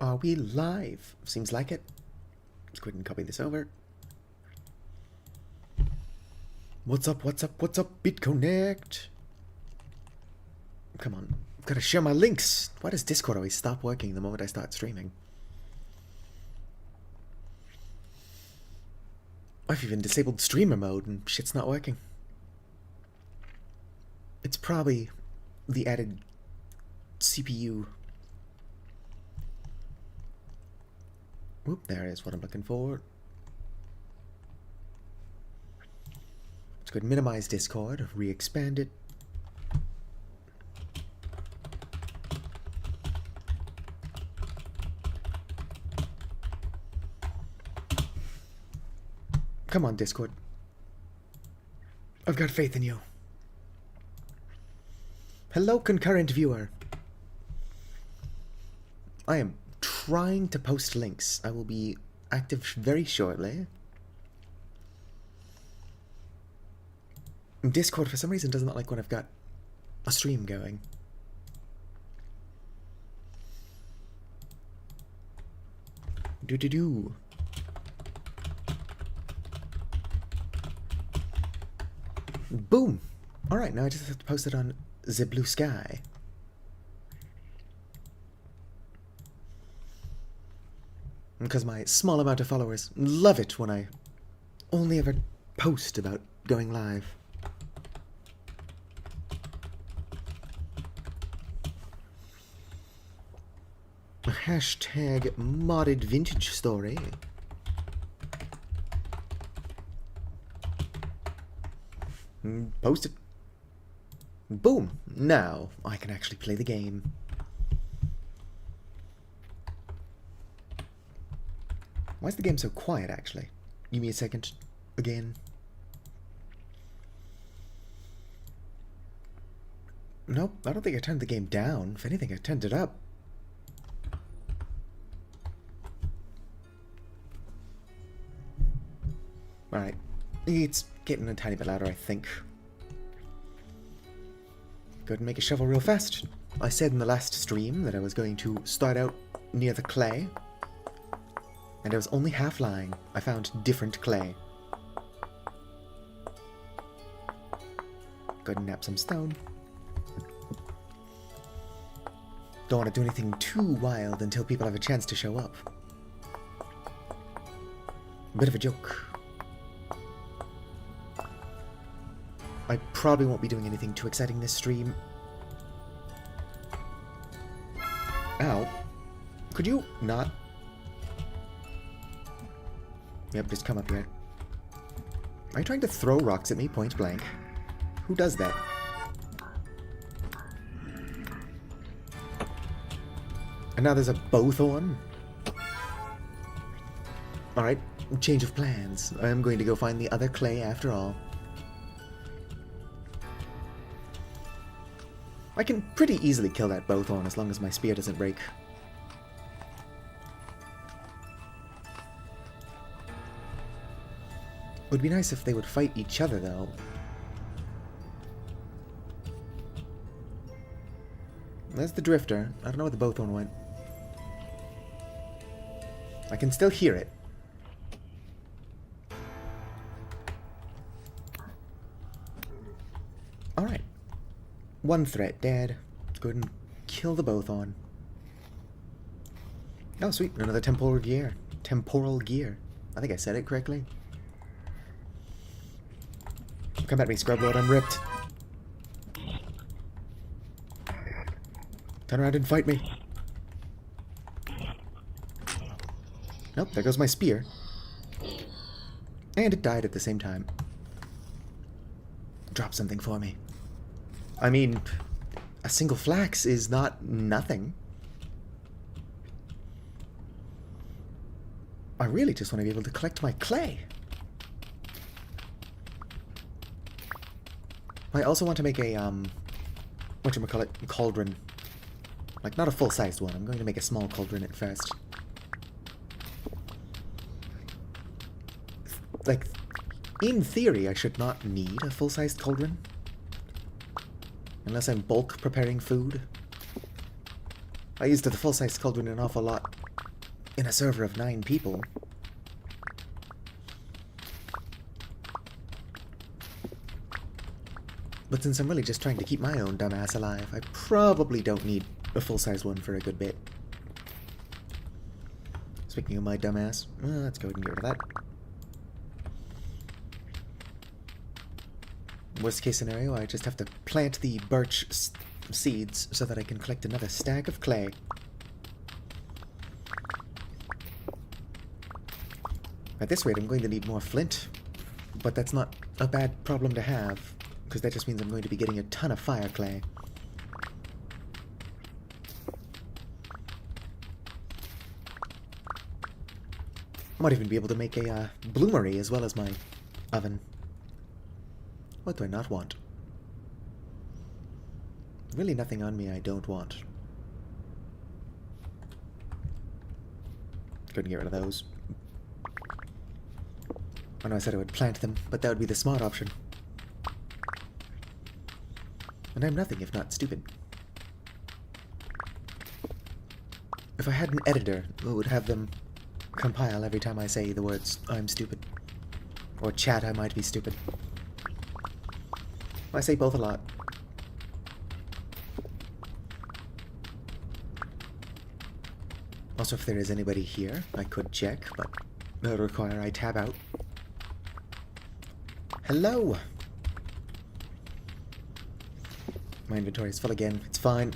Are we live? Seems like it. Let's go ahead and copy this over. What's up, what's up, what's up, BitConnect? Come on, I've got to share my links. Why does Discord always stop working the moment I start streaming? I've even disabled streamer mode and shit's not working. It's probably the added CPU. Whoop, there is what I'm looking for. Let's go ahead and minimize Discord, re-expand it. Come on, Discord. I've got faith in you. Hello, concurrent viewer. I am trying to post links. I will be active very shortly. Discord, for some reason, does not like when I've got a stream going. Do-do-do. Boom! Alright, now I just have to post it on the Blue Sky. Because my small amount of followers love it when I only ever post about going live. Hashtag modded vintage story. Post it. Boom! Now I can actually play the game. Why is the game so quiet, actually? Give me a second. Again. Nope, I don't think I turned the game down. If anything, I turned it up. Alright. It's getting a tiny bit louder, I think. Go ahead and make a shovel real fast. I said in the last stream that I was going to start out near the clay. And I was only half lying. I found different clay. Go ahead and nap some stone. Don't want to do anything too wild until people have a chance to show up. Bit of a joke. I probably won't be doing anything too exciting this stream. Ow. Could you not? Yep, just come up here. Are you trying to throw rocks at me point blank? Who does that? And now there's a bowthorn? Alright, change of plans. I'm going to go find the other clay after all. I can pretty easily kill that bowthorn as long as my spear doesn't break. It would be nice if they would fight each other, though. There's the drifter. I don't know where the bowthorn went. I can still hear it. Alright. One threat dead. Let's go ahead and kill the bowthorn. Oh, sweet. Another temporal gear. Temporal gear. I think I said it correctly. Come at me, Scrublord. I'm ripped. Turn around and fight me. Nope, there goes my spear. And it died at the same time. Drop something for me. I mean, a single flax is not nothing. I really just want to be able to collect my clay. I also want to make a, whatchamacallit, cauldron. Like, not a full-sized one. I'm going to make a small cauldron at first. Like, in theory, I should not need a full-sized cauldron. Unless I'm bulk preparing food. I used the full-sized cauldron an awful lot in a server of 9 people. But since I'm really just trying to keep my own dumbass alive, I probably don't need a full-size one for a good bit. Speaking of my dumbass, let's go ahead and get rid of that. Worst case scenario, I just have to plant the birch seeds so that I can collect another stack of clay. At this rate, I'm going to need more flint, but that's not a bad problem to have, because that just means I'm going to be getting a ton of fire clay. I might even be able to make a bloomery as well as my oven. What do I not want? Really nothing on me I don't want. Couldn't get rid of those. I know I said I would plant them, but that would be the smart option. And I'm nothing if not stupid. If I had an editor who would have them compile every time I say the words, I'm stupid. Or chat, I might be stupid. I say both a lot. Also, if there is anybody here, I could check, but that would require I tab out. Hello! My inventory is full again. It's fine.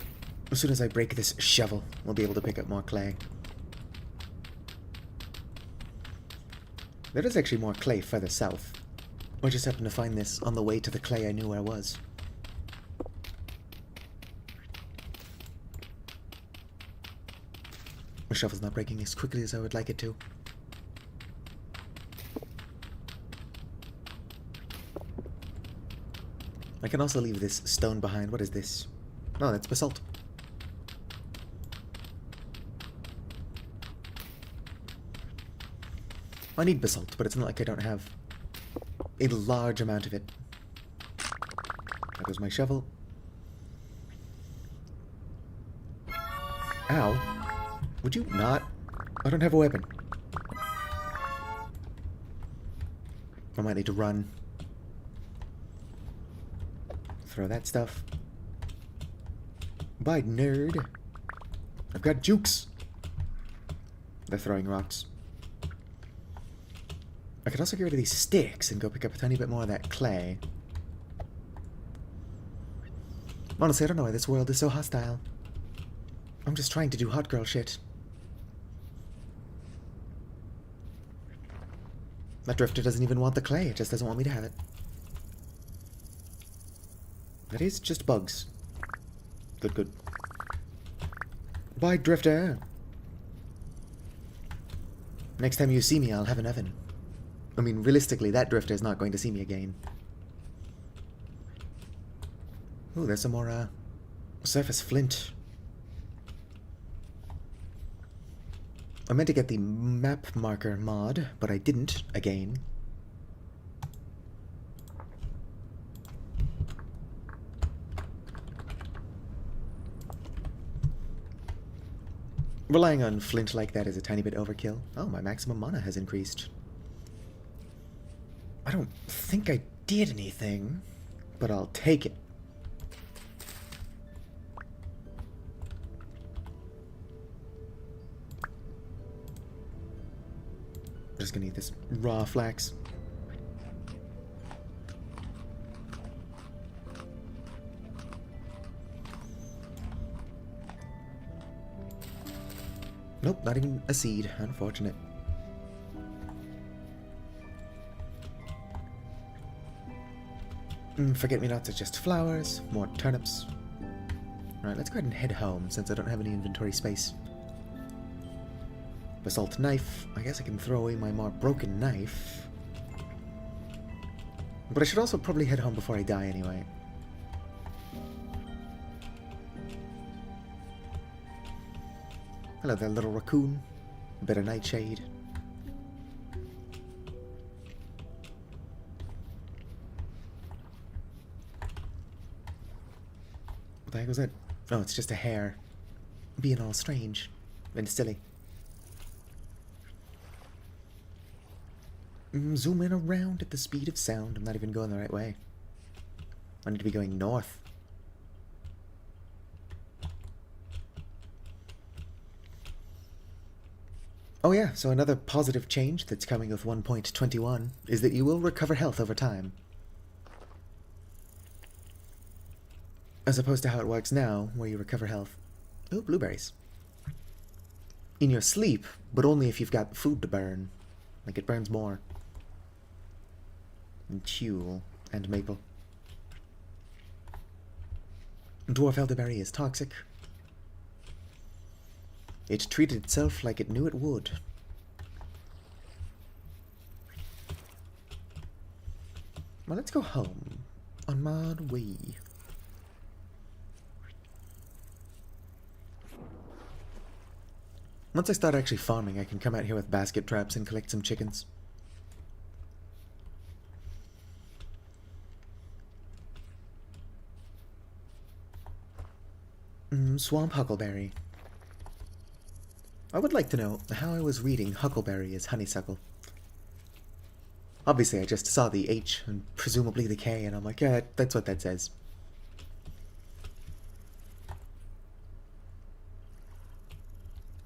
As soon as I break this shovel, we'll be able to pick up more clay. There is actually more clay further south. I just happened to find this on the way to the clay I knew where was. My shovel's not breaking as quickly as I would like it to. I can also leave this stone behind. What is this? Oh, that's basalt. I need basalt, but it's not like I don't have a large amount of it. There goes my shovel. Ow. Would you not? I don't have a weapon. I might need to run. Throw that stuff. Bye, nerd. I've got jukes. They're throwing rocks. I could also get rid of these sticks and go pick up a tiny bit more of that clay. Honestly, I don't know why this world is so hostile. I'm just trying to do hot girl shit. That drifter doesn't even want the clay, it just doesn't want me to have it. That is just bugs. Good, good. Bye, drifter! Next time you see me, I'll have an oven. I mean, realistically, that drifter is not going to see me again. Ooh, there's some more, surface flint. I meant to get the map marker mod, but I didn't, again. Relying on flint like that is a tiny bit overkill. Oh, my maximum mana has increased. I don't think I did anything, but I'll take it. I'm just gonna eat this raw flax. Nope, not even a seed. Unfortunate. Forget-me-nots are just flowers. More turnips. Alright, let's go ahead and head home, since I don't have any inventory space. Basalt knife. I guess I can throw away my more broken knife. But I should also probably head home before I die anyway. Hello there, little raccoon. A bit of nightshade. What the heck was that? Oh, it's just a hare. Being all strange and silly. Zooming around at the speed of sound. I'm not even going the right way. I need to be going north. Oh yeah, so another positive change that's coming with 1.21 is that you will recover health over time. As opposed to how it works now, where you recover health. Oh, blueberries. In your sleep, but only if you've got food to burn. Like, it burns more. And tulle. And maple. Dwarf elderberry is toxic. It treated itself like it knew it would. Well, let's go home. On my way. Once I start actually farming, I can come out here with basket traps and collect some chickens. Swamp huckleberry. I would like to know how I was reading huckleberry as honeysuckle. Obviously, I just saw the H and presumably the K, and I'm like, yeah, that's what that says.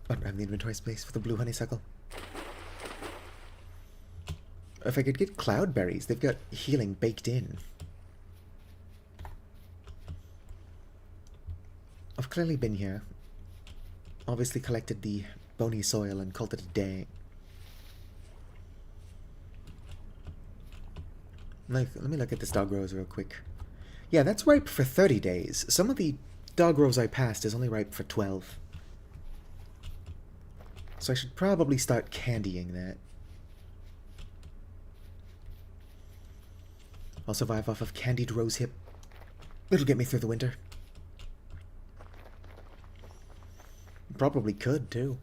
I don't have the inventory space for the blue honeysuckle. If I could get cloudberries, they've got healing baked in. I've clearly been here. Obviously collected the bony soil and called it a day. Let me look at this dog rose real quick. Yeah, that's ripe for 30 days. Some of the dog rose I passed is only ripe for 12. So I should probably start candying that. I'll survive off of candied rosehip. It'll get me through the winter. Probably could, too.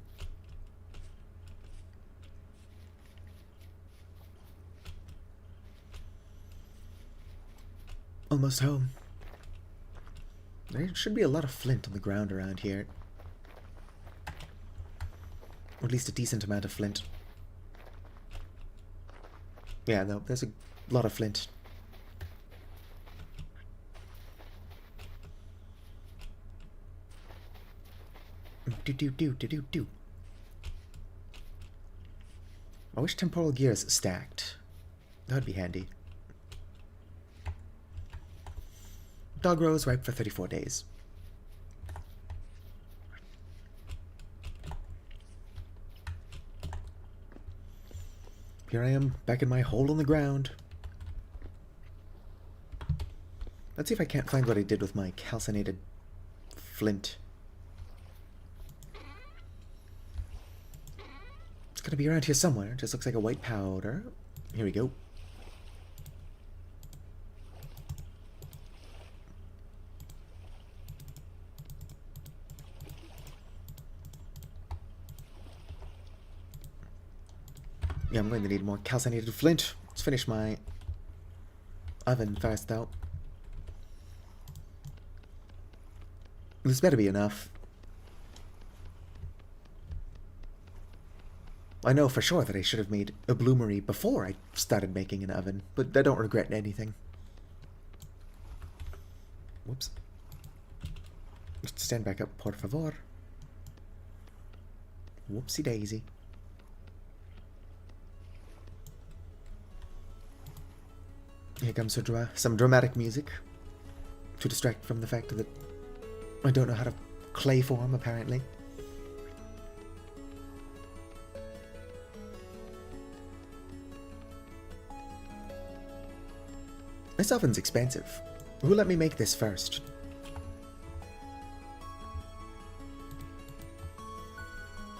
Almost home. There should be a lot of flint on the ground around here. Or at least a decent amount of flint. Yeah, no, there's a lot of flint. Do. I wish temporal gears stacked. That would be handy. Dog rose ripe for 34 days. Here I am, back in my hole in the ground. Let's see if I can't find what I did with my calcinated flint. It's gotta be around here somewhere. It just looks like a white powder. Here we go. Yeah, I'm going to need more calcinated flint. Let's finish my oven first, though. This better be enough. I know for sure that I should have made a bloomery before I started making an oven, but I don't regret anything. Whoops. Just stand back up, por favor. Whoopsie daisy. Here comes some dramatic music to distract from the fact that I don't know how to clay form, apparently. This oven's expensive. Who let me make this first?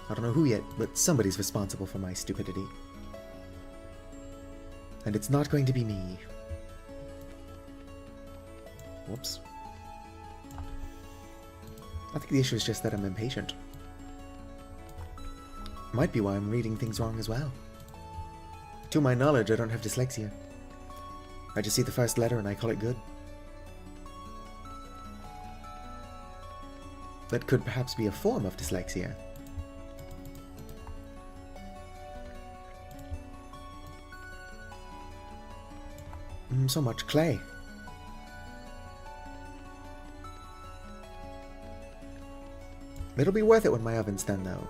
I don't know who yet, but somebody's responsible for my stupidity. And it's not going to be me. Whoops. I think the issue is just that I'm impatient. Might be why I'm reading things wrong as well. To my knowledge, I don't have dyslexia. I just see the first letter and I call it good. That could perhaps be a form of dyslexia. so much clay. It'll be worth it when my oven's done, though.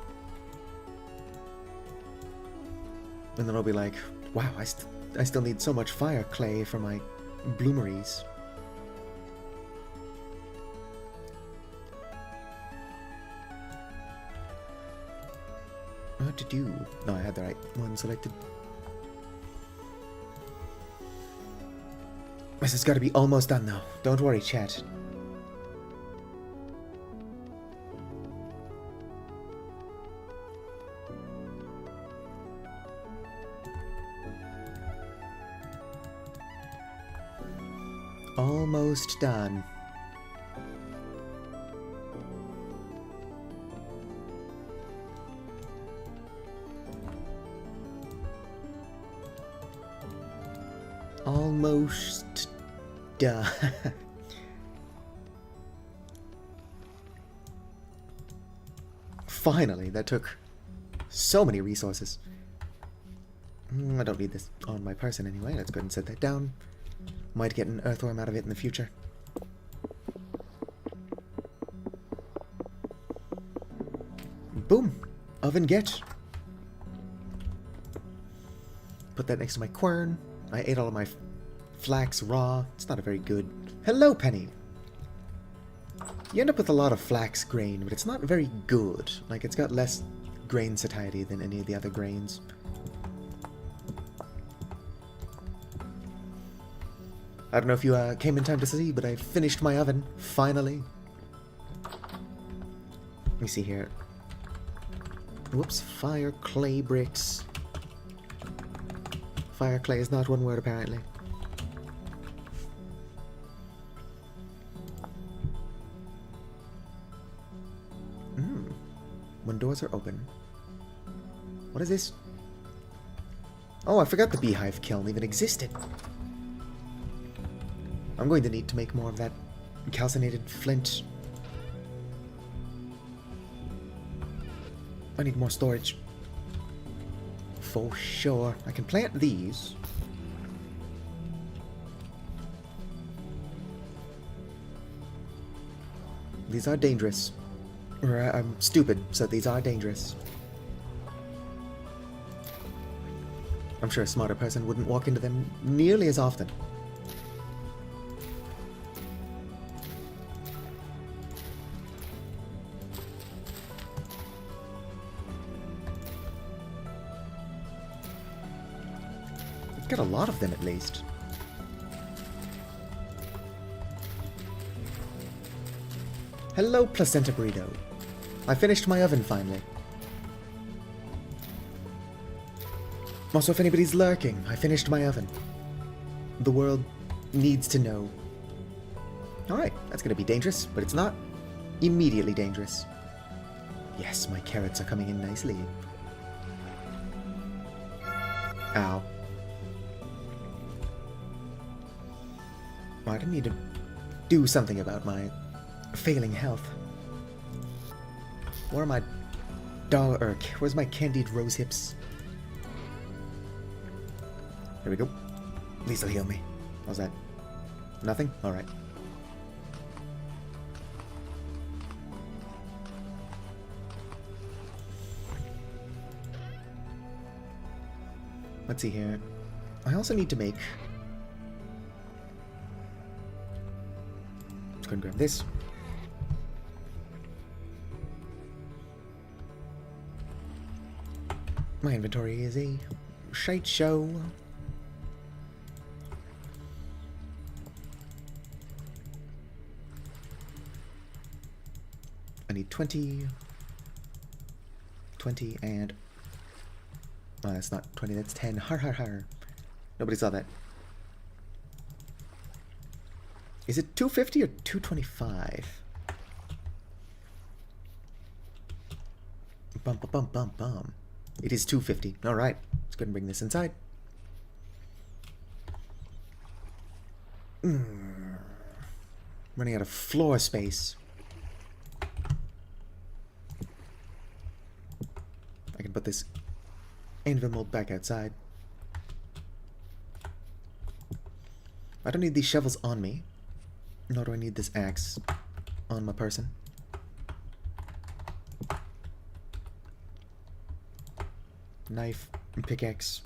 And then I'll be like, wow, I still need so much fire clay for my bloomeries. What to do? No, I had the right one selected. This has got to be almost done, though. Don't worry, chat. Almost done. Almost done. Finally, that took so many resources. I don't need this on my person anyway. Let's go ahead and set that down. Might get an earthworm out of it in the future. Boom! Oven get. Put that next to my quern. I ate all of my flax raw. It's not a very good... Hello, Penny! You end up with a lot of flax grain, but it's not very good. Like, it's got less grain satiety than any of the other grains. I don't know if you came in time to see, but I finished my oven, finally. Let me see here. Whoops, fire clay bricks. Fire clay is not one word, apparently. When doors are open. What is this? Oh, I forgot the beehive kiln even existed. I'm going to need to make more of that calcinated flint. I need more storage. For sure. I can plant these. These are dangerous. Or I'm stupid, so these are dangerous. I'm sure a smarter person wouldn't walk into them nearly as often. Got a lot of them, at least. Hello, Placenta Burrito. I finished my oven, finally. Also, if anybody's lurking, I finished my oven. The world needs to know. Alright, that's gonna be dangerous, but it's not immediately dangerous. Yes, my carrots are coming in nicely. Ow. I didn't need to do something about my failing health. Where are my where's my candied rose hips? There we go. At least it'll heal me. How's that? Nothing? Alright. Let's see here. I also need to make... Let's go and grab this. My inventory is a shite show. I need 20, and... Oh, that's not 20, that's 10. Har har har. Nobody saw that. Is it 250 or 225? Bum bum bum bum bum. It is 250. Alright. Let's go ahead and bring this inside. Running out of floor space. I can put this anvil mold back outside. I don't need these shovels on me. Nor do I need this axe on my person. Knife and pickaxe.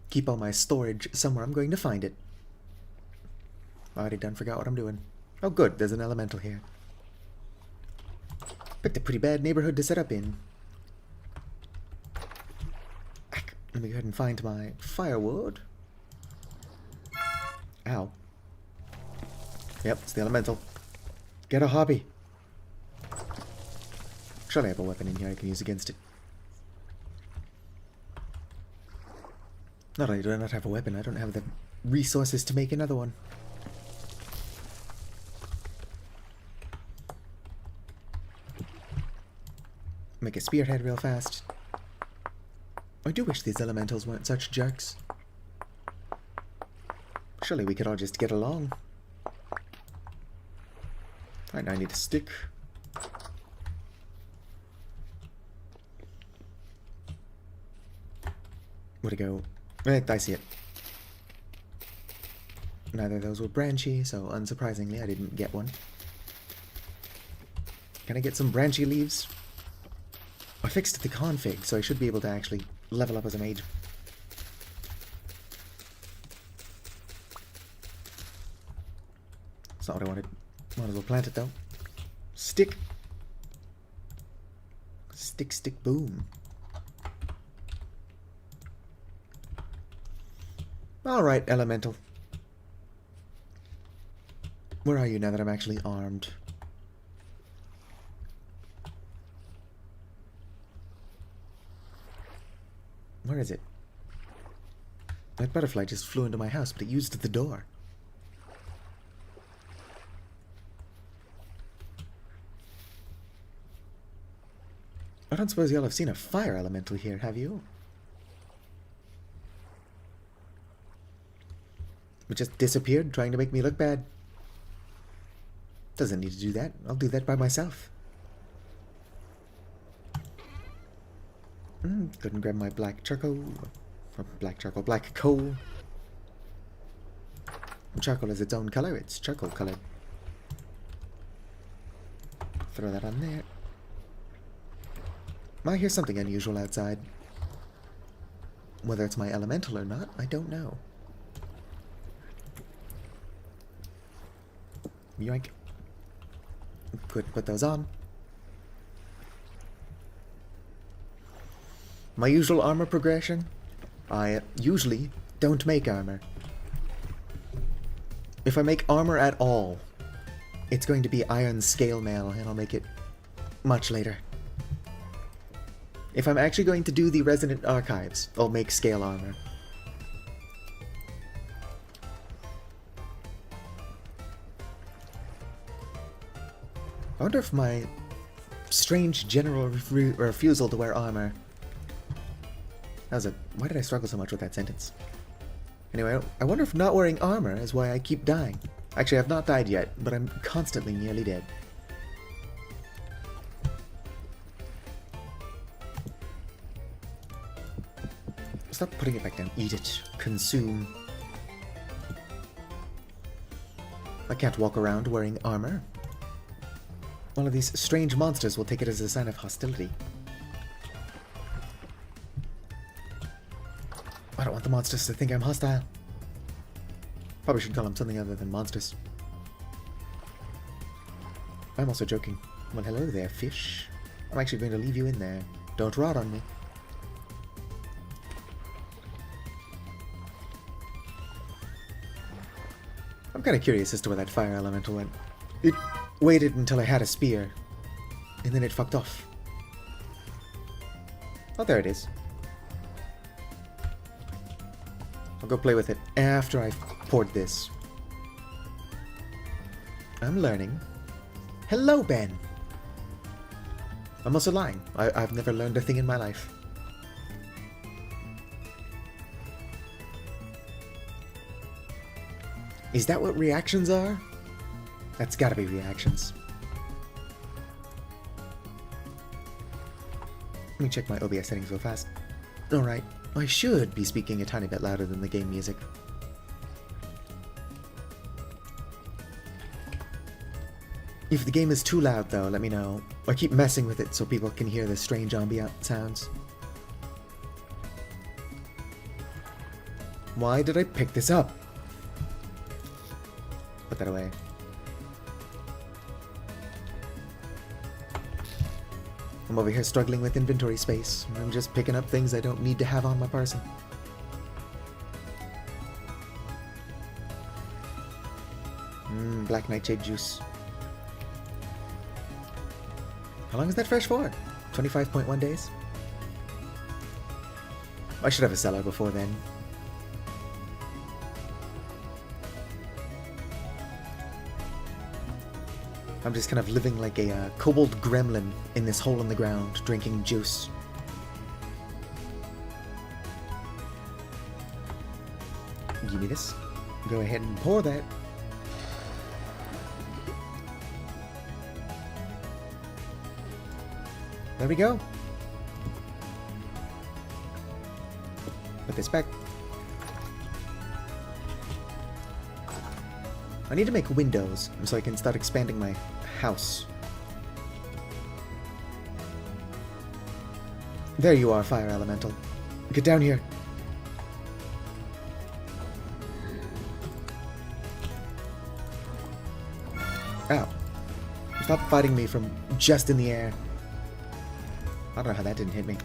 Keep all my storage somewhere I'm going to find it. Already done forgot what I'm doing. Oh good, there's an elemental here. Picked a pretty bad neighborhood to set up in. Let me go ahead and find my firewood. Ow. Yep, it's the elemental. Get a hobby. Surely I have a weapon in here I can use against it. Not only do I not have a weapon, I don't have the resources to make another one. Make a spearhead real fast. I do wish these elementals weren't such jerks. Surely we could all just get along. Alright, now I need a stick. Where'd it go? Right, I see it. Neither of those were branchy, so unsurprisingly I didn't get one. Can I get some branchy leaves? I fixed the config, so I should be able to actually level up as a mage. That's not what I wanted. Might as well plant it though. Stick! Stick, stick, boom. Alright, elemental. Where are you now that I'm actually armed? Where is it? That butterfly just flew into my house, but it used the door. I don't suppose y'all have seen a fire elemental here, have you? It just disappeared, trying to make me look bad. Doesn't need to do that. I'll do that by myself. Couldn't grab my black charcoal. Or black charcoal, black coal. Charcoal is its own color. It's charcoal colored. Throw that on there. I hear something unusual outside. Whether it's my elemental or not, I don't know. Yoink. Could put those on. My usual armor progression? I usually don't make armor. If I make armor at all, it's going to be iron scale mail, and I'll make it much later. If I'm actually going to do the Resonant Archives, I'll make scale armor. I wonder if my strange general refusal to wear armor... Why did I struggle so much with that sentence? Anyway, I wonder if not wearing armor is why I keep dying. Actually, I've not died yet, but I'm constantly nearly dead. Stop putting it back down. Eat it. Consume. I can't walk around wearing armor. All of these strange monsters will take it as a sign of hostility. I don't want the monsters to think I'm hostile. Probably should call them something other than monsters. I'm also joking. Well, hello there, fish. I'm actually going to leave you in there. Don't rot on me. I'm kind of curious as to where that fire elemental went. It waited until I had a spear, and then it fucked off. Oh, there it is. I'll go play with it after I've poured this. I'm learning. Hello, Ben! I'm also lying. I've never learned a thing in my life. Is that what reactions are? That's gotta be reactions. Let me check my OBS settings real fast. Alright. I should be speaking a tiny bit louder than the game music. If the game is too loud, though, let me know. I keep messing with it so people can hear the strange ambient sounds. Why did I pick this up? Put that away. I'm over here struggling with inventory space. I'm just picking up things I don't need to have on my person. Black nightshade juice. How long is that fresh for? 25.1 days? I should have a cellar before then. I'm just kind of living like a kobold gremlin in this hole in the ground, drinking juice. Give me this. Go ahead and pour that. There we go. Put this back. I need to make windows so I can start expanding my house. There you are, fire elemental. Get down here. Ow. Stop fighting me from just in the air. I don't know how that didn't hit me.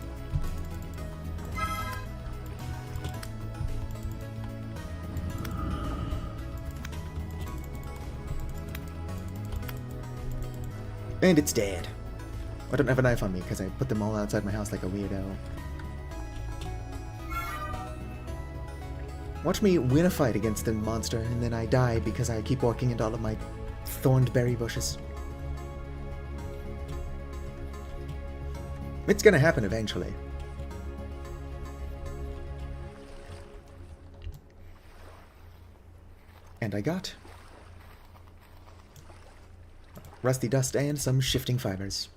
And it's dead. I don't have a knife on me because I put them all outside my house like a weirdo. Watch me win a fight against a monster and then I die because I keep walking into all of my thorned berry bushes. It's gonna happen eventually. And I got rusty dust and some shifting fibers.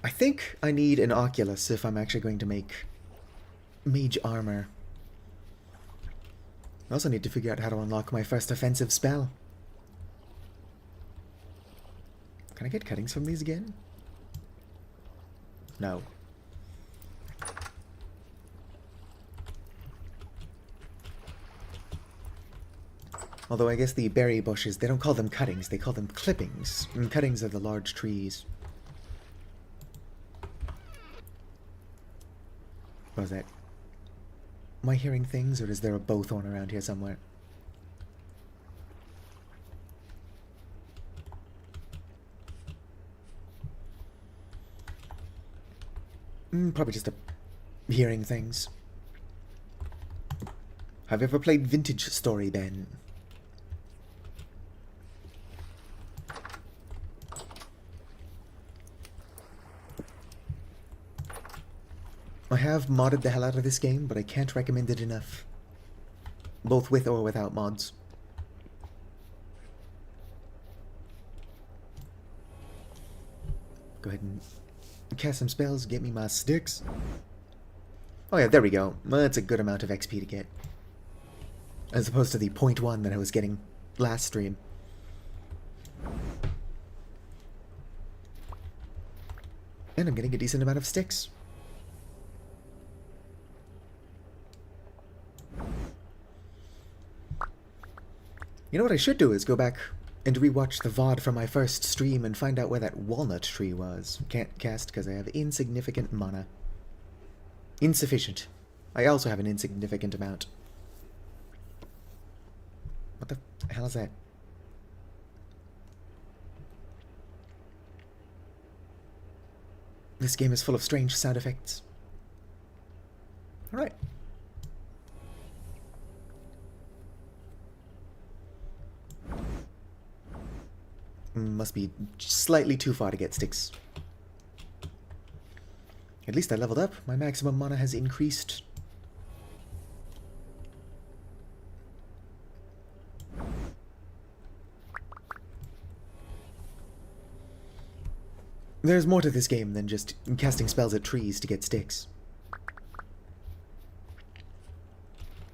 I think I need an Oculus if I'm actually going to make mage armor. I also need to figure out how to unlock my first offensive spell. Can I get cuttings from these again? No. Although I guess the berry bushes, they don't call them cuttings, they call them clippings. And cuttings are the large trees. What was that? Am I hearing things, or is there a bowthorn around here somewhere? Probably just hearing things. Have you ever played Vintage Story, Ben? I have modded the hell out of this game, but I can't recommend it enough. Both with or without mods. Go ahead and cast some spells, get me my sticks. Oh yeah, there we go. Well, that's a good amount of XP to get. As opposed to the 0.1 that I was getting last stream. And I'm getting a decent amount of sticks. You know what I should do is go back and rewatch the VOD from my first stream and find out where that walnut tree was. Can't cast because I have insignificant mana. Insufficient. I also have an insignificant amount. What the hell is that? This game is full of strange sound effects. Alright. Must be slightly too far to get sticks. At least I leveled up. My maximum mana has increased. There's more to this game than just casting spells at trees to get sticks.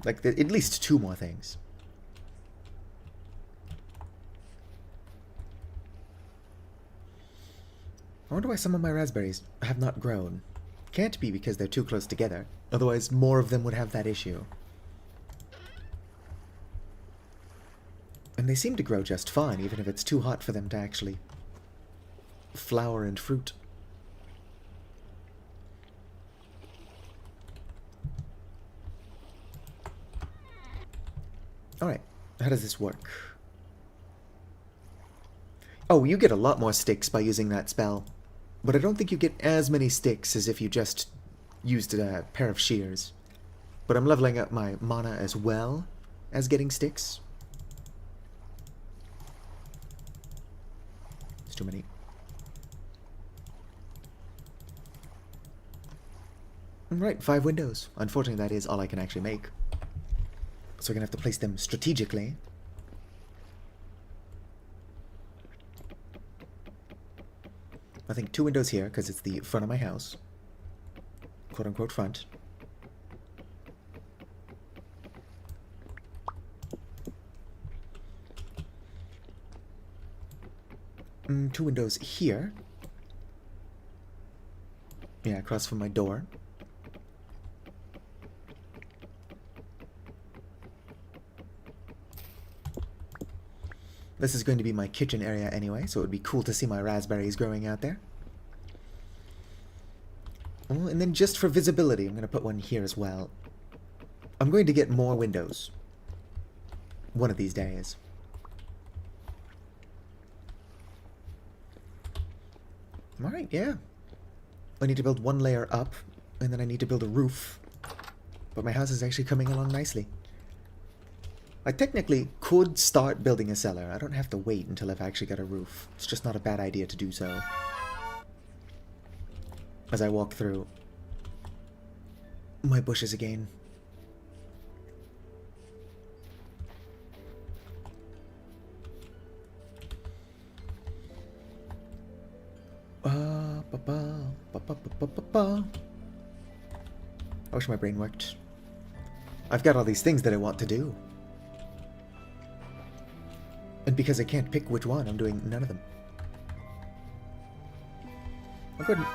Like, at least 2 more things. I wonder why some of my raspberries have not grown. Can't be because they're too close together. Otherwise, more of them would have that issue. And they seem to grow just fine, even if it's too hot for them to actually flower and fruit. Alright, how does this work? Oh, you get a lot more sticks by using that spell. But I don't think you get as many sticks as if you just used a pair of shears. But I'm leveling up my mana as well as getting sticks. It's too many. Right, 5 windows. Unfortunately, that is all I can actually make. So we're going to have to place them strategically. I think 2 windows here, because it's the front of my house. Quote-unquote front. Two windows here. Yeah, across from my door. This is going to be my kitchen area anyway, so it would be cool to see my raspberries growing out there. Oh, and then just for visibility, I'm going to put one here as well. I'm going to get more windows. One of these days. Alright, yeah. I need to build 1 layer up, and then I need to build a roof. But my house is actually coming along nicely. I technically could start building a cellar. I don't have to wait until I've actually got a roof. It's just not a bad idea to do so. As I walk through my bushes again. I wish my brain worked. I've got all these things that I want to do. And because I can't pick which one, I'm doing none of them. I'll go ahead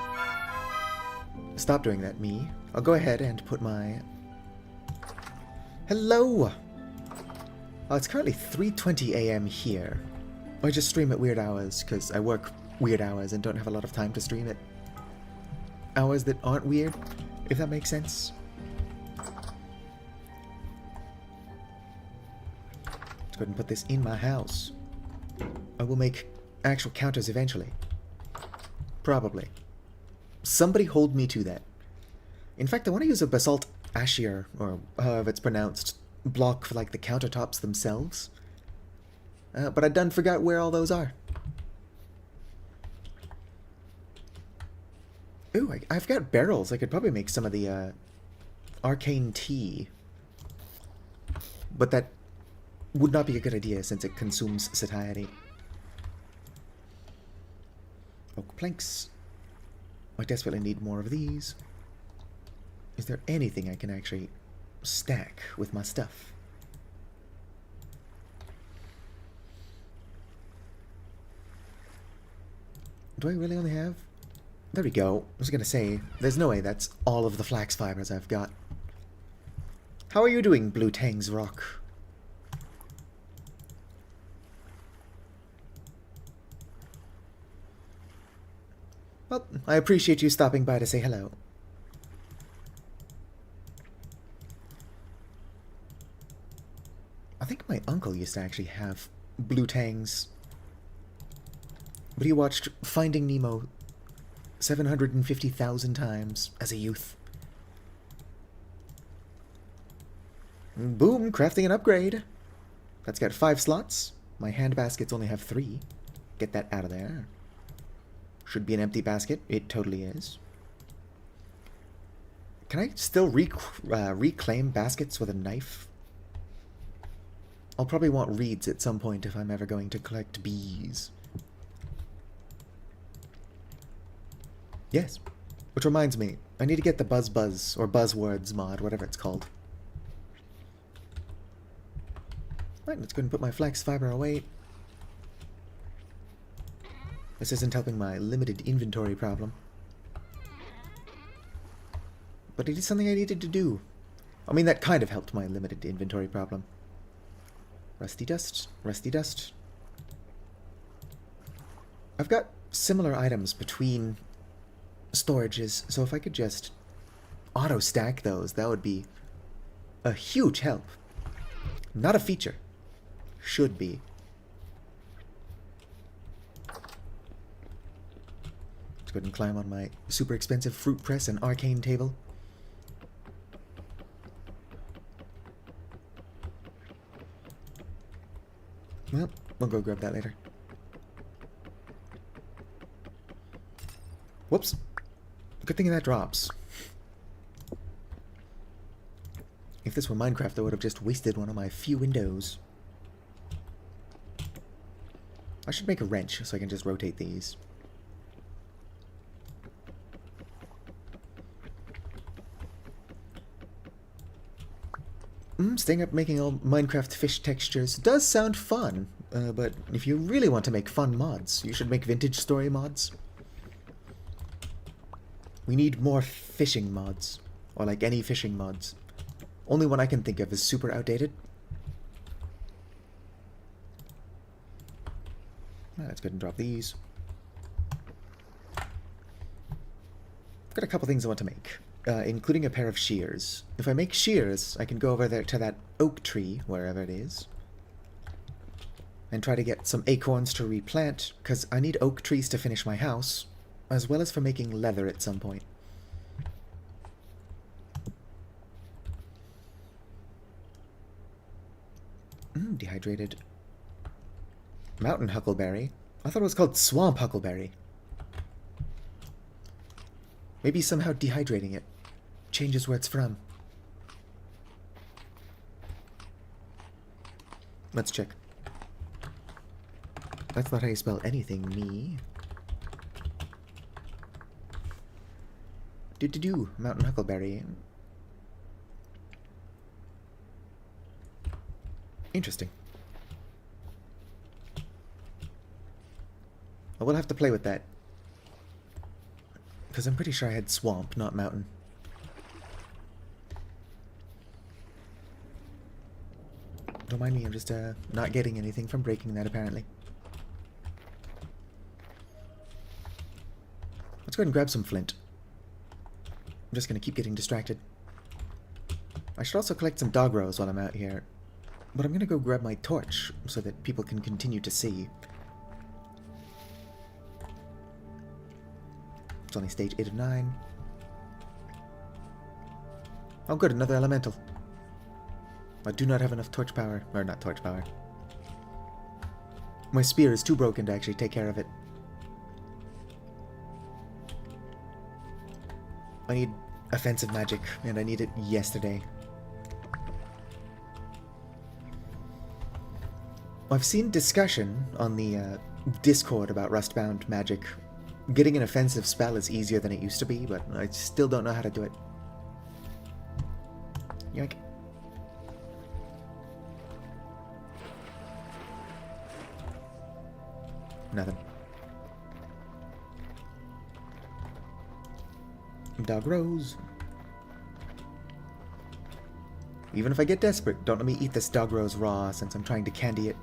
and stop doing that, me. I'll go ahead and put my... Hello! Oh, it's currently 3:20 a.m. here. I just stream at weird hours, because I work weird hours and don't have a lot of time to stream at hours that aren't weird, if that makes sense. Let's go ahead and put this in my house. I will make actual counters eventually. Probably. Somebody hold me to that. In fact, I want to use a basalt ashir, or however it's pronounced, block for like the countertops themselves. But I done forgot where all those are. Ooh, I've got barrels. I could probably make some of the arcane tea. But that would not be a good idea since it consumes satiety. Oak planks. I desperately need more of these. Is there anything I can actually stack with my stuff? Do I really only have... There we go. I was gonna say, there's no way that's all of the flax fibers I've got. How are you doing, Blue Tang's Rock? Well, I appreciate you stopping by to say hello. I think my uncle used to actually have Blue Tangs. But he watched Finding Nemo 750,000 times as a youth. Boom, crafting an upgrade. That's got 5 slots. My hand baskets only have 3. Get that out of there. Should be an empty basket. It totally is. Can I still reclaim baskets with a knife? I'll probably want reeds at some point if I'm ever going to collect bees. Yes. Which reminds me, I need to get the Buzz or Buzzwords mod, whatever it's called. Right, let's go ahead and put my flax fiber away. This isn't helping my limited inventory problem. But it is something I needed to do. I mean, that kind of helped my limited inventory problem. Rusty dust, rusty dust. I've got similar items between storages, so if I could just auto-stack those, that would be a huge help. Not a feature. Should be. Let's go ahead and climb on my super expensive fruit press and arcane table. Well, we'll go grab that later. Whoops. Good thing that drops. If this were Minecraft, I would have just wasted one of my few windows. I should make a wrench so I can just rotate these. Staying up making all Minecraft fish textures does sound fun, but if you really want to make fun mods, you should make vintage story mods. We need more fishing mods, or like any fishing mods. Only one I can think of is super outdated. Let's go ahead and drop these. I've got a couple things I want to make, including a pair of shears. If I make shears, I can go over there to that oak tree, wherever it is, and try to get some acorns to replant, because I need oak trees to finish my house, as well as for making leather at some point. Dehydrated mountain huckleberry. I thought it was called swamp huckleberry. Maybe somehow dehydrating it changes where it's from. Let's check. That's not how you spell anything, me. Do mountain huckleberry. Interesting. I will have to play with that. Because I'm pretty sure I had swamp, not mountain. Don't mind me, I'm just not getting anything from breaking that, apparently. Let's go ahead and grab some flint. I'm just going to keep getting distracted. I should also collect some dog rows while I'm out here. But I'm going to go grab my torch so that people can continue to see. It's only stage 8 of 9. Oh good, another elemental. I do not have enough torch power. Or not torch power. My spear is too broken to actually take care of it. I need offensive magic, and I need it yesterday. I've seen discussion on the Discord about Rustbound magic. Getting an offensive spell is easier than it used to be, but I still don't know how to do it. Yoink. Nothing. Dog rose. Even if I get desperate, don't let me eat this dog rose raw since I'm trying to candy it.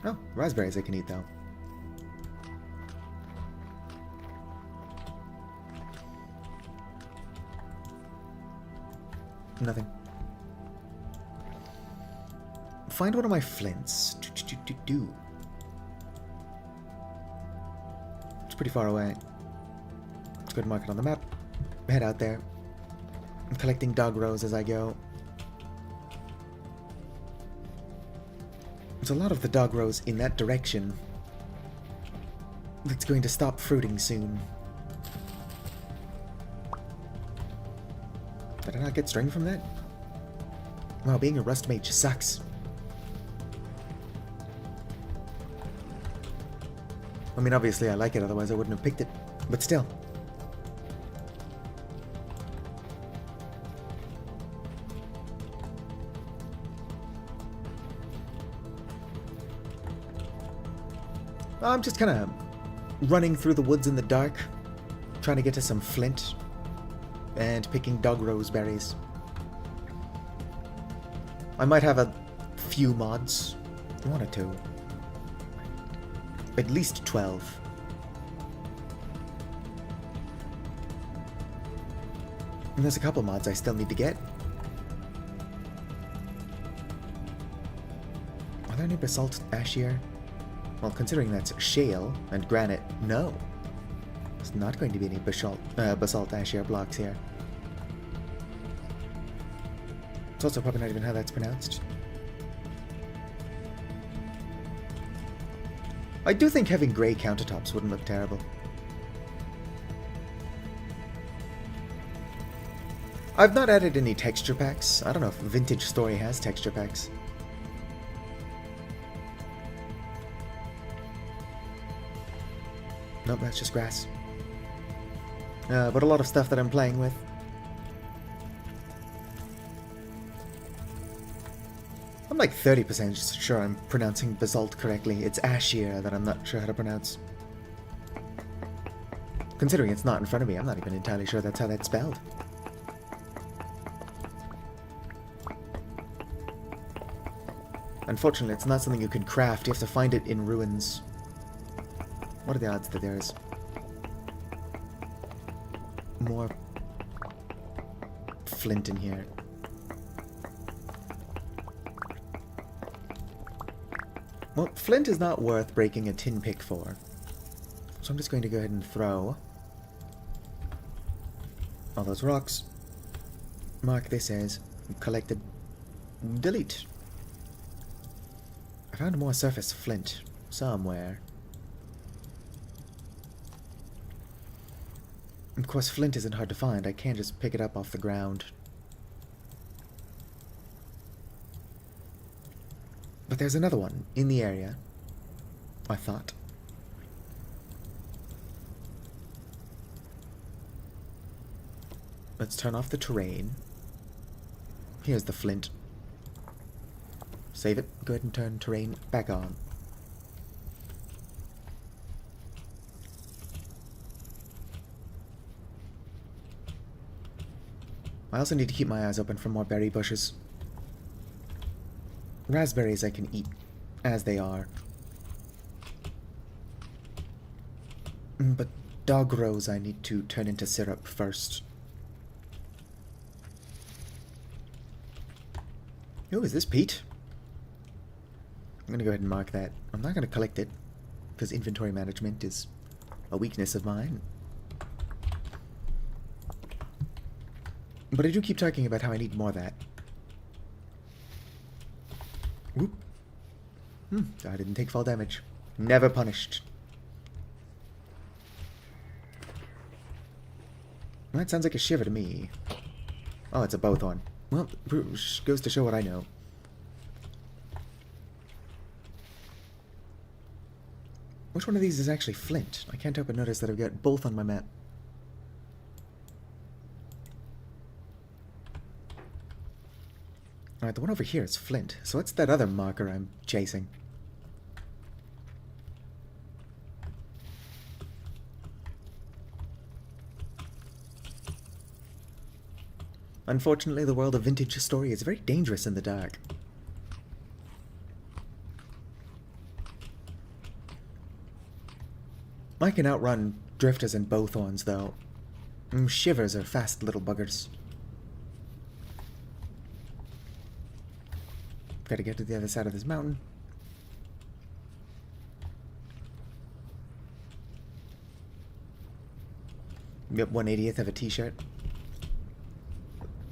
Oh, raspberries I can eat though. Nothing. Find one of my flints. It's pretty far away. Let's go to mark it on the map. Head out there. I'm collecting dog rows as I go. There's a lot of the dog rows in that direction. That's going to stop fruiting soon. Did I not get string from that? Wow, being a rust mage sucks. I mean, obviously I like it, otherwise I wouldn't have picked it. But still. I'm just kind of running through the woods in the dark, trying to get to some flint, and picking dog rose berries. I might have a few mods. 1 or 2. At least 12. And there's a couple mods I still need to get. Are there any basalt ash here? Well, considering that's shale and granite, no. There's not going to be any basalt ash here blocks here. It's also probably not even how that's pronounced. I do think having grey countertops wouldn't look terrible. I've not added any texture packs. I don't know if Vintage Story has texture packs. Nope, that's just grass. But a lot of stuff that I'm playing with. I'm like 30% sure I'm pronouncing basalt correctly. It's Ashir that I'm not sure how to pronounce. Considering it's not in front of me, I'm not even entirely sure that's how that's spelled. Unfortunately, it's not something you can craft. You have to find it in ruins. What are the odds that there's more flint in here? Well, flint is not worth breaking a tin pick for. So I'm just going to go ahead and throw all those rocks. Mark this as collected. Delete. I found more surface flint somewhere. Of course, flint isn't hard to find. I can't just pick it up off the ground. But there's another one in the area, I thought. Let's turn off the terrain. Here's the flint. Save it. Go ahead and turn terrain back on. I also need to keep my eyes open for more berry bushes. Raspberries I can eat as they are. But dog rose I need to turn into syrup first. Oh, is this peat? I'm gonna go ahead and mark that. I'm not gonna collect it, because inventory management is a weakness of mine. But I do keep talking about how I need more of that. Whoop. I didn't take fall damage. Never punished. Well, that sounds like a shiver to me. Oh, it's a bowthorn. Well, goes to show what I know. Which one of these is actually flint? I can't help but notice that I've got both on my map. Alright, the one over here is flint. So what's that other marker I'm chasing? Unfortunately, the world of Vintage Story is very dangerous in the dark. I can outrun drifters and bowthorns, though. Shivers are fast little buggers. Gotta get to the other side of this mountain. Yep, 1/80th of a t-shirt.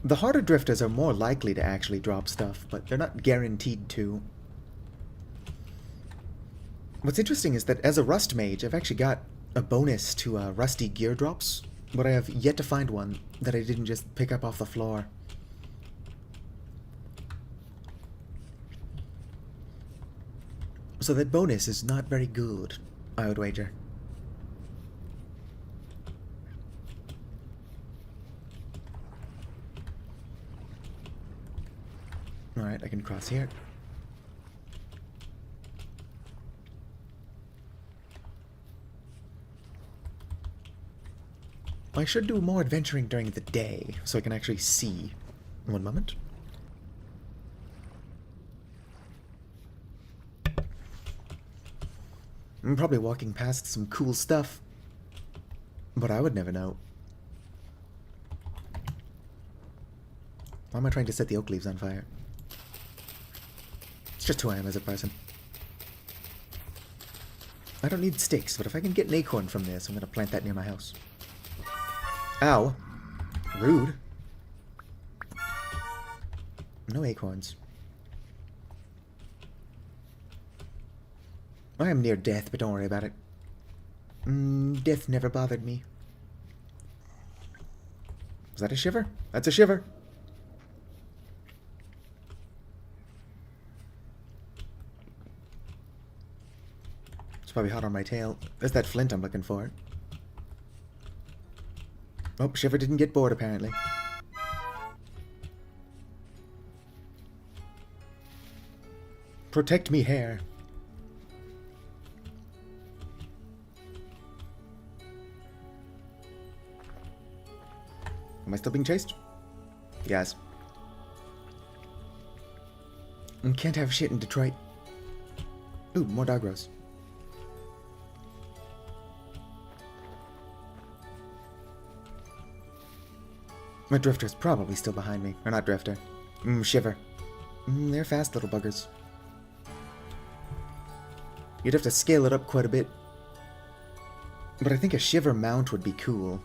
The harder drifters are more likely to actually drop stuff, but they're not guaranteed to. What's interesting is that as a Rust Mage, I've actually got a bonus to Rusty gear drops, but I have yet to find one that I didn't just pick up off the floor. So that bonus is not very good, I would wager. Alright, I can cross here. I should do more adventuring during the day, so I can actually see. One moment. I'm probably walking past some cool stuff, but I would never know. Why am I trying to set the oak leaves on fire? It's just who I am as a person. I don't need sticks, but if I can get an acorn from this, I'm going to plant that near my house. Ow. Rude. No acorns. I am near death, but don't worry about it. Death never bothered me. Is that a shiver? That's a shiver. It's probably hot on my tail. There's that flint I'm looking for. Oh, Shiver didn't get bored, apparently. Protect me, hair. Am I still being chased? Yes. And can't have shit in Detroit. Ooh, more dog rows. My Drifter's probably still behind me. Or not Drifter. Shiver. They're fast little buggers. You'd have to scale it up quite a bit. But I think a Shiver mount would be cool.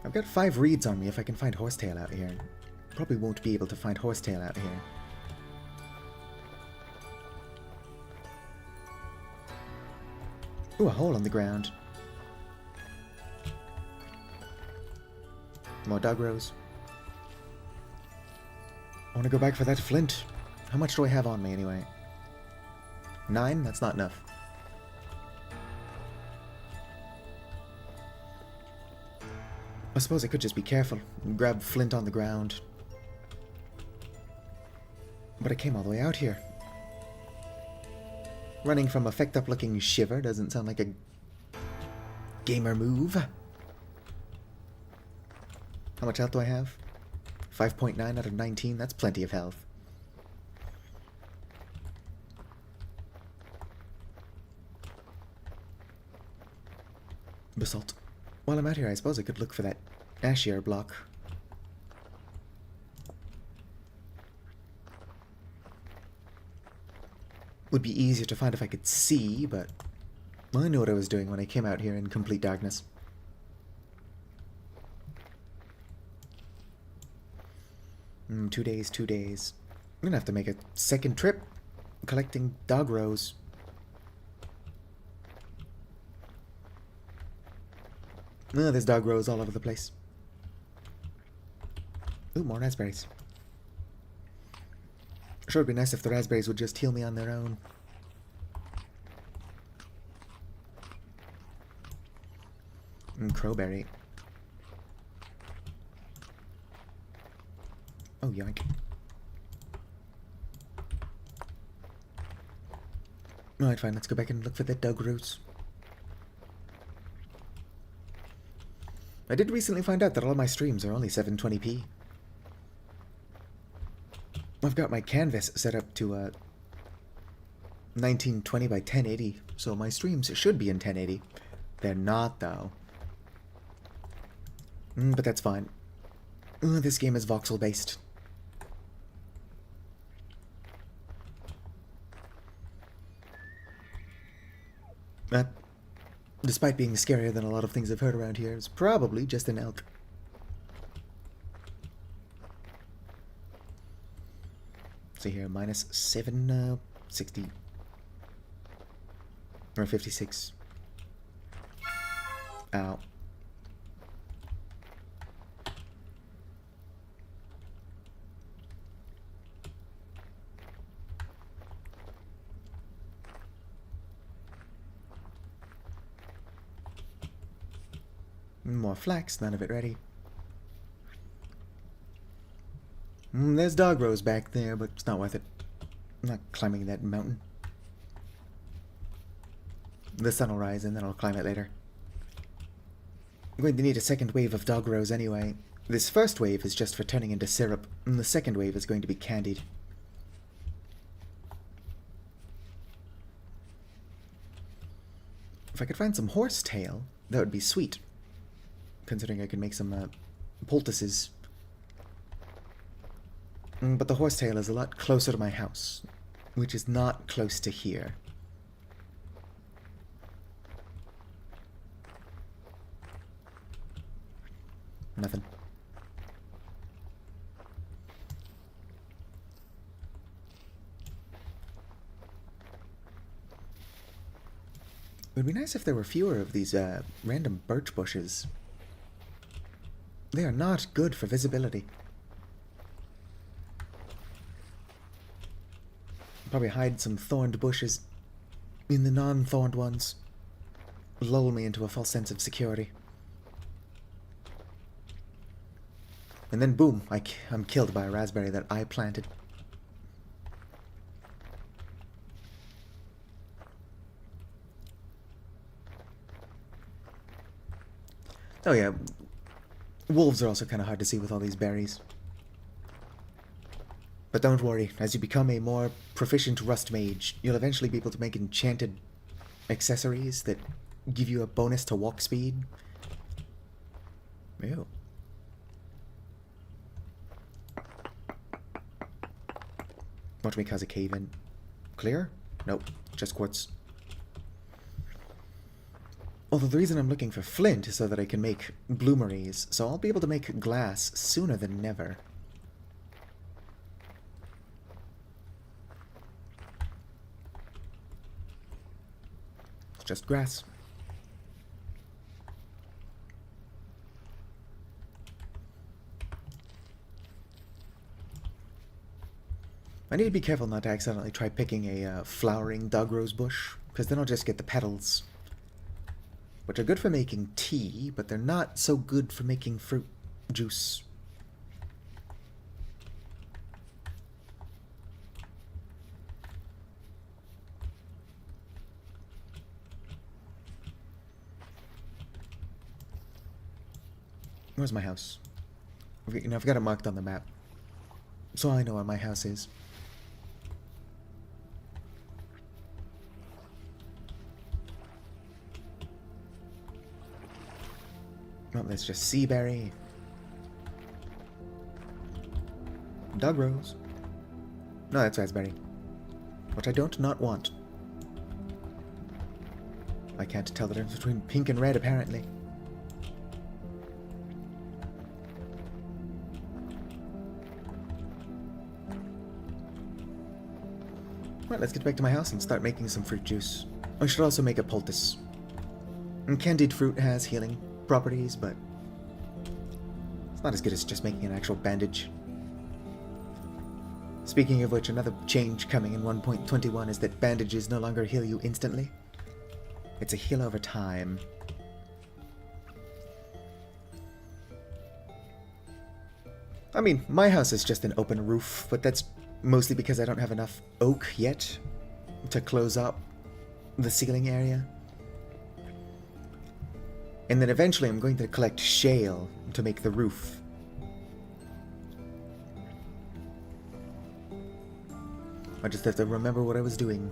I've got 5 reeds on me if I can find Horsetail out here. Probably won't be able to find Horsetail out here. Ooh, a hole on the ground. More dog rows. I want to go back for that flint. How much do I have on me anyway? 9? That's not enough. I suppose I could just be careful and grab flint on the ground. But I came all the way out here. Running from a fecked up looking Shiver doesn't sound like a gamer move. How much health do I have? 5.9 out of 19, that's plenty of health. Basalt. While I'm out here, I suppose I could look for that Ashier block. Would be easier to find if I could see, but I knew what I was doing when I came out here in complete darkness. 2 days, 2 days. I'm gonna have to make a second trip collecting dog rows. There's dog rows all over the place. Ooh, more raspberries. Sure, it'd be nice if the raspberries would just heal me on their own. Crowberry. Oh, yoink. Alright, fine, let's go back and look for the dog rows. I did recently find out that all my streams are only 720p. I've got my canvas set up to 1920 by 1080, so my streams should be in 1080. They're not, though. But that's fine. This game is voxel-based. That, despite being scarier than a lot of things I've heard around here, is probably just an elk. See here, minus 760 or 56. Ow. More flax, none of it ready. There's dog rows back there, but it's not worth it. I'm not climbing that mountain. The sun will rise and then I'll climb it later. I'm going to need a second wave of dog rose anyway. This first wave is just for turning into syrup, and the second wave is going to be candied. If I could find some horsetail, that would be sweet. Considering I could make some poultices. But the horsetail is a lot closer to my house, which is not close to here. Nothing. It would be nice if there were fewer of these random birch bushes. They are not good for visibility. Probably hide some thorned bushes in the non-thorned ones. Lull me into a false sense of security. And then boom, I'm killed by a raspberry that I planted. Oh yeah, wolves are also kind of hard to see with all these berries. But don't worry, as you become a more proficient rust mage, you'll eventually be able to make enchanted accessories that give you a bonus to walk speed. Ew. Watch me cause a cave in. Clear? Nope, just quartz. Although the reason I'm looking for flint is so that I can make bloomeries, so I'll be able to make glass sooner than never. It's just grass. I need to be careful not to accidentally try picking a flowering dog rose bush, because then I'll just get the petals. Which are good for making tea, but they're not so good for making fruit juice. Where's my house? You know, I've got it marked on the map, so I know where my house is. Oh, that's just sea berry. Dog rose. No, that's raspberry. Which I don't not want. I can't tell the difference between pink and red, apparently. Right, let's get back to my house and start making some fruit juice. I should also make a poultice. And candied fruit has healing properties, but it's not as good as just making an actual bandage. Speaking of which, another change coming in 1.21 is that bandages no longer heal you instantly. It's a heal over time. I mean, my house is just an open roof, but that's mostly because I don't have enough oak yet to close up the ceiling area. And then eventually I'm going to collect shale to make the roof. I just have to remember what I was doing.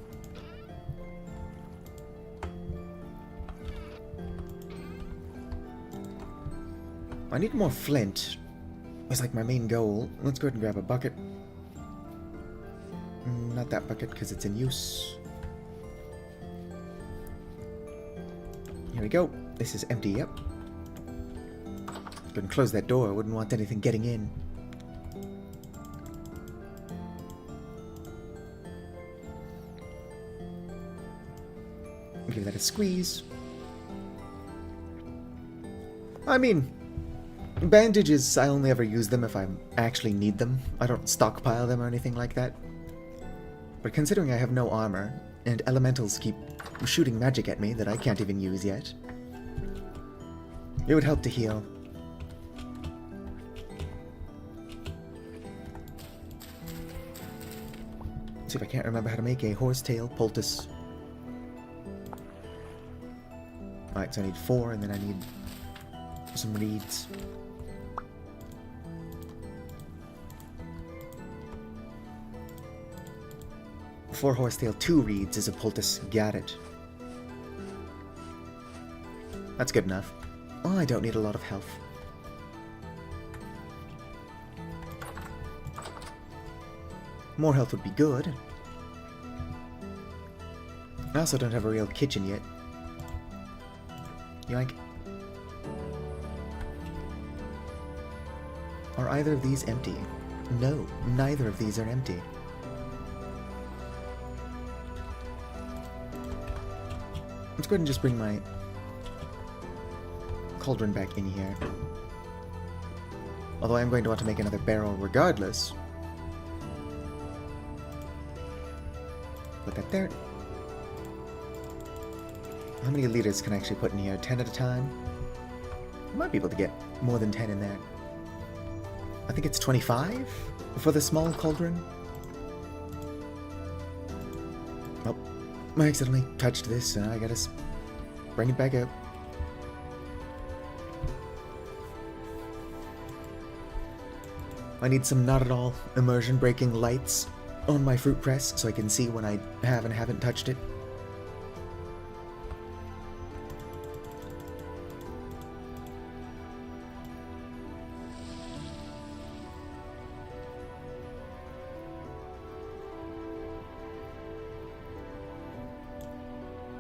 I need more flint. It's like my main goal. Let's go ahead and grab a bucket. Not that bucket because it's in use. Here we go. This is empty, yep. Couldn't close that door. I wouldn't want anything getting in. Give that a squeeze. I mean, bandages, I only ever use them if I actually need them. I don't stockpile them or anything like that. But considering I have no armor, and elementals keep shooting magic at me that I can't even use yet, it would help to heal. See if I can't remember how to make a horsetail poultice. Alright, so I need 4, and then I need some reeds. Four horsetail, 2 reeds is a poultice. Got it. That's good enough. Oh, I don't need a lot of health. More health would be good. I also don't have a real kitchen yet. Yoink. Are either of these empty? No, neither of these are empty. Let's go ahead and just bring my cauldron back in here. Although I'm going to want to make another barrel regardless. Put that there. How many liters can I actually put in here? 10 at a time? I might be able to get more than 10 in there. I think it's 25 for the small cauldron. Oh, I accidentally touched this, and I gotta bring it back up. I need some not at all immersion breaking lights on my fruit press so I can see when I have and haven't touched it.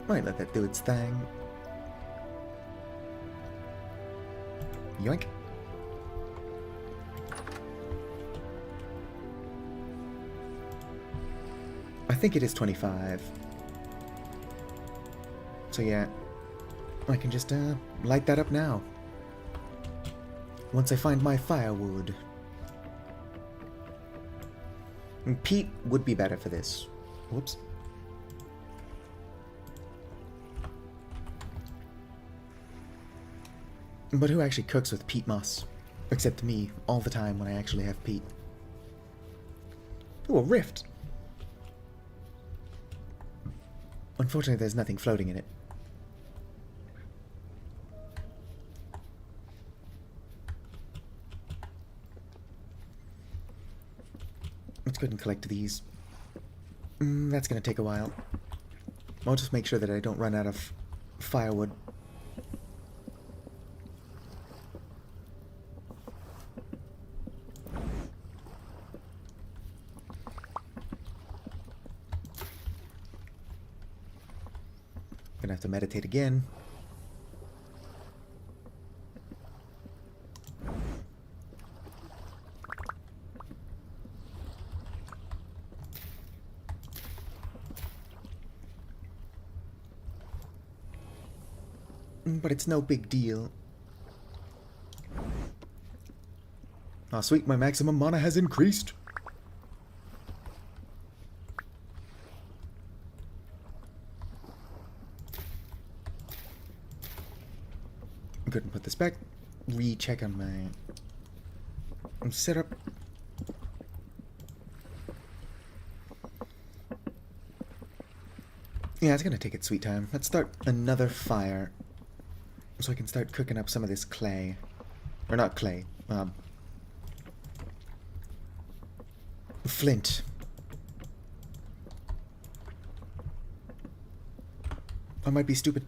Might let that do its thing. Yoink. I think it is 25. So yeah, I can just light that up now. Once I find my firewood. And peat would be better for this. Whoops. But who actually cooks with peat moss? Except me, all the time when I actually have peat. Ooh, a rift! Unfortunately, there's nothing floating in it. Let's go ahead and collect these. That's gonna take a while. I'll just make sure that I don't run out of firewood. Gonna have to meditate again. But it's no big deal. Ah, sweet, my maximum mana has increased. Go ahead and put this back. Recheck on my setup. Yeah, it's gonna take its sweet time. Let's start another fire. So I can start cooking up some of this clay. Or not clay. Flint. I might be stupid.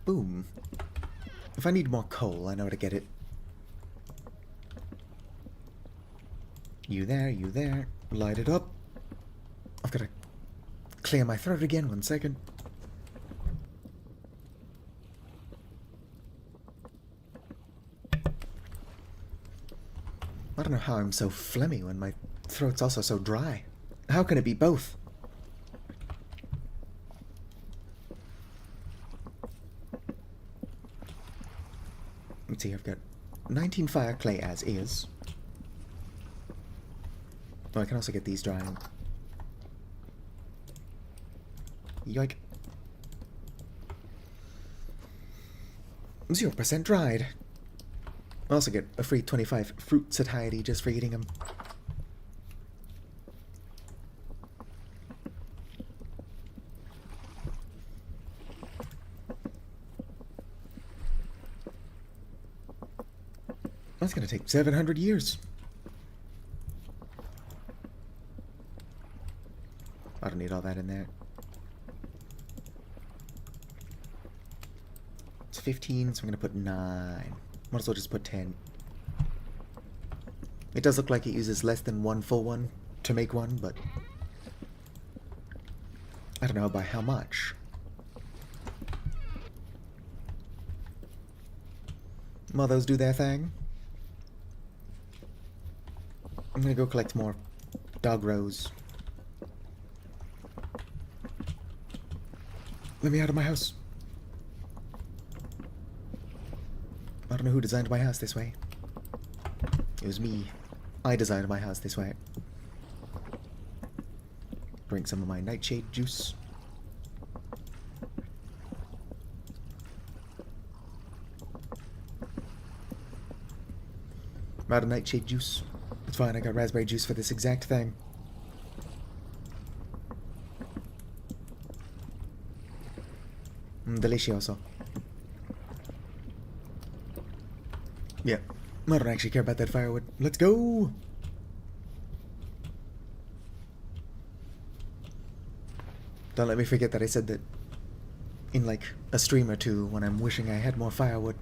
Boom. If I need more coal, I know how to get it. You there, you there. Light it up. I've got to clear my throat again, 1 second. I don't know how I'm so phlegmy when my throat's also so dry. How can it be both? Let's see, I've got 19 fire clay as is. Oh, I can also get these drying. Yoink. 0% dried. I also get a free 25 fruit satiety just for eating them. That's gonna take 700 years. I don't need all that in there. It's 15, so I'm gonna put 9. Might as well just put 10. It does look like it uses less than one full one to make one, but I don't know by how much. While those do their thing, I'm gonna go collect more dog rows. Let me out of my house. I don't know who designed my house this way. It was me. I designed my house this way. Drink some of my nightshade juice. I'm out of nightshade juice. It's fine, I got raspberry juice for this exact thing. Delicioso. Yeah, I don't actually care about that firewood. Let's go! Don't let me forget that I said that in like a stream or two when I'm wishing I had more firewood.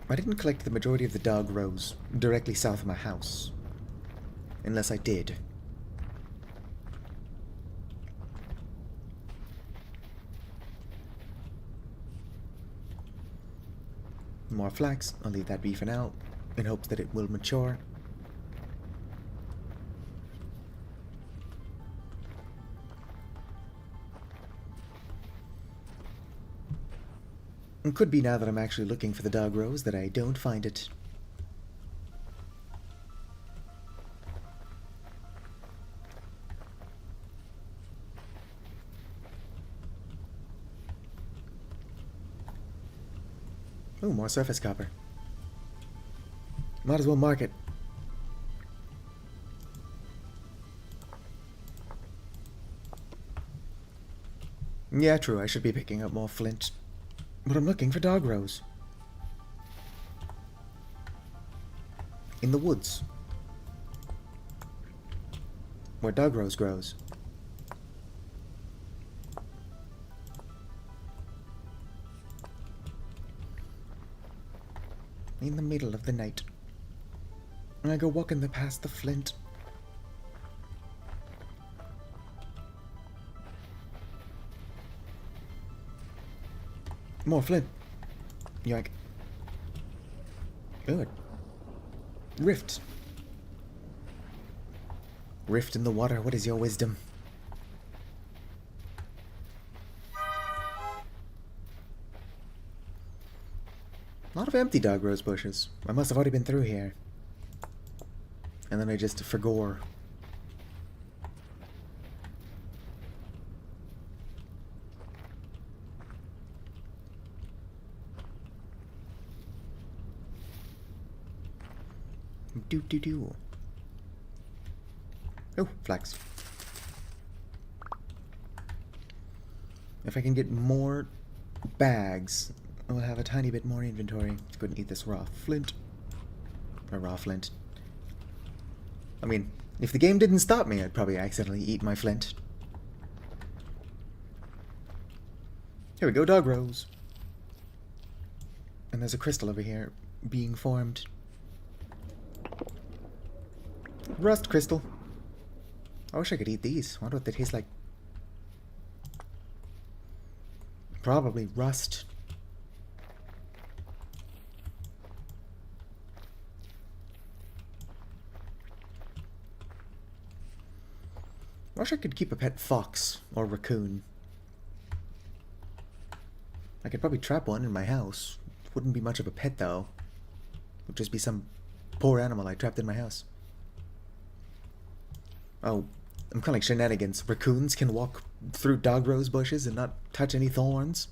I didn't collect the majority of the dog rows directly south of my house. Unless I did. More flax, I'll leave that be for now, in hopes that it will mature. It could be now that I'm actually looking for the dog rows that I don't find it. Oh, more surface copper. Might as well mark it. Yeah, true, I should be picking up more flint. But I'm looking for dog rows. In the woods. Where dog rose grows. In the middle of the night. I go walking past the flint. More flint. Yoink. Good. Rift. Rift in the water, what is your wisdom? A lot of empty dog rose bushes. I must have already been through here. And then I just forgore. Do. Oh, flax. If I can get more bags, I'll have a tiny bit more inventory. Let's go ahead and eat this raw flint. Or raw flint. I mean, if the game didn't stop me, I'd probably accidentally eat my flint. Here we go, dog rose. And there's a crystal over here being formed. Rust crystal. I wish I could eat these. I wonder what they taste like. Probably rust. I wish I could keep a pet fox or raccoon. I could probably trap one in my house. Wouldn't be much of a pet though. Would just be some poor animal I trapped in my house. Oh, I'm calling shenanigans. Raccoons can walk through dog rose bushes and not touch any thorns.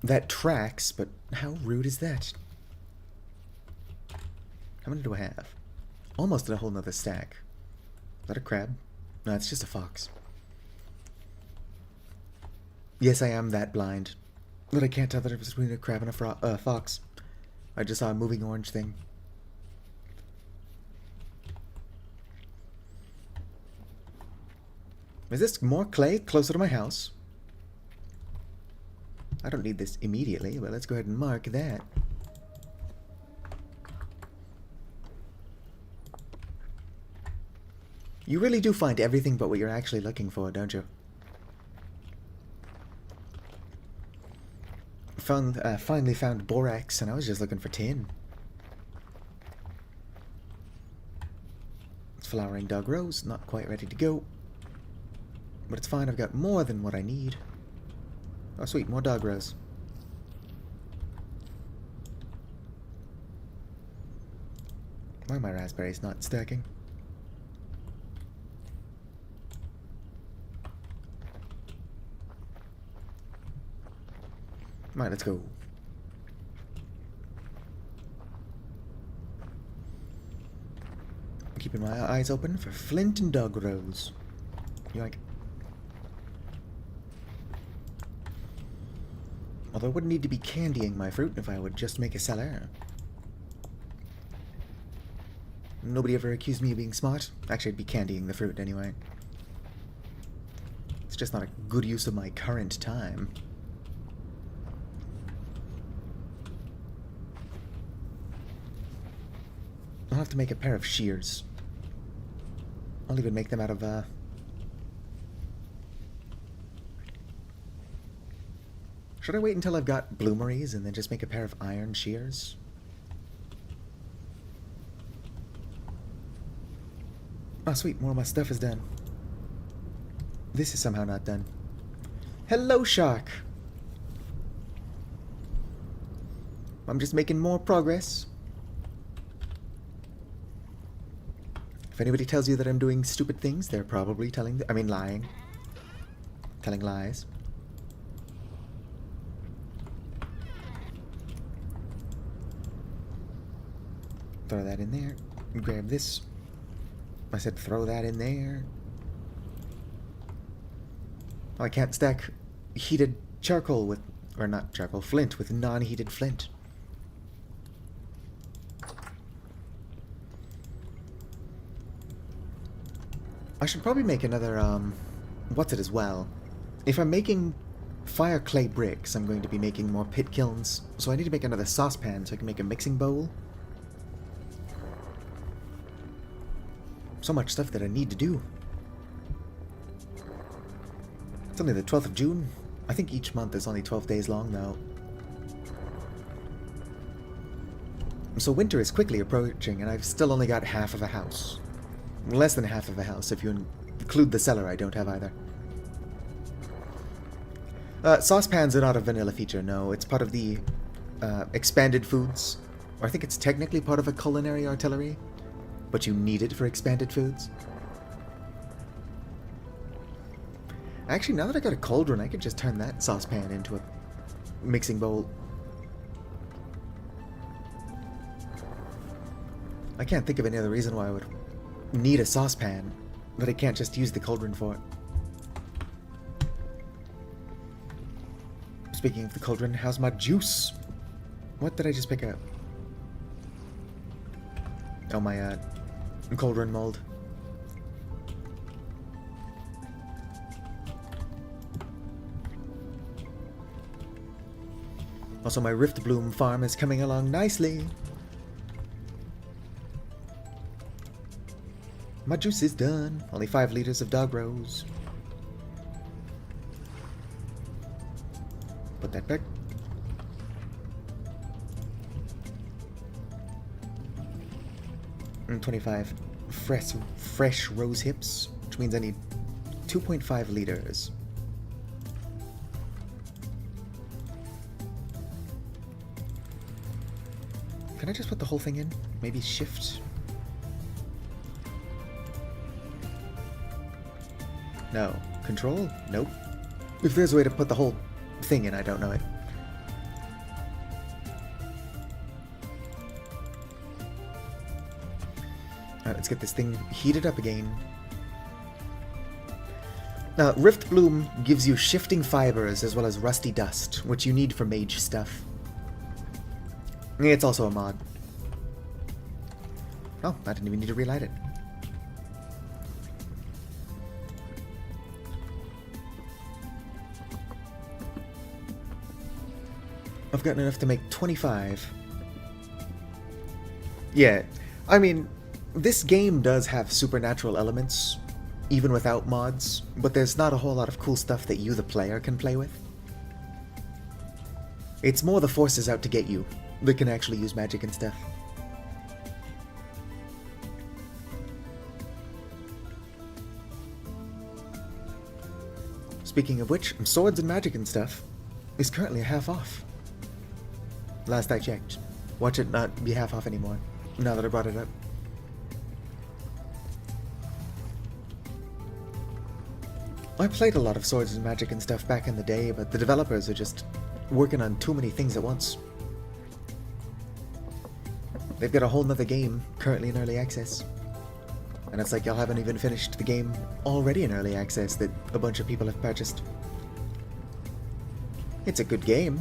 That tracks, but how rude is that? How many do I have? Almost a whole nother stack. Is that a crab? No, it's just a fox. Yes, I am that blind. But I can't tell the difference between a crab and a fox. I just saw a moving orange thing. Is this more clay closer to my house? I don't need this immediately, but let's go ahead and mark that. You really do find everything but what you're actually looking for, don't you? Finally found borax, and I was just looking for tin. It's flowering dog rose, not quite ready to go. But it's fine, I've got more than what I need. Oh sweet, more dog rose. Why are my raspberries not stacking? Alright, let's go. Keeping my eyes open for flint and dog rose. Yoink. Although I wouldn't need to be candying my fruit if I would just make a cellar. Nobody ever accused me of being smart. Actually, I'd be candying the fruit anyway. It's just not a good use of my current time. I'll have to make a pair of shears. I'll even make them out of, Should I wait until I've got bloomeries and then just make a pair of iron shears? Oh, sweet, more of my stuff is done. This is somehow not done. Hello, shark! I'm just making more progress. If anybody tells you that I'm doing stupid things, they're probably lying. Telling lies. Throw that in there. Grab this. I said throw that in there. Oh, I can't stack heated charcoal with... Or not charcoal, flint with non-heated flint. I should probably make another, what's it as well? If I'm making fire clay bricks, I'm going to be making more pit kilns. So I need to make another saucepan so I can make a mixing bowl. So much stuff that I need to do. It's only the 12th of June. I think each month is only 12 days long now. So winter is quickly approaching and I've still only got half of a house. Less than half of a house if you include the cellar I don't have either. Saucepans are not a vanilla feature, no. It's part of the expanded foods. Or I think it's technically part of a culinary artillery. But you need it for expanded foods. Actually, now that I got a cauldron, I could just turn that saucepan into a mixing bowl. I can't think of any other reason why I would need a saucepan, but I can't just use the cauldron for it. Speaking of the cauldron, how's my juice? What did I just pick up? Oh, my cauldron mold. Also, my Rift Bloom farm is coming along nicely. My juice is done. Only 5 liters of dog rose. Put that back. And 25 fresh rose hips, which means I need 2.5 liters. Can I just put the whole thing in? Maybe shift? No. Control? Nope. If there's a way to put the whole thing in, I don't know it. Alright, let's get this thing heated up again. Now, Rift Bloom gives you shifting fibers as well as rusty dust, which you need for mage stuff. It's also a mod. Oh, I didn't even need to relight it. I've gotten enough to make 25. Yeah, I mean, this game does have supernatural elements, even without mods, but there's not a whole lot of cool stuff that you, the player, can play with. It's more the forces out to get you that can actually use magic and stuff. Speaking of which, Swords and Magic and Stuff is currently half off. Last I checked. Watch it not be half off anymore, now that I brought it up. I played a lot of Swords and Magic and Stuff back in the day, but the developers are just working on too many things at once. They've got a whole nother game currently in early access. And it's like y'all haven't even finished the game already in early access that a bunch of people have purchased. It's a good game.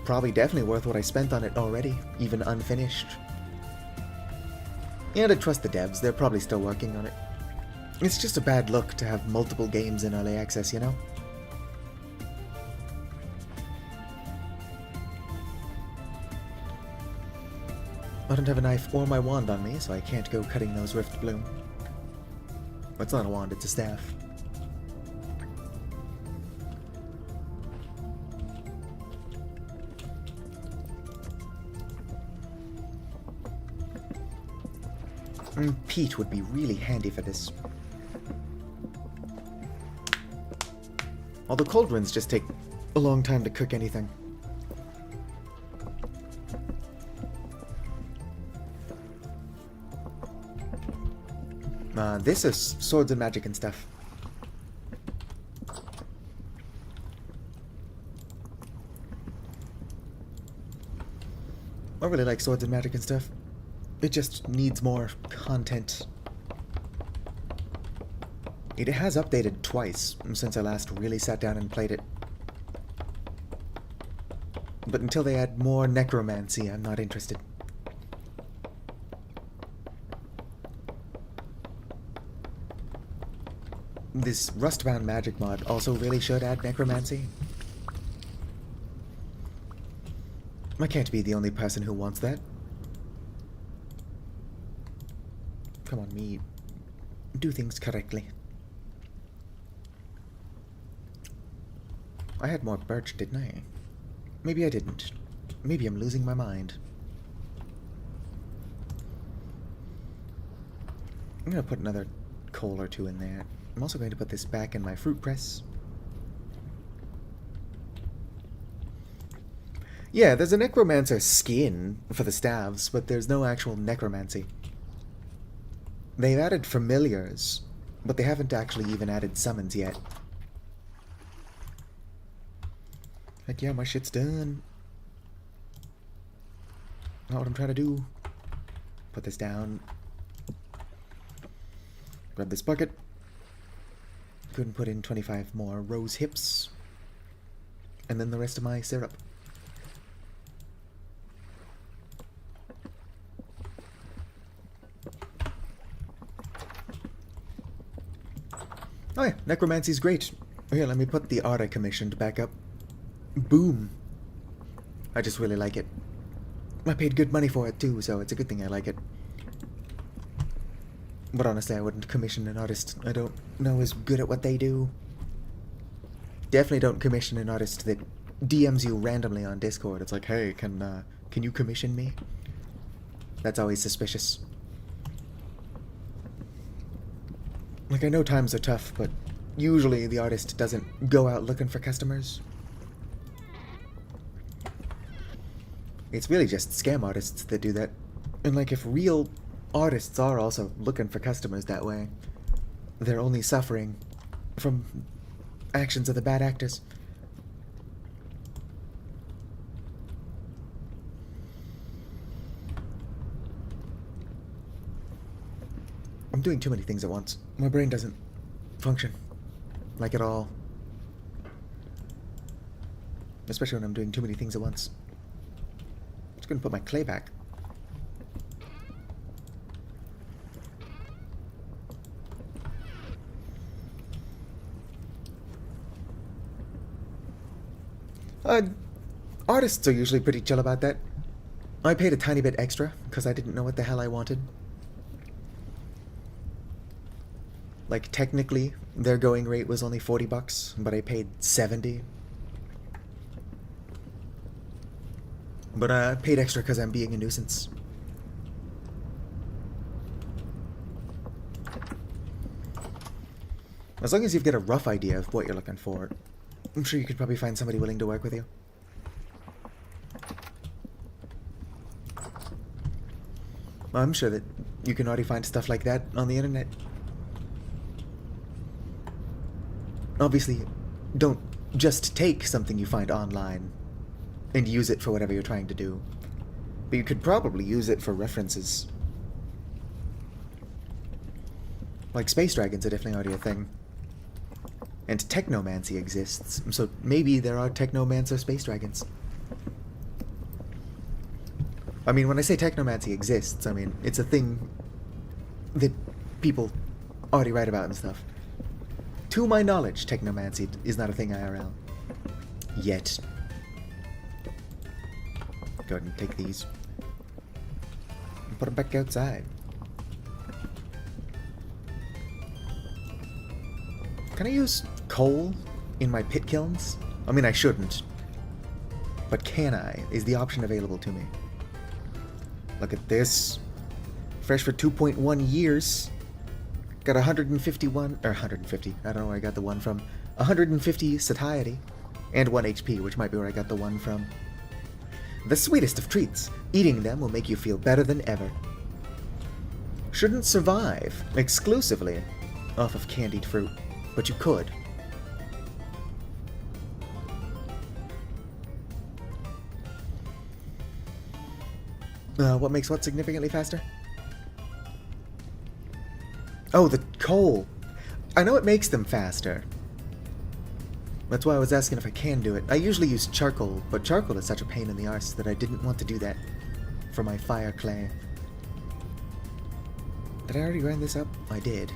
Probably definitely worth what I spent on it already, even unfinished. And I trust the devs, they're probably still working on it. It's just a bad look to have multiple games in early access, you know? I don't have a knife or my wand on me, so I can't go cutting those Rift Bloom. It's not a wand, it's a staff. Peat would be really handy for this. Although cauldrons just take a long time to cook anything. This is Swords and Magic and Stuff. I really like Swords and Magic and Stuff. It just needs more content. It has updated twice since I last really sat down and played it. But until they add more necromancy, I'm not interested. This Rustbound Magic mod also really should add necromancy. I can't be the only person who wants that. Come on, me. Do things correctly. I had more birch, didn't I? Maybe I didn't. Maybe I'm losing my mind. I'm gonna put another coal or two in there. I'm also going to put this back in my fruit press. Yeah, there's a necromancer skin for the staves, but there's no actual necromancy. They've added familiars, but they haven't actually even added summons yet. Heck yeah, my shit's done. Not what I'm trying to do. Put this down. Grab this bucket. Couldn't put in 25 more rose hips. And then the rest of my syrup. Oh yeah, necromancy's great. Oh yeah, let me put the art I commissioned back up. Boom. I just really like it. I paid good money for it too, so it's a good thing I like it. But honestly, I wouldn't commission an artist I don't know is good at what they do. Definitely don't commission an artist that DMs you randomly on Discord. It's like, hey, can you commission me? That's always suspicious. Like, I know times are tough, but usually the artist doesn't go out looking for customers. It's really just scam artists that do that. And like, if real artists are also looking for customers that way, they're only suffering from actions of the bad actors. I'm doing too many things at once. My brain doesn't function like at all. Especially when I'm doing too many things at once. Just gonna put my clay back. Artists are usually pretty chill about that. I paid a tiny bit extra because I didn't know what the hell I wanted. Like, technically, their going rate was only $40, but I paid 70. But I paid extra because I'm being a nuisance. As long as you've got a rough idea of what you're looking for, I'm sure you could probably find somebody willing to work with you. I'm sure that you can already find stuff like that on the internet. Obviously, don't just take something you find online and use it for whatever you're trying to do. But you could probably use it for references. Like, space dragons are definitely already a thing. And technomancy exists, so maybe there are technomancer space dragons. I mean, when I say technomancy exists, I mean, it's a thing that people already write about and stuff. To my knowledge, technomancy is not a thing IRL. Yet. Go ahead and take these. And put them back outside. Can I use coal in my pit kilns? I mean, I shouldn't. But can I? Is the option available to me? Look at this. Fresh for 2.1 years. Got 151, or 150, I don't know where I got the one from. 150 satiety. And 1 HP, which might be where I got the one from. The sweetest of treats. Eating them will make you feel better than ever. Shouldn't survive exclusively off of candied fruit, but you could. What makes what significantly faster? Oh, the coal. I know it makes them faster. That's why I was asking if I can do it. I usually use charcoal, but charcoal is such a pain in the arse that I didn't want to do that for my fire clay. Did I already grind this up? I did.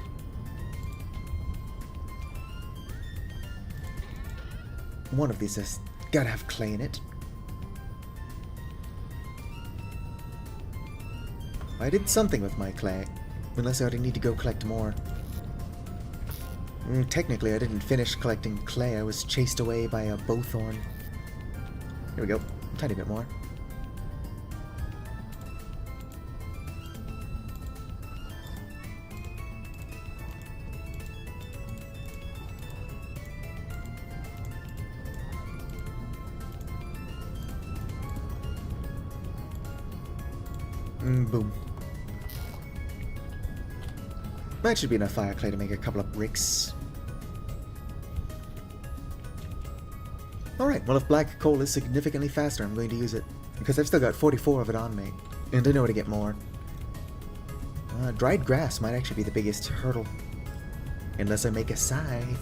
One of these has gotta have clay in it. I did something with my clay, unless I already need to go collect more. Technically, I didn't finish collecting clay. I was chased away by a bowthorn. Here we go. A tiny bit more. Boom. That should be enough fire clay to make a couple of bricks. Alright, well if black coal is significantly faster, I'm going to use it. Because I've still got 44 of it on me. And I know where to get more. Dried grass might actually be the biggest hurdle. Unless I make a scythe.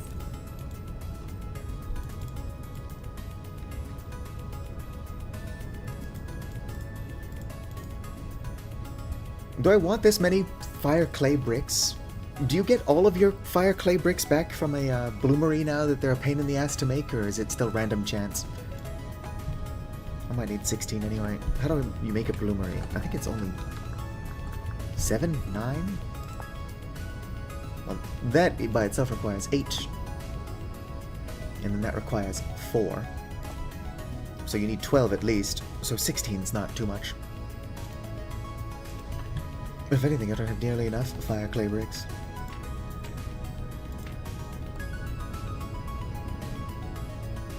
Do I want this many fire clay bricks? Do you get all of your fire clay bricks back from a bloomery now that they're a pain in the ass to make, or is it still random chance? I might need 16 anyway. How do you make a bloomery? I think it's only 7, 9? Well, that by itself requires 8. And then that requires 4. So you need 12 at least, so 16's not too much. If anything, I don't have nearly enough fire clay bricks.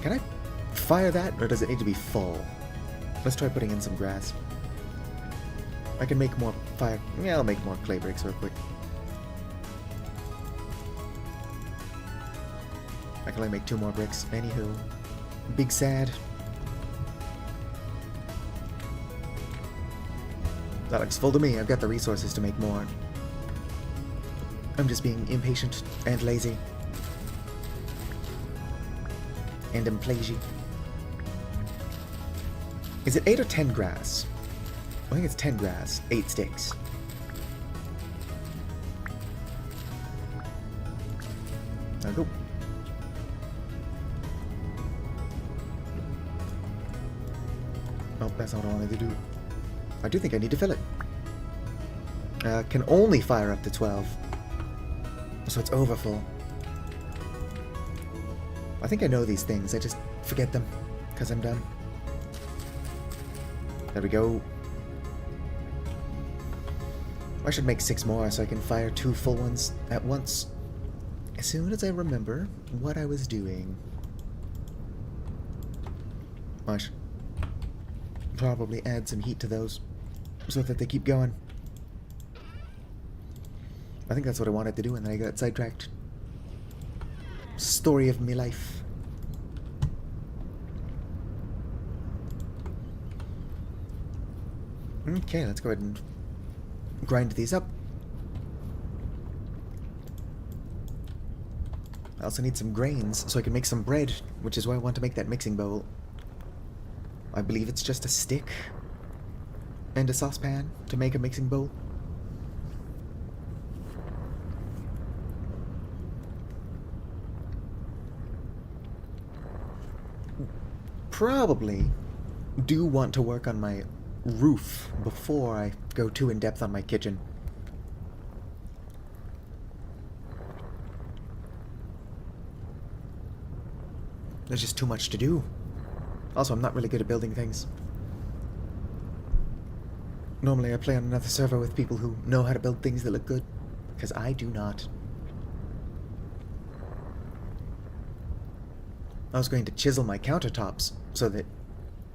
Can I fire that, or does it need to be full? Let's try putting in some grass. I can make more fire... Yeah, I'll make more clay bricks real quick. I can only make 2 more bricks. Anywho. Big sad. That looks full to me. I've got the resources to make more. I'm just being impatient and lazy. And implagy. Is it 8 or 10 grass? I think it's 10 grass, 8 sticks. There we go. Oh, that's not what I wanted to do. I do think I need to fill it. Can only fire up to 12. So it's overfull. I think I know these things, I just forget them, because I'm dumb. There we go. I should make 6 more so I can fire 2 full ones at once. As soon as I remember what I was doing. I should probably add some heat to those so that they keep going. I think that's what I wanted to do and then I got sidetracked. Story of me life. Okay, let's go ahead and grind these up. I also need some grains so I can make some bread, which is why I want to make that mixing bowl. I believe it's just a stick and a saucepan to make a mixing bowl. Probably do want to work on my roof before I go too in depth on my kitchen. There's just too much to do. Also, I'm not really good at building things. Normally I play on another server with people who know how to build things that look good, because I do not. I was going to chisel my countertops so that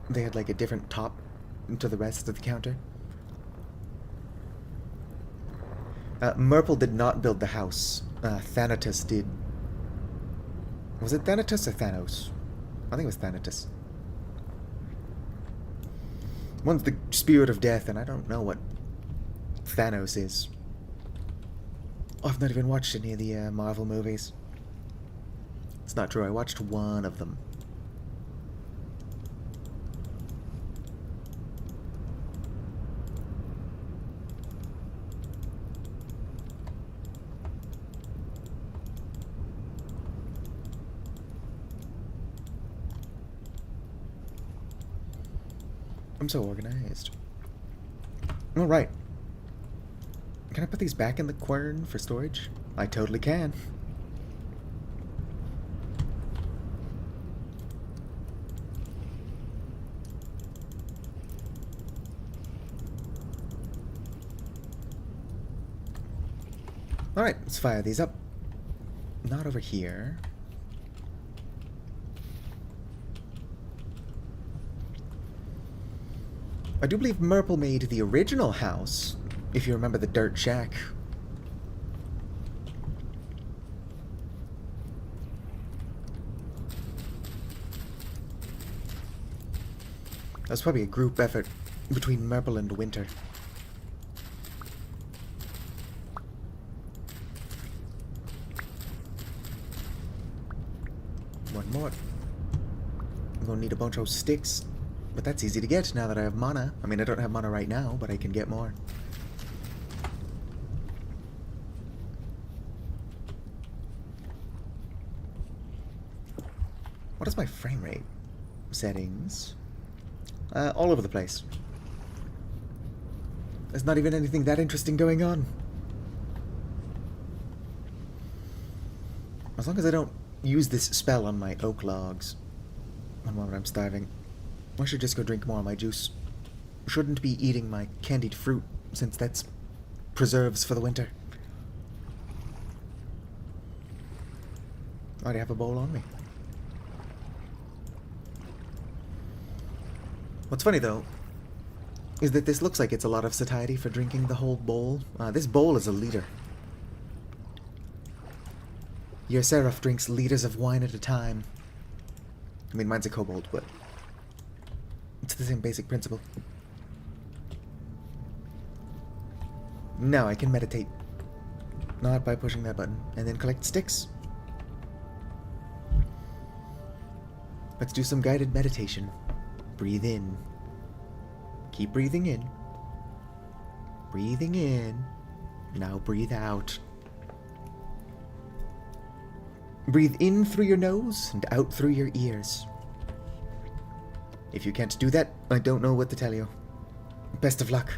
they had like a different top to the rest of the counter. Merple did not build the house. Thanatos did. Was it Thanatos or Thanos? I think it was Thanatos. One's the spirit of death, and I don't know what Thanos is. I've not even watched any of the Marvel movies. It's not true, I watched one of them. I'm so organized. Alright. Can I put these back in the quern for storage? I totally can. Alright, let's fire these up. Not over here. I do believe Merple made the original house, if you remember the dirt shack. That was probably a group effort between Merple and Winter. One more. I'm gonna need a bunch of sticks. But that's easy to get now that I have mana. I mean, I don't have mana right now, but I can get more. What is my frame rate? Settings. All over the place. There's not even anything that interesting going on. As long as I don't use this spell on my oak logs. One moment, I'm starving. I should just go drink more of my juice. Shouldn't be eating my candied fruit, since that's preserves for the winter. I already have a bowl on me. What's funny, though, is that this looks like it's a lot of satiety for drinking the whole bowl. This bowl is a liter. Your Seraph drinks liters of wine at a time. I mean, mine's a kobold, but it's the same basic principle. Now I can meditate. Not by pushing that button. And then collect sticks. Let's do some guided meditation. Breathe in. Keep breathing in. Breathing in. Now breathe out. Breathe in through your nose and out through your ears. If you can't do that, I don't know what to tell you. Best of luck.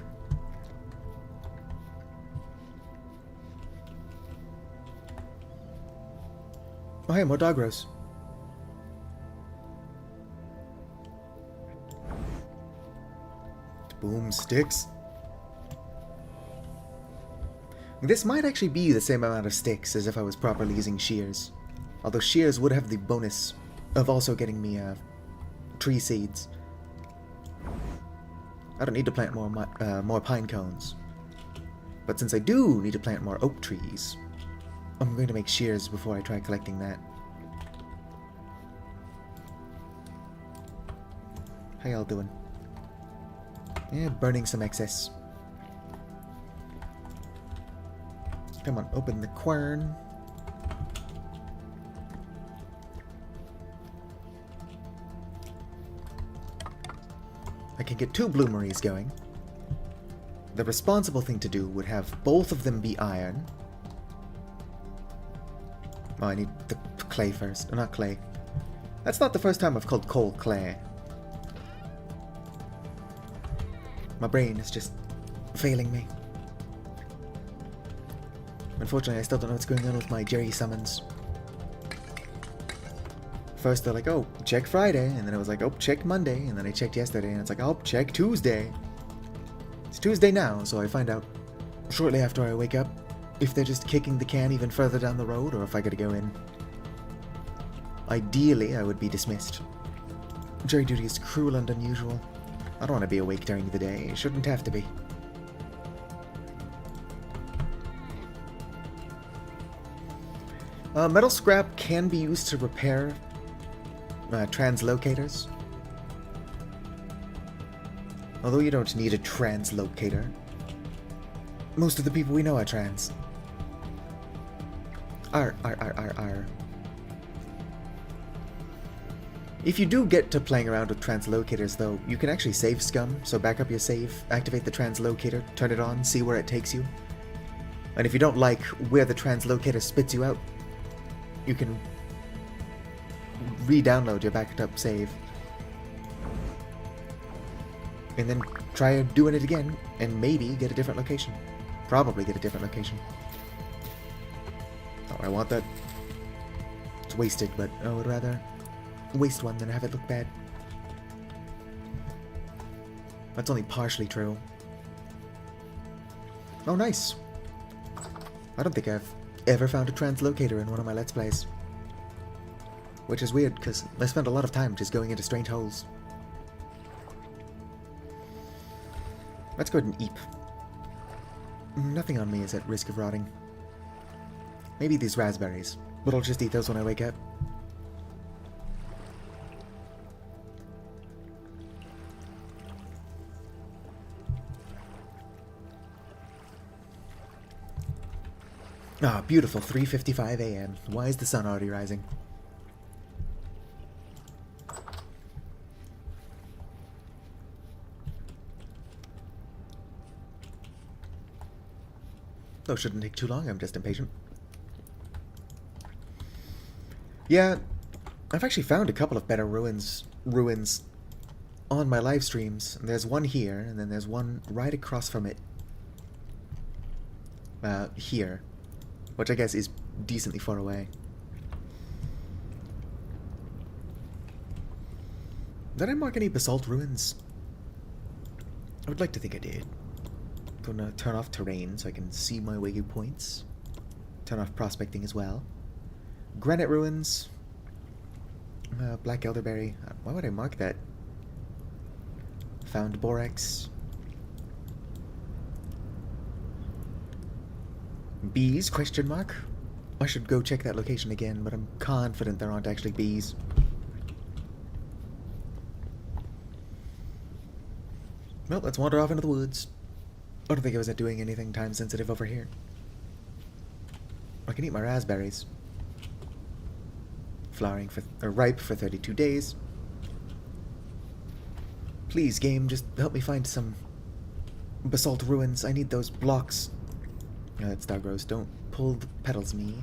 Oh hey, more dog rows. Boom, sticks. This might actually be the same amount of sticks as if I was properly using shears. Although shears would have the bonus of also getting me tree seeds. I don't need to plant more pine cones. But since I do need to plant more oak trees, I'm going to make shears before I try collecting that. How y'all doing? Yeah, burning some excess. Come on, open the quern. I can get 2 bloomeries going. The responsible thing to do would have both of them be iron. Oh, I need the clay first. Oh, not clay. That's not the first time I've called coal clay. My brain is just failing me. Unfortunately, I still don't know what's going on with my Jerry summons. First they're like, oh, check Friday, and then it was like, oh, check Monday, and then I checked yesterday, and it's like, oh, check Tuesday. It's Tuesday now, so I find out shortly after I wake up if they're just kicking the can even further down the road, or if I gotta go in. Ideally, I would be dismissed. Jury duty is cruel and unusual. I don't want to be awake during the day. It shouldn't have to be. Metal scrap can be used to repair translocators. Although you don't need a translocator. Most of the people we know are trans. R. If you do get to playing around with translocators, though, you can actually save scum, so back up your save, activate the translocator, turn it on, see where it takes you. And if you don't like where the translocator spits you out, you can re-download your backed up save. And then try doing it again, and maybe get a different location. Probably get a different location. Oh, I want that. It's wasted, but I would rather waste one than have it look bad. That's only partially true. Oh, nice. I don't think I've ever found a translocator in one of my Let's Plays. Which is weird, because I spend a lot of time just going into strange holes. Let's go ahead and eep. Nothing on me is at risk of rotting. Maybe these raspberries, but I'll just eat those when I wake up. Ah, beautiful, 3:55 a.m. Why is the sun already rising? Oh, shouldn't take too long, I'm just impatient. Yeah, I've actually found a couple of better ruins on my live streams. There's one here, and then there's one right across from it. Here. Which I guess is decently far away. Did I mark any basalt ruins? I would like to think I did. Gonna turn off terrain so I can see my waypoints. Turn off prospecting as well. Granite ruins. Black elderberry. Why would I mark that? Found borax. Bees? Question mark? I should go check that location again, but I'm confident there aren't actually bees. Well, let's wander off into the woods. I don't think I was doing anything time sensitive over here. I can eat my raspberries. Flowering for, or ripe for 32 days. Please, game, just help me find some basalt ruins. I need those blocks. That's Stargross. Don't pull the petals, me.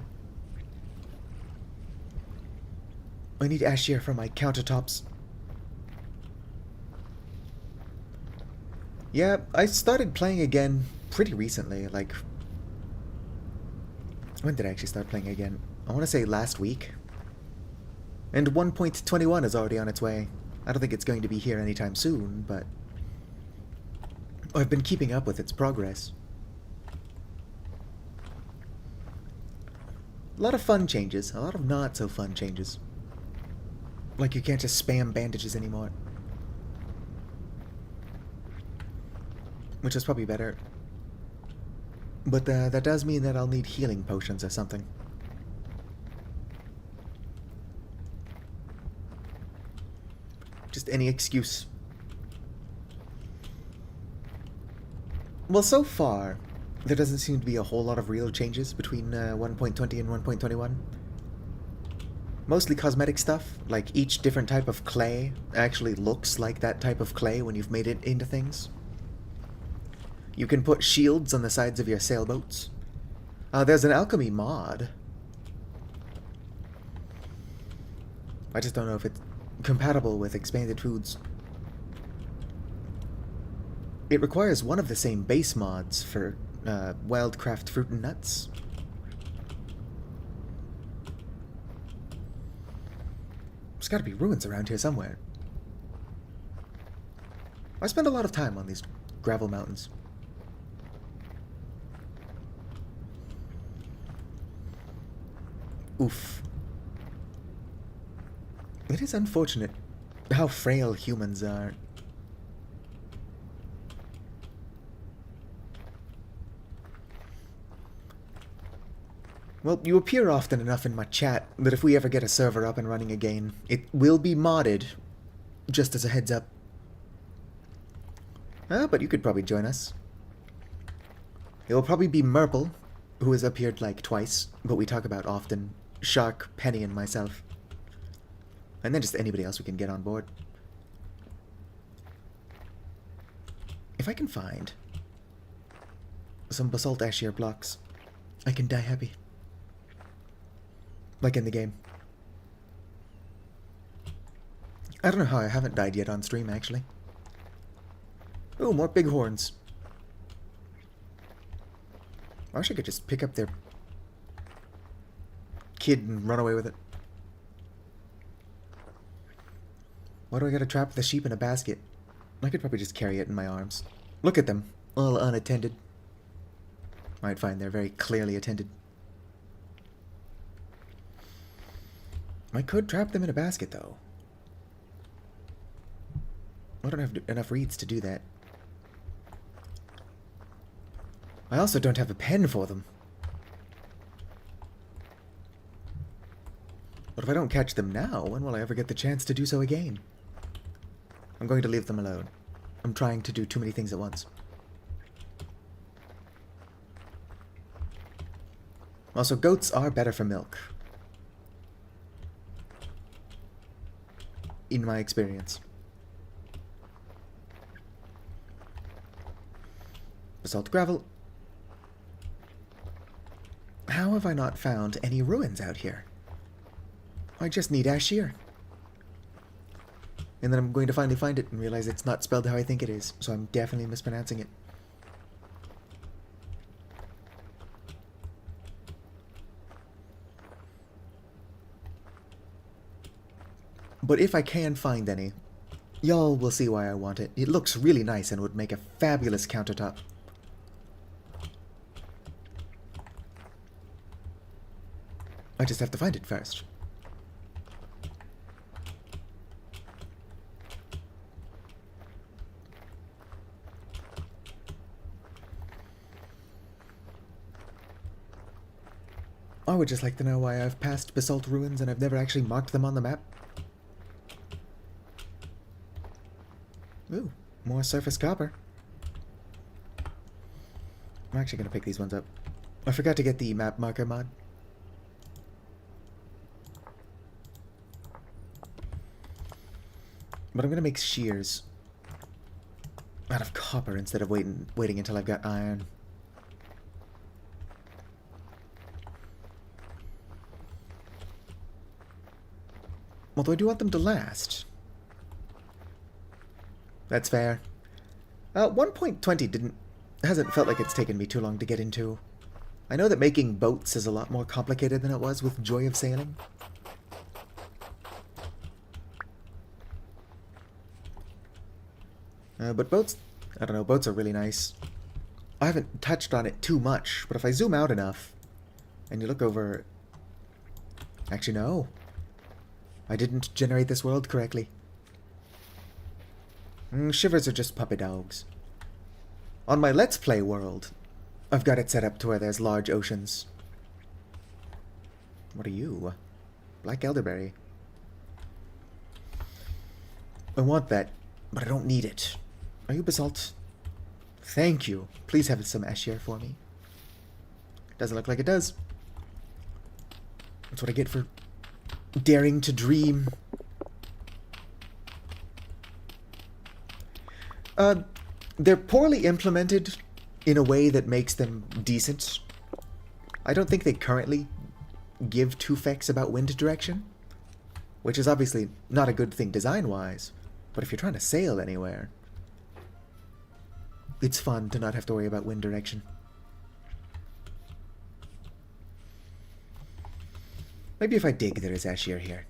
I need Ashir for my countertops. Yeah, I started playing again pretty recently. Like, when did I actually start playing again? I want to say last week. And 1.21 is already on its way. I don't think it's going to be here anytime soon, but I've been keeping up with its progress. A lot of fun changes, a lot of not so fun changes. Like you can't just spam bandages anymore. Which is probably better. But that does mean that I'll need healing potions or something. Just any excuse. Well, so far, there doesn't seem to be a whole lot of real changes between 1.20 and 1.21. Mostly cosmetic stuff, like each different type of clay actually looks like that type of clay when you've made it into things. You can put shields on the sides of your sailboats. There's an alchemy mod. I just don't know if it's compatible with expanded foods. It requires one of the same base mods for Wildcraft Fruit and Nuts. There's gotta be ruins around here somewhere. I spend a lot of time on these gravel mountains. Oof. It is unfortunate how frail humans are. Well, you appear often enough in my chat that if we ever get a server up and running again, it will be modded, just as a heads up. But you could probably join us. It will probably be Merple, who has appeared like twice, but we talk about often. Shark, Penny, and myself. And then just anybody else we can get on board. If I can find some basalt Ashir blocks, I can die happy. Like in the game. I don't know how I haven't died yet on stream, actually. Ooh, more bighorns. I wish I could just pick up their kid and run away with it. Why do I gotta trap the sheep in a basket? I could probably just carry it in my arms. Look at them, all unattended. Alright, fine, they're very clearly attended. I could trap them in a basket, though. I don't have enough reeds to do that. I also don't have a pen for them. But if I don't catch them now, when will I ever get the chance to do so again? I'm going to leave them alone. I'm trying to do too many things at once. Also, goats are better for milk. In my experience. Basalt gravel. How have I not found any ruins out here? I just need Ashir. And then I'm going to finally find it and realize it's not spelled how I think it is, so I'm definitely mispronouncing it. But if I can find any, y'all will see why I want it. It looks really nice and would make a fabulous countertop. I just have to find it first. I would just like to know why I've passed basalt ruins and I've never actually marked them on the map. Ooh, more surface copper. I'm actually going to pick these ones up. I forgot to get the map marker mod, But I'm gonna make shears out of copper instead of waiting until I've got iron. Although I do want them to last. That's fair. 1.20 hasn't felt like it's taken me too long to get into. I know that making boats is a lot more complicated than it was with Joy of Sailing. But boats, I don't know, boats are really nice. I haven't touched on it too much, but if I zoom out enough, and you look over... Actually, no. I didn't generate this world correctly. Shivers are just puppy dogs. On my Let's Play world, I've got it set up to where there's large oceans. What are you? Black elderberry. I want that, but I don't need it. Are you basalt? Thank you. Please have some Ashir for me. Doesn't look like it does. That's what I get for daring to dream. They're poorly implemented in a way that makes them decent. I don't think they currently give two fecks about wind direction, which is obviously not a good thing design-wise, but if you're trying to sail anywhere, it's fun to not have to worry about wind direction. Maybe if I dig, there is Ashir here.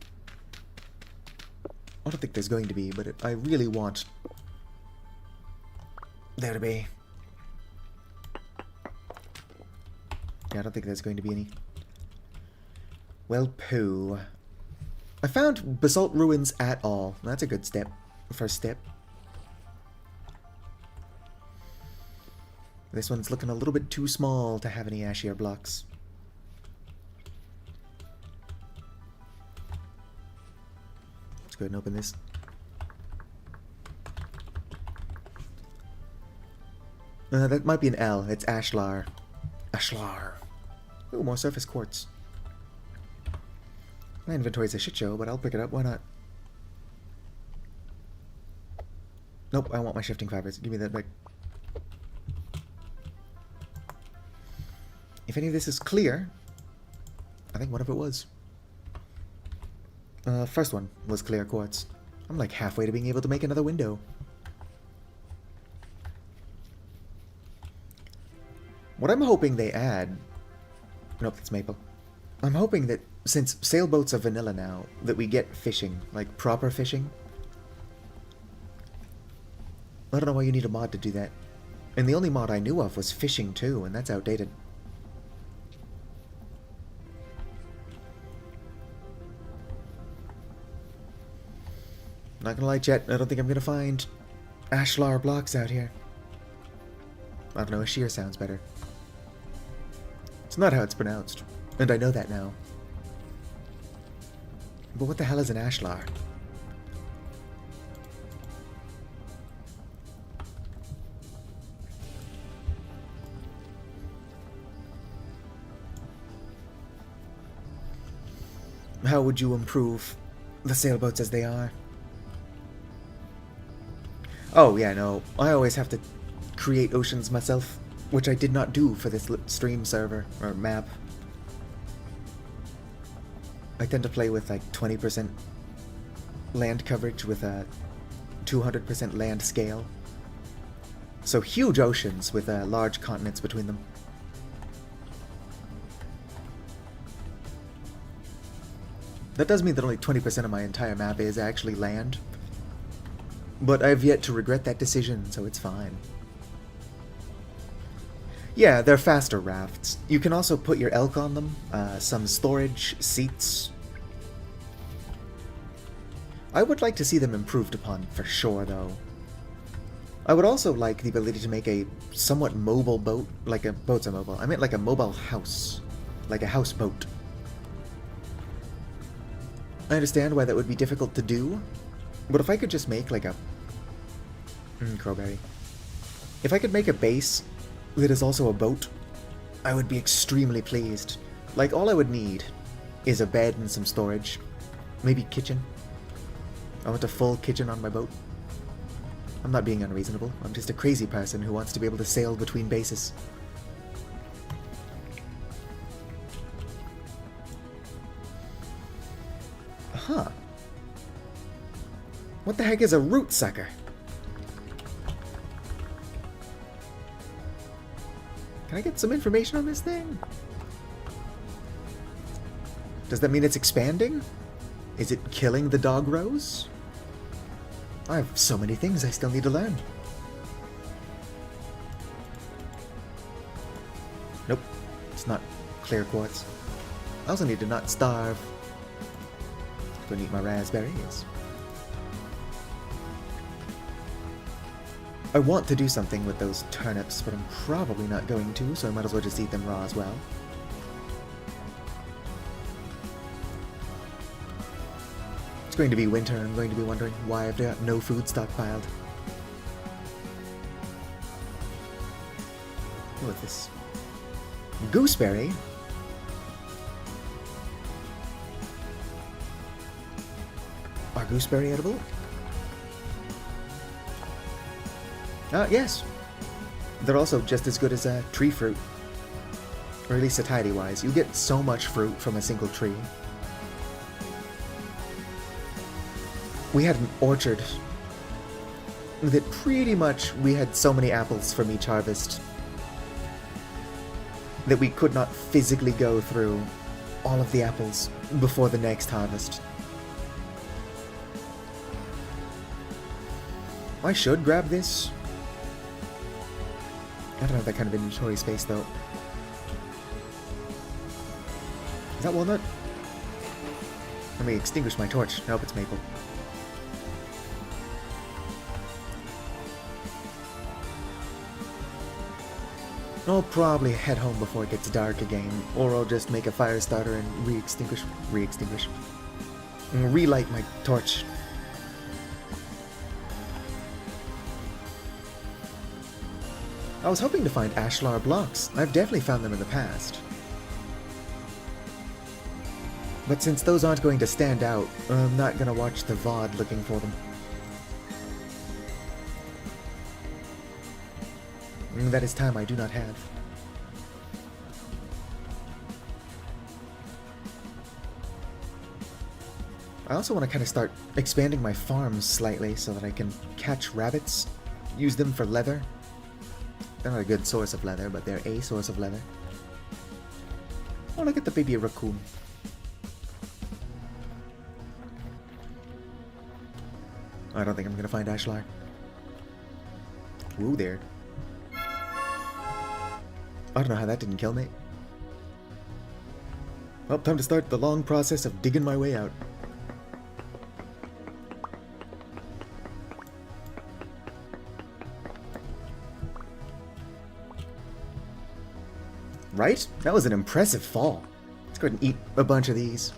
I don't think there's going to be, but I really want there to be. Yeah, I don't think there's going to be any. Well, poo. I found basalt ruins at all. That's a good step. First step. This one's looking a little bit too small to have any Ashir blocks. Let's go ahead and open this. That might be an L. It's Ashlar. Ashlar. Ooh, more surface quartz. My inventory's a shit show, but I'll pick it up. Why not? Nope, I want my shifting fibers. Give me that back. If any of this is clear, I think one of it was. First one was clear quartz. I'm like halfway to being able to make another window. What I'm hoping they add... Nope, that's maple. I'm hoping that since sailboats are vanilla now, that we get fishing, like proper fishing. I don't know why you need a mod to do that. And the only mod I knew of was fishing too, and that's outdated. Not gonna lie, chat, I don't think I'm gonna find Ashlar blocks out here. I don't know, Ashir sounds better. It's not how it's pronounced, and I know that now. But what the hell is an Ashlar? How would you improve the sailboats as they are? Oh, yeah, no. I always have to create oceans myself, which I did not do for this stream server, or map. I tend to play with like 20% land coverage with a 200% land scale. So huge oceans with large continents between them. That does mean that only 20% of my entire map is actually land. But I've yet to regret that decision, so it's fine. Yeah, they're faster rafts. You can also put your elk on them, some storage, seats. I would like to see them improved upon, for sure, though. I would also like the ability to make a somewhat mobile boat, like a boat's a mobile. I meant like a mobile house, like a houseboat. I understand why that would be difficult to do, but if I could just make like a... crowberry. If I could make a base that is also a boat, I would be extremely pleased. Like, all I would need is a bed and some storage. Maybe kitchen. I want a full kitchen on my boat. I'm not being unreasonable. I'm just a crazy person who wants to be able to sail between bases. Huh. What the heck is a root sucker? Can I get some information on this thing? Does that mean it's expanding? Is it killing the dog rose? I have so many things I still need to learn. Nope, it's not clear quartz. I also need to not starve. Go and eat my raspberries. I want to do something with those turnips, but I'm probably not going to, so I might as well just eat them raw as well. It's going to be winter, and I'm going to be wondering why I've got no food stockpiled. What is this? Gooseberry? Are gooseberry edible? Yes. They're also just as good as tree fruit. Or at least satiety-wise. You get so much fruit from a single tree. We had an orchard that pretty much we had so many apples from each harvest that we could not physically go through all of the apples before the next harvest. I should grab this. I don't have that kind of inventory space, though. Is that walnut? Let me extinguish my torch. Nope, it's maple. I'll probably head home before it gets dark again, or I'll just make a fire starter and relight my torch. I was hoping to find ashlar blocks. I've definitely found them in the past. But since those aren't going to stand out, I'm not going to watch the VOD looking for them. That is time I do not have. I also want to kind of start expanding my farms slightly so that I can catch rabbits, use them for leather. They're not a good source of leather, but they're a source of leather. Oh, look at the baby raccoon. I don't think I'm gonna find ashlar. Woo there. I don't know how that didn't kill me. Well, time to start the long process of digging my way out. Right? That was an impressive fall. Let's go ahead and eat a bunch of these.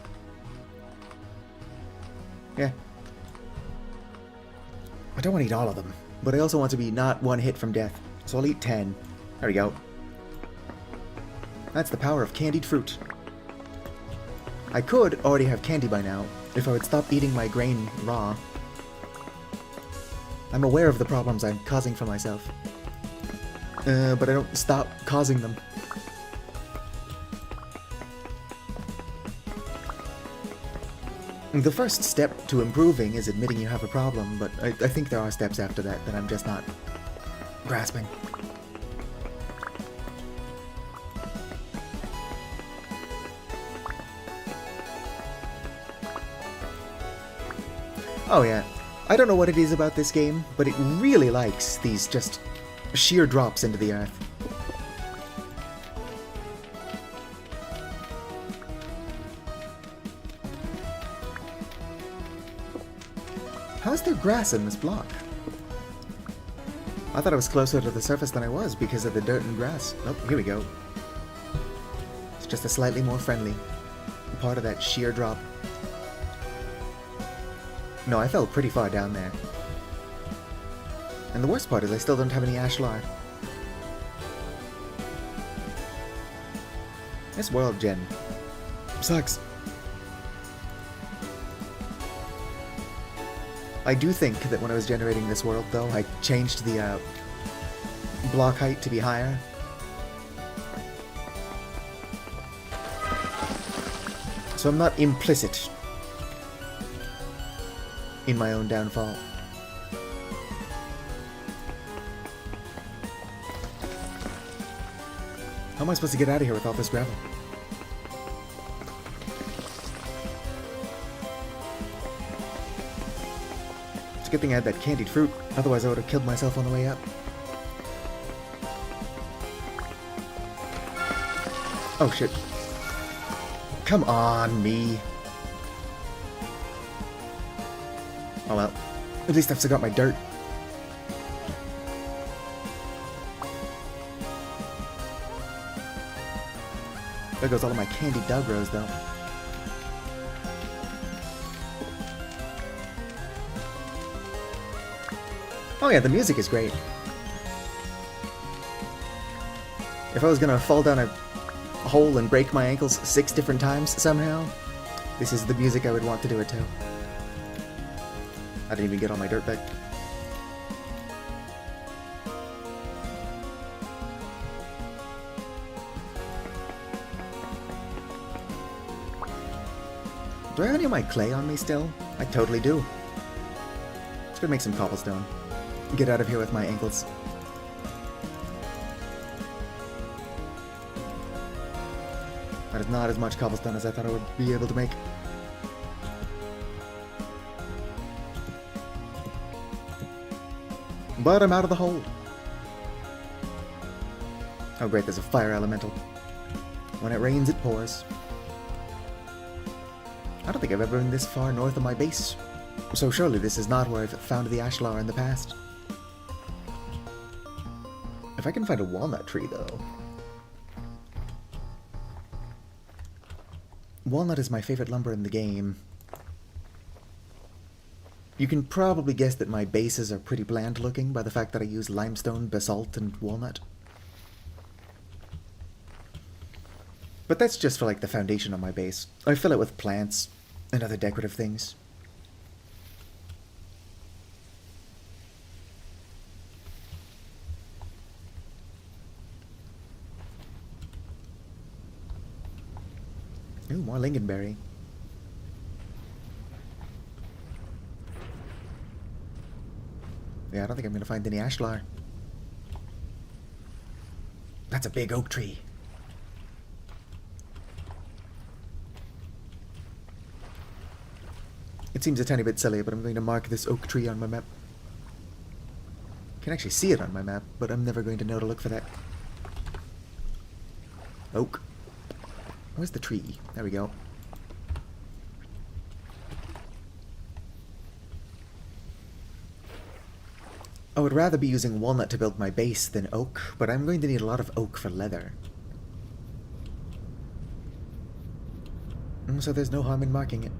Yeah. I don't want to eat all of them, but I also want to be not one hit from death. So I'll eat 10. There we go. That's the power of candied fruit. I could already have candy by now, if I would stop eating my grain raw. I'm aware of the problems I'm causing for myself. But I don't stop causing them. The first step to improving is admitting you have a problem, but I think there are steps after that I'm just not grasping. Oh yeah, I don't know what it is about this game, but it really likes these just sheer drops into the earth. How is there grass in this block? I thought I was closer to the surface than I was because of the dirt and grass. Oh, here we go. It's just a slightly more friendly part of that sheer drop. No, I fell pretty far down there. And the worst part is I still don't have any ashlar. This world gen sucks. I do think that when I was generating this world, though, I changed the block height to be higher. So I'm not implicit in my own downfall. How am I supposed to get out of here with all this gravel? It's a good thing I had that candied fruit, otherwise I would have killed myself on the way up. Oh shit. Come on, me. Oh well. At least I've still got my dirt. There goes all of my candied Dugros, though. Oh yeah, the music is great. If I was gonna fall down a hole and break my ankles 6 different times somehow, this is the music I would want to do it to. I didn't even get all my dirt back. Do I have any of my clay on me still? I totally do. Just gonna make some cobblestone. Get out of here with my ankles. That is not as much cobblestone as I thought I would be able to make. But I'm out of the hole. Oh great, there's a fire elemental. When it rains, it pours. I don't think I've ever been this far north of my base. So surely this is not where I've found the ashlar in the past. If I can find a walnut tree, though. Walnut is my favorite lumber in the game. You can probably guess that my bases are pretty bland looking by the fact that I use limestone, basalt, and walnut. But that's just for like the foundation of my base. I fill it with plants and other decorative things. Ooh, more lingonberry. Yeah, I don't think I'm going to find any ashlar. That's a big oak tree. It seems a tiny bit silly, but I'm going to mark this oak tree on my map. I can actually see it on my map, but I'm never going to know to look for that. Oak. Where's the tree? There we go. I would rather be using walnut to build my base than oak, but I'm going to need a lot of oak for leather. So there's no harm in marking it.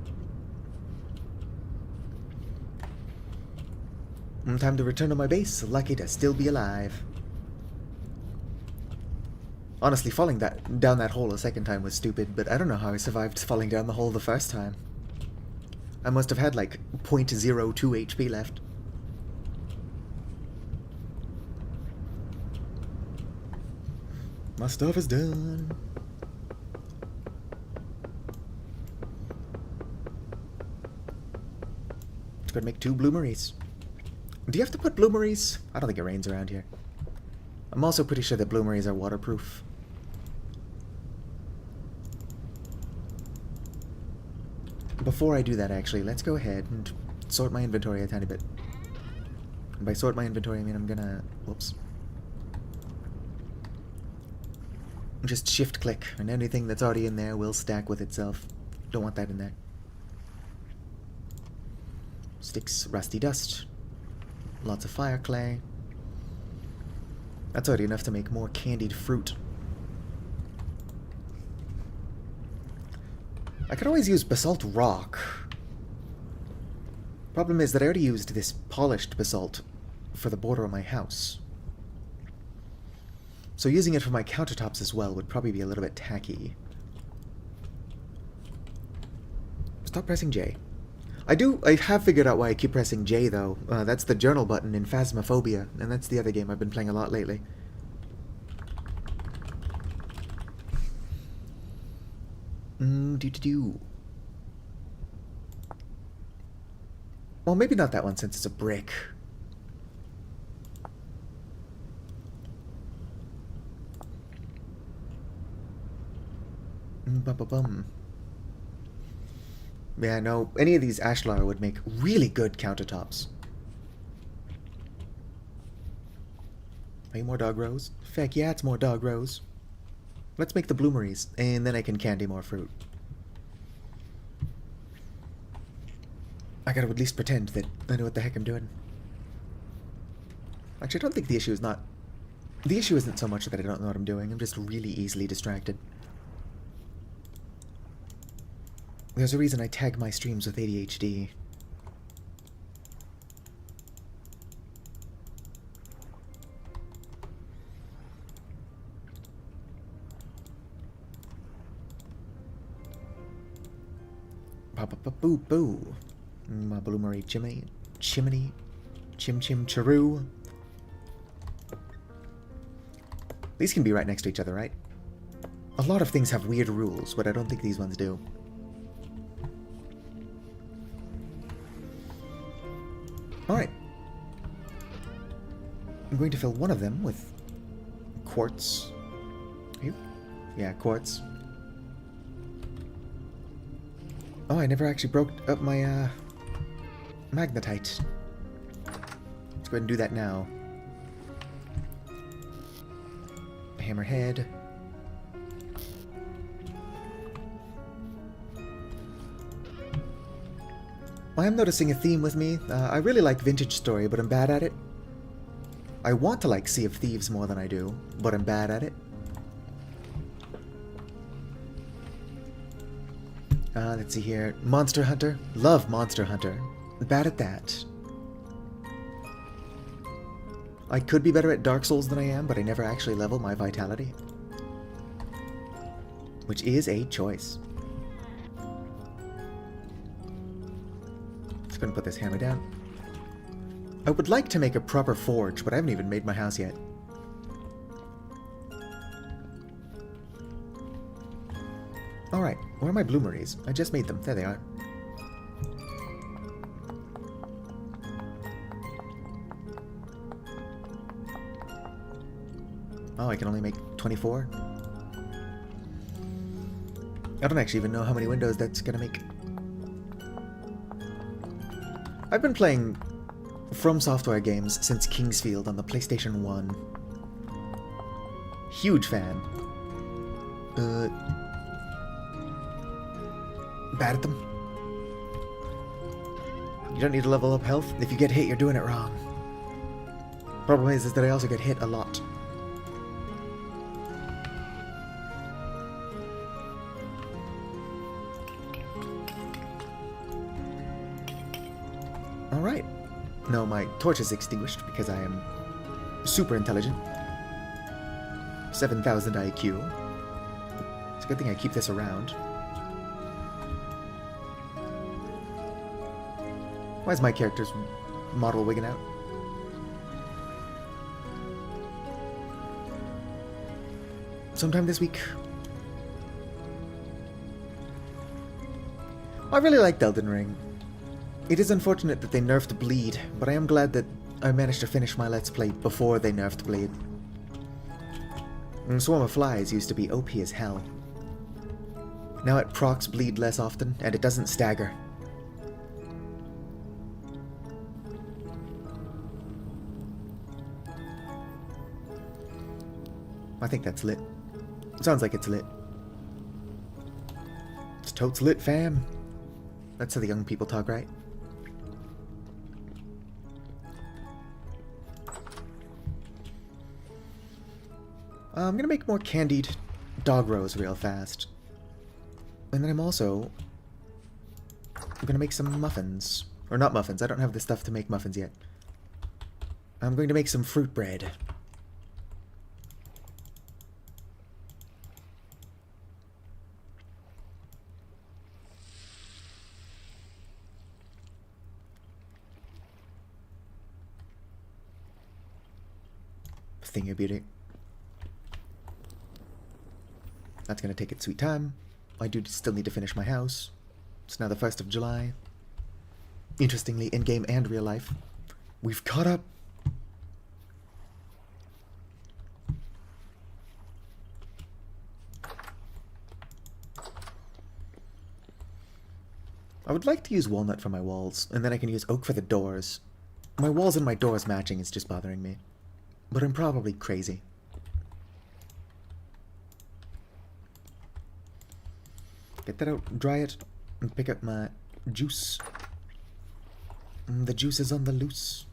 Time to return to my base, lucky to still be alive. Honestly, falling down that hole a second time was stupid, but I don't know how I survived falling down the hole the first time. I must have had like 0.02 HP left. My stuff is done. Just gotta make 2 bloomeries. Do you have to put bloomeries? I don't think it rains around here. I'm also pretty sure that bloomeries are waterproof. Before I do that, actually, let's go ahead and sort my inventory a tiny bit. And by sort my inventory, I mean I'm gonna... Whoops. Just shift-click, and anything that's already in there will stack with itself. Don't want that in there. Sticks, rusty dust. Lots of fire clay. That's already enough to make more candied fruit. I could always use basalt rock. Problem is that I already used this polished basalt for the border of my house. So using it for my countertops as well would probably be a little bit tacky. Stop pressing J. I have figured out why I keep pressing J, though. That's the journal button in Phasmophobia, and that's the other game I've been playing a lot lately. Do. Well, maybe not that one, since it's a brick. Bum. Yeah, no, any of these ashlar would make really good countertops. Are you more dog rose? Feck yeah, it's more dog rose. Let's make the bloomeries, and then I can candy more fruit. I gotta at least pretend that I know what the heck I'm doing. Actually, I don't think the issue is not... The issue isn't so much that I don't know what I'm doing, I'm just really easily distracted. There's a reason I tag my streams with ADHD. Boo. My bloomery chimney. Chim charoo. These can be right next to each other, right? A lot of things have weird rules, but I don't think these ones do. Alright. I'm going to fill one of them with quartz. Here? Yeah, quartz. Oh, I never actually broke up my, magnetite. Let's go ahead and do that now. Hammerhead. I am noticing a theme with me. I really like Vintage Story, but I'm bad at it. I want to like Sea of Thieves more than I do, but I'm bad at it. Let's see here. Monster Hunter. Love Monster Hunter. Bad at that. I could be better at Dark Souls than I am, but I never actually level my vitality. Which is a choice. Just gonna put this hammer down. I would like to make a proper forge, but I haven't even made my house yet. Alright, where are my bloomeries? I just made them. There they are. Oh, I can only make 24? I don't actually even know how many windows that's gonna make. I've been playing From Software games since Kingsfield on the PlayStation 1. Huge fan. Bad at them. You don't need to level up health. If you get hit, you're doing it wrong. Problem is that I also get hit a lot. Alright. No, my torch is extinguished because I am super intelligent. 7,000 IQ. It's a good thing I keep this around. Why is my character's model wigging out? Sometime this week. I really liked Elden Ring. It is unfortunate that they nerfed Bleed, but I am glad that I managed to finish my Let's Play before they nerfed Bleed. And Swarm of Flies used to be OP as hell. Now it procs Bleed less often, and it doesn't stagger. I think that's lit. Sounds like it's lit. It's totes lit, fam. That's how the young people talk, right? I'm gonna make more candied dog rose real fast. And then I'm also gonna make some muffins. Or not muffins, I don't have the stuff to make muffins yet. I'm going to make some fruit bread. thingy beauty. That's gonna take its sweet time. I do still need to finish my house. It's now the 1st of July. Interestingly, in-game and real life, we've caught up. I would like to use walnut for my walls, and then I can use oak for the doors. My walls and my doors matching is just bothering me. But I'm probably crazy. Get that out, dry it, and pick up my juice. The juice is on the loose.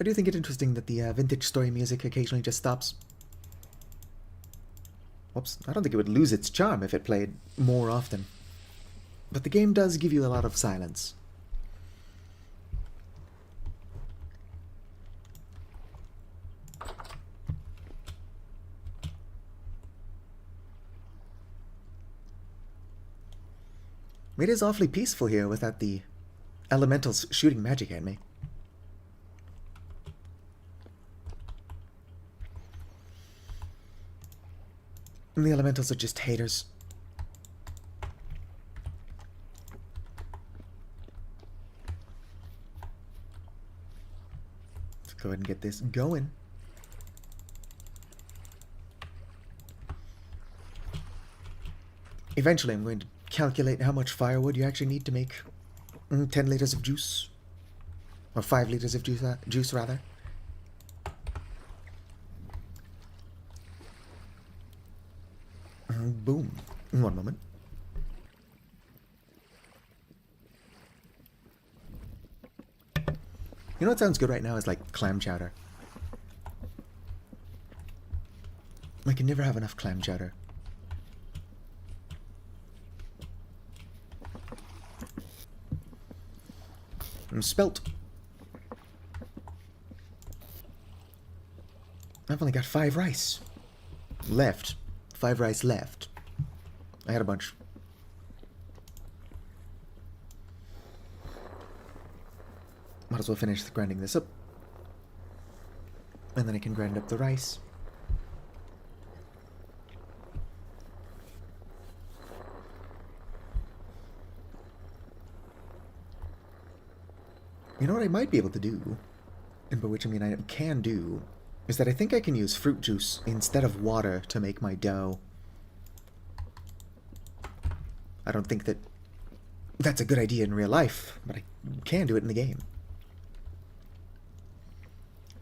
I do think it interesting that the vintage story music occasionally just stops. Whoops, I don't think it would lose its charm if it played more often. But the game does give you a lot of silence. It is awfully peaceful here without the elementals shooting magic at me. And the elementals are just haters. Let's go ahead and get this going. Eventually I'm going to calculate how much firewood you actually need to make 10 liters of juice. Or 5 liters of juice rather. Boom. One moment. You know what sounds good right now is like clam chowder. I can never have enough clam chowder. And spelt. I've only got 5 rice left. 5 rice left. I had a bunch. Might as well finish grinding this up. And then I can grind up the rice. You know what I might be able to do, and by which I mean I can do, is that I think I can use fruit juice instead of water to make my dough. I don't think that that's a good idea in real life, but I can do it in the game.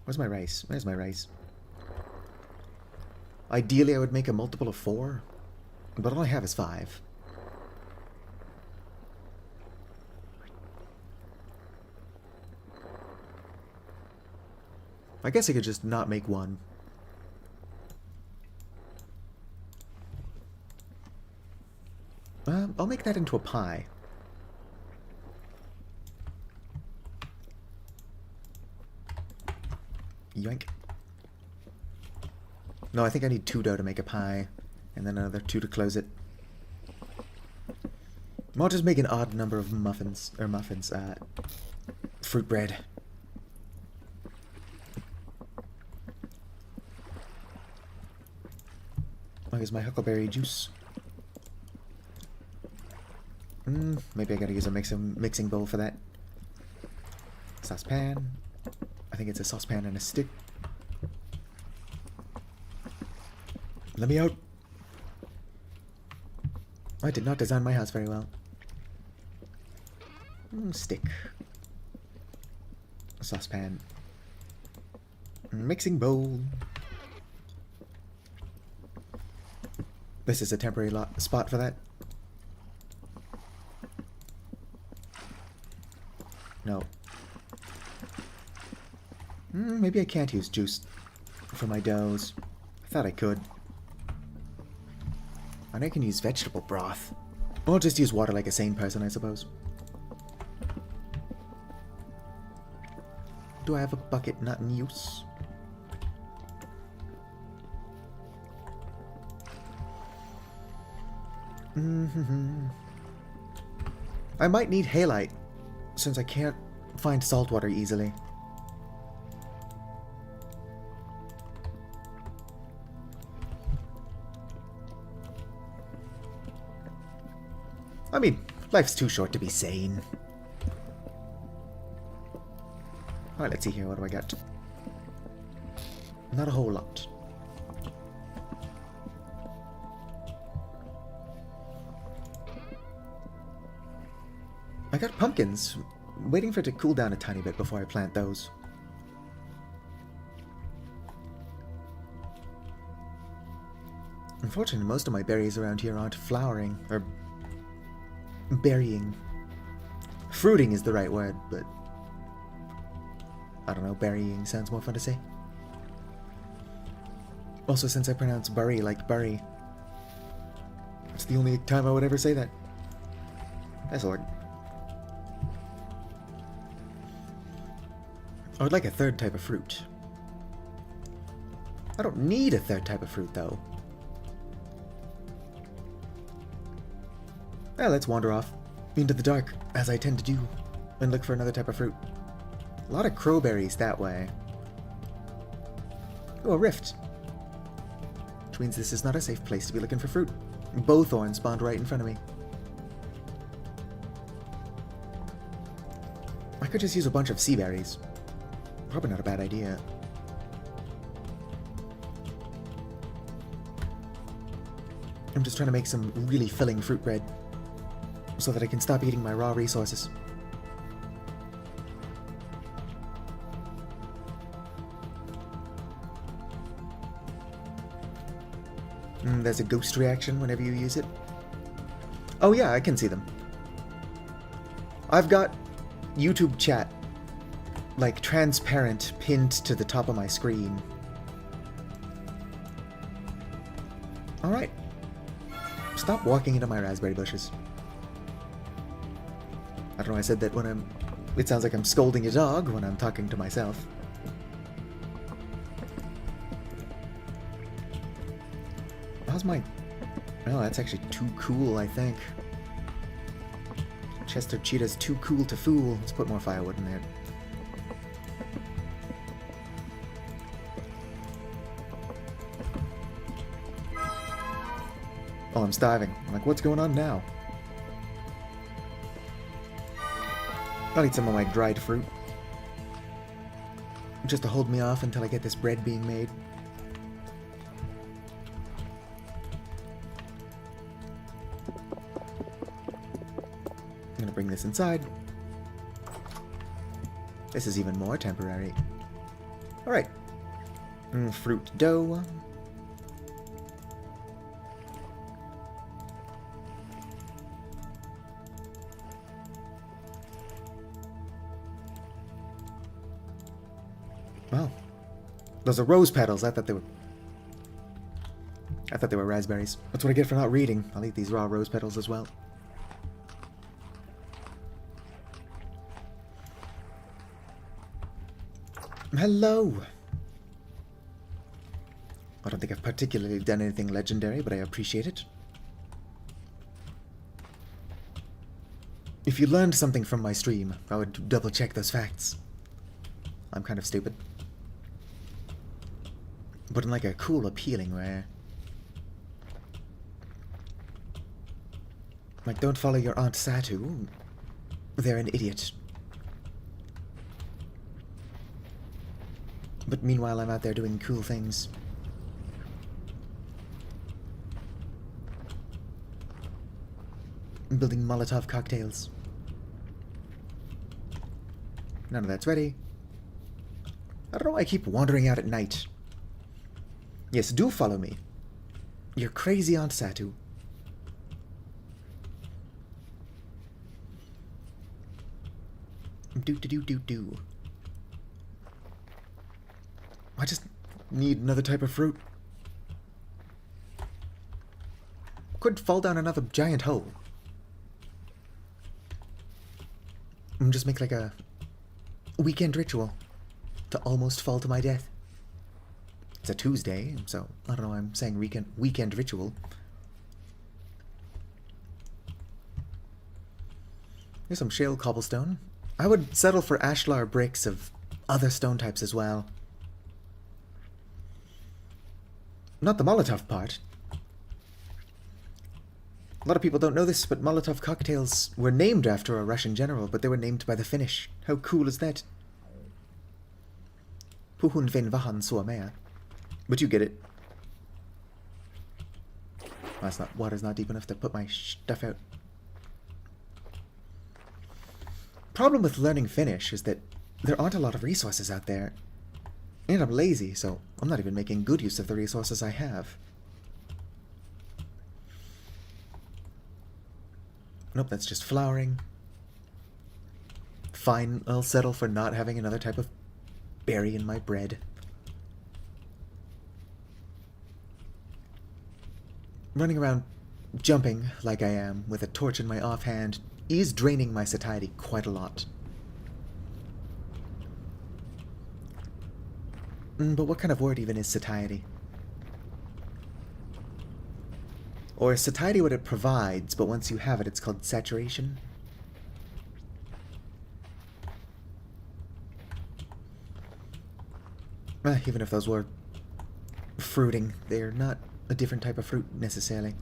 Where's my rice? Where's my rice? Ideally I would make a multiple of 4, but all I have is 5. I guess I could just not make 1. I'll make that into a pie. Yoink. No, I think I need 2 dough to make a pie, and then another 2 to close it. I'll just make an odd number of muffins, fruit bread. Here's my huckleberry juice. Maybe I gotta use a mixing bowl for that. Saucepan. I think it's a saucepan and a stick. Let me out. I did not design my house very well. Stick. A saucepan. Mixing bowl. This is a temporary spot for that. No. Maybe I can't use juice for my doughs. I thought I could. And I can use vegetable broth. Or I'll just use water like a sane person, I suppose. Do I have a bucket not in use? I might need halite, since I can't find salt water easily. I mean, life's too short to be sane. Alright, let's see here, what do I got? Not a whole lot. I got pumpkins. Waiting for it to cool down a tiny bit before I plant those. Unfortunately, most of my berries around here aren't flowering, or berrying. Fruiting is the right word, but I don't know, berrying sounds more fun to say. Also, since I pronounce bury like bury, it's the only time I would ever say that. That's Lord. I would like a third type of fruit. I don't need a third type of fruit, though. Well, let's wander off into the dark, as I tend to do, and look for another type of fruit. A lot of crowberries that way. Oh, a rift. Which means this is not a safe place to be looking for fruit. Bowthorn spawned right in front of me. I could just use a bunch of sea berries. Probably not a bad idea. I'm just trying to make some really filling fruit bread so that I can stop eating my raw resources. There's a ghost reaction whenever you use it. Oh yeah, I can see them. I've got YouTube chat, like, transparent, pinned to the top of my screen. Alright. Stop walking into my raspberry bushes. I don't know, I said that when I'm... It sounds like I'm scolding a dog when I'm talking to myself. How's my... Oh, that's actually too cool, I think. Chester Cheetah's too cool to fool. Let's put more firewood in there. Oh, I'm starving. I'm like, what's going on now? I'll eat some of my dried fruit. Just to hold me off until I get this bread being made. I'm gonna bring this inside. This is even more temporary. Alright. Fruit dough. Wow. Those are rose petals. I thought they were raspberries. That's what I get for not reading. I'll eat these raw rose petals as well. Hello! I don't think I've particularly done anything legendary, but I appreciate it. If you learned something from my stream, I would double check those facts. I'm kind of stupid. But in like a cool, appealing way. Like, don't follow your Aunt Satu. They're an idiot. But meanwhile, I'm out there doing cool things. Building Molotov cocktails. None of that's ready. I don't know why I keep wandering out at night. Yes, do follow me. Your crazy Aunt Satu. Do. I just need another type of fruit. Could fall down another giant hole. And just make like a weekend ritual to almost fall to my death. It's a Tuesday, so I don't know why I'm saying weekend ritual. Here's some shale cobblestone. I would settle for ashlar bricks of other stone types as well. Not the Molotov part. A lot of people don't know this, but Molotov cocktails were named after a Russian general, but they were named by the Finnish. How cool is that? Puhun ven vahan suomea. But you get it. That's not, water's not deep enough to put my stuff out. Problem with learning Finnish is that there aren't a lot of resources out there. And I'm lazy, so I'm not even making good use of the resources I have. Nope, that's just flowering. Fine, I'll settle for not having another type of berry in my bread. Running around jumping like I am with a torch in my offhand is draining my satiety quite a lot. But what kind of word even is satiety? Or is satiety what it provides, but once you have it, it's called saturation? Even if those were fruiting, they're not a different type of fruit, necessarily.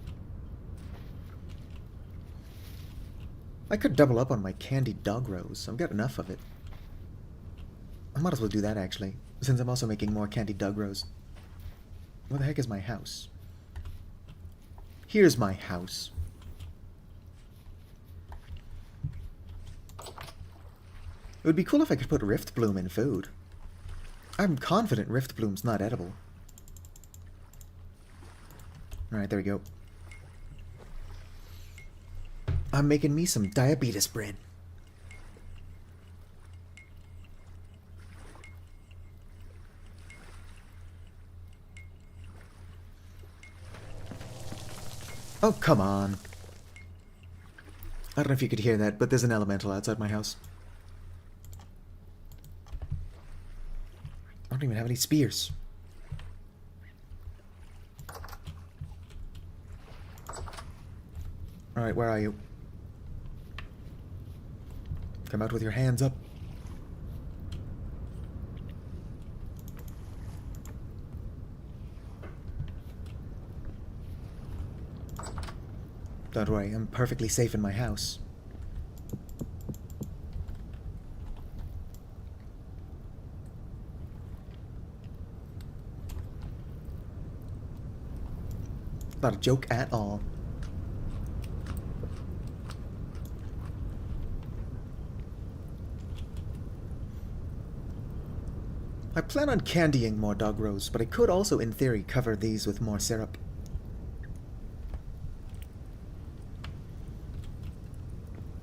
I could double up on my candied dog rose. I've got enough of it. I might as well do that, actually, since I'm also making more candied dog rose. Where the heck is my house? Here's my house. It would be cool if I could put Rift Bloom in food. I'm confident Rift Bloom's not edible. Alright, there we go. I'm making me some diabetes bread. Oh, come on. I don't know if you could hear that, but there's an elemental outside my house. I don't even have any spears. Alright, where are you? Come out with your hands up. Don't worry, I'm perfectly safe in my house. Not a joke at all. I plan on candying more dog rose, but I could also, in theory, cover these with more syrup.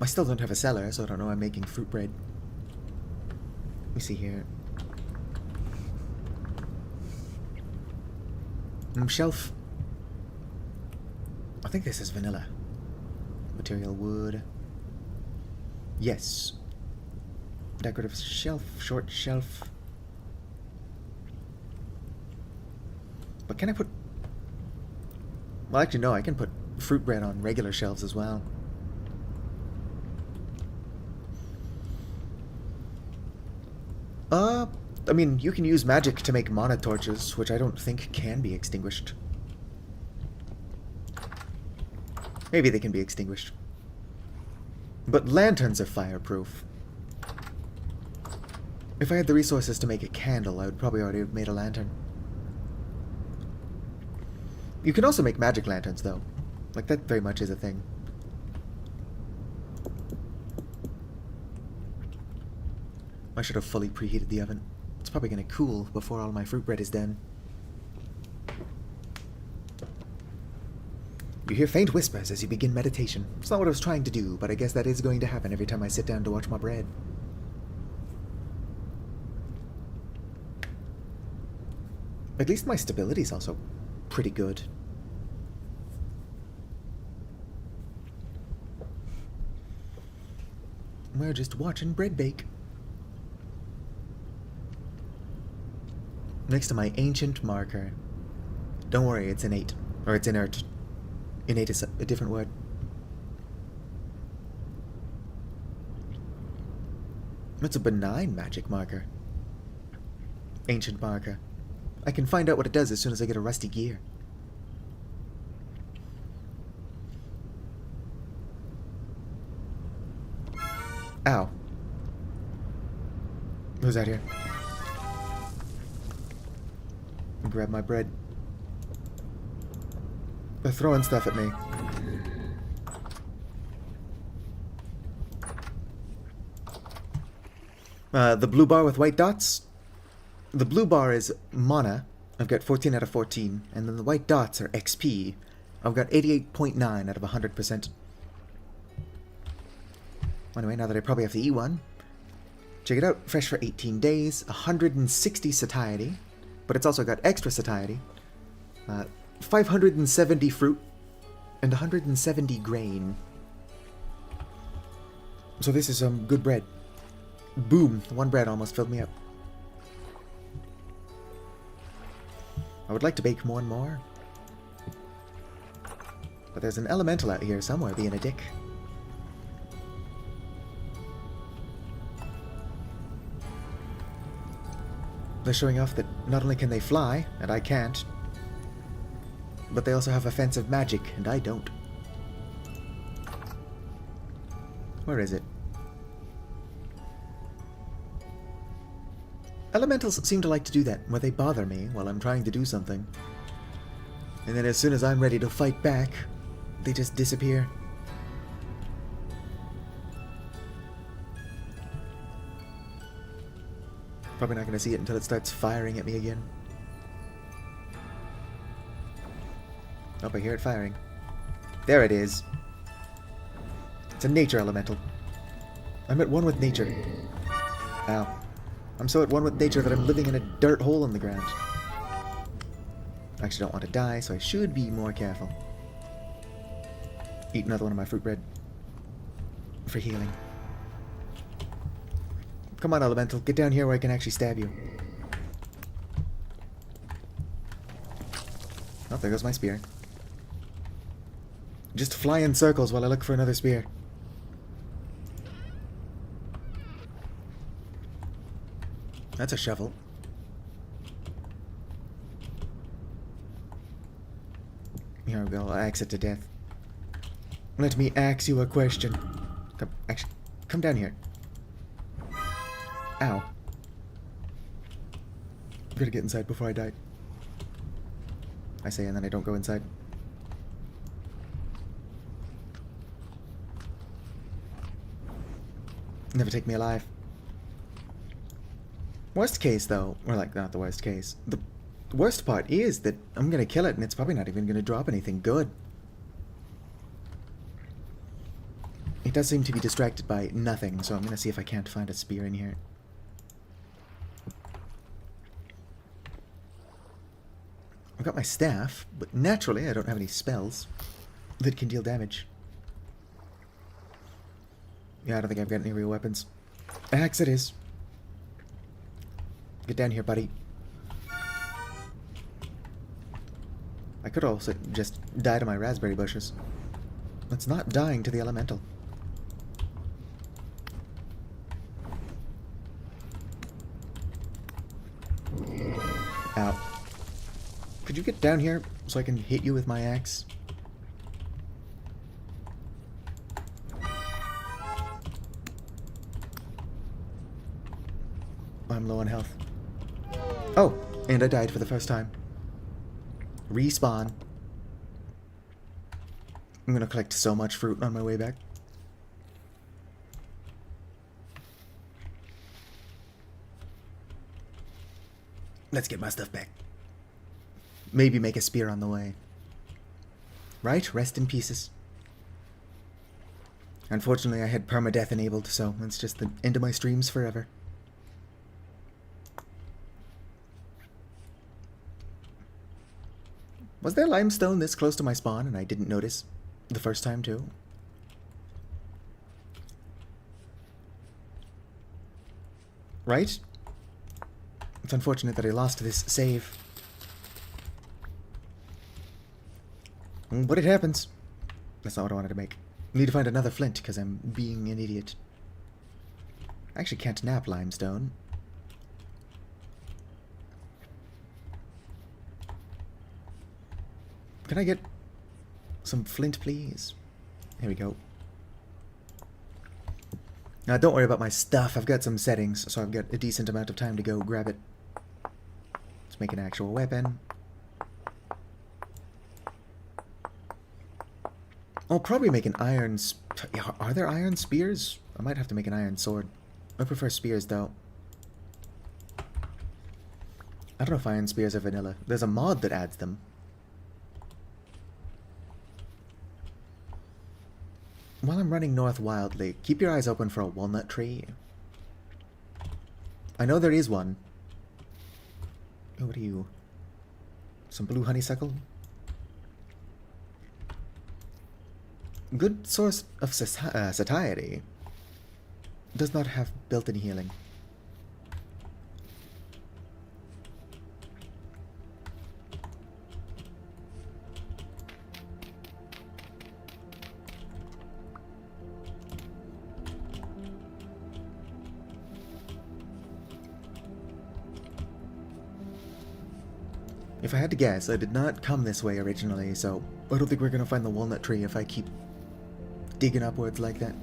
I still don't have a cellar, so I don't know I'm making fruit bread. Let me see here. Shelf. I think this is vanilla. Material wood. Yes. Decorative shelf, short shelf. But can I put... Well, actually, no, I can put fruit bread on regular shelves as well. I mean, you can use magic to make mana torches, which I don't think can be extinguished. Maybe they can be extinguished. But lanterns are fireproof. If I had the resources to make a candle, I would probably already have made a lantern. You can also make magic lanterns, though. Like, that very much is a thing. I should have fully preheated the oven. It's probably going to cool before all my fruit bread is done. You hear faint whispers as you begin meditation. It's not what I was trying to do, but I guess that is going to happen every time I sit down to watch my bread. At least my stability is also pretty good. We're just watching bread bake. Next to my ancient marker. Don't worry, it's innate. Or it's inert. Innate is a different word. It's a benign magic marker. Ancient marker. I can find out what it does as soon as I get a rusty gear. Ow. Who's out here? Grab my bread. They're throwing stuff at me. The blue bar with white dots. The blue bar is mana. I've got 14 out of 14. And then the white dots are XP. I've got 88.9 out of 100%. Anyway, now that I probably have to eat one. Check it out. Fresh for 18 days. 160 satiety. But it's also got extra satiety. 570 fruit. And 170 grain. So this is some good bread. Boom. One bread almost filled me up. I would like to bake more and more. But there's an elemental out here somewhere being a dick. They're showing off that not only can they fly, and I can't, but they also have offensive magic, and I don't. Where is it? Elementals seem to like to do that, where they bother me while I'm trying to do something. And then as soon as I'm ready to fight back, they just disappear. Probably not going to see it until it starts firing at me again. Oh, I hear it firing. There it is. It's a nature elemental. I'm at one with nature. Ow. I'm so at one with nature that I'm living in a dirt hole in the ground. I actually don't want to die, so I should be more careful. Eat another one of my fruit bread. For healing. Come on, elemental. Get down here where I can actually stab you. Oh, there goes my spear. Just fly in circles while I look for another spear. That's a shovel. Here we go. I'll axe it to death. Let me ask you a question. Come down here. Ow. I'm gonna get inside before I die. I say, and then I don't go inside. Never take me alive. Worst case, though, or like, not the worst case. The worst part is that I'm gonna kill it and it's probably not even gonna drop anything good. It does seem to be distracted by nothing, so I'm gonna see if I can't find a spear in here. I've got my staff, but naturally I don't have any spells that can deal damage. Yeah, I don't think I've got any real weapons. Axe it is. Get down here, buddy. I could also just die to my raspberry bushes. It's not dying to the elemental. Ow. Could you get down here so I can hit you with my axe? I'm low on health. Oh, and I died for the first time. Respawn. I'm gonna collect so much fruit on my way back. Let's get my stuff back. Maybe make a spear on the way. Right? Rest in pieces. Unfortunately, I had permadeath enabled, so it's just the end of my streams forever. Was there limestone this close to my spawn and I didn't notice the first time too? Right? It's unfortunate that I lost this save. But it happens. That's not what I wanted to make. I need to find another flint because I'm being an idiot. I actually can't nap limestone. Can I get some flint, please? Here we go. Now, don't worry about my stuff. I've got some settings, so I've got a decent amount of time to go grab it. Let's make an actual weapon. I'll probably make an iron... Are there iron spears? I might have to make an iron sword. I prefer spears, though. I don't know if iron spears are vanilla. There's a mod that adds them. While I'm running north wildly, keep your eyes open for a walnut tree. I know there is one. Oh, what are you? Some blue honeysuckle? Good source of satiety. Does not have built-in healing. If I had to guess, I did not come this way originally, so I don't think we're gonna find the walnut tree if I keep digging upwards like that.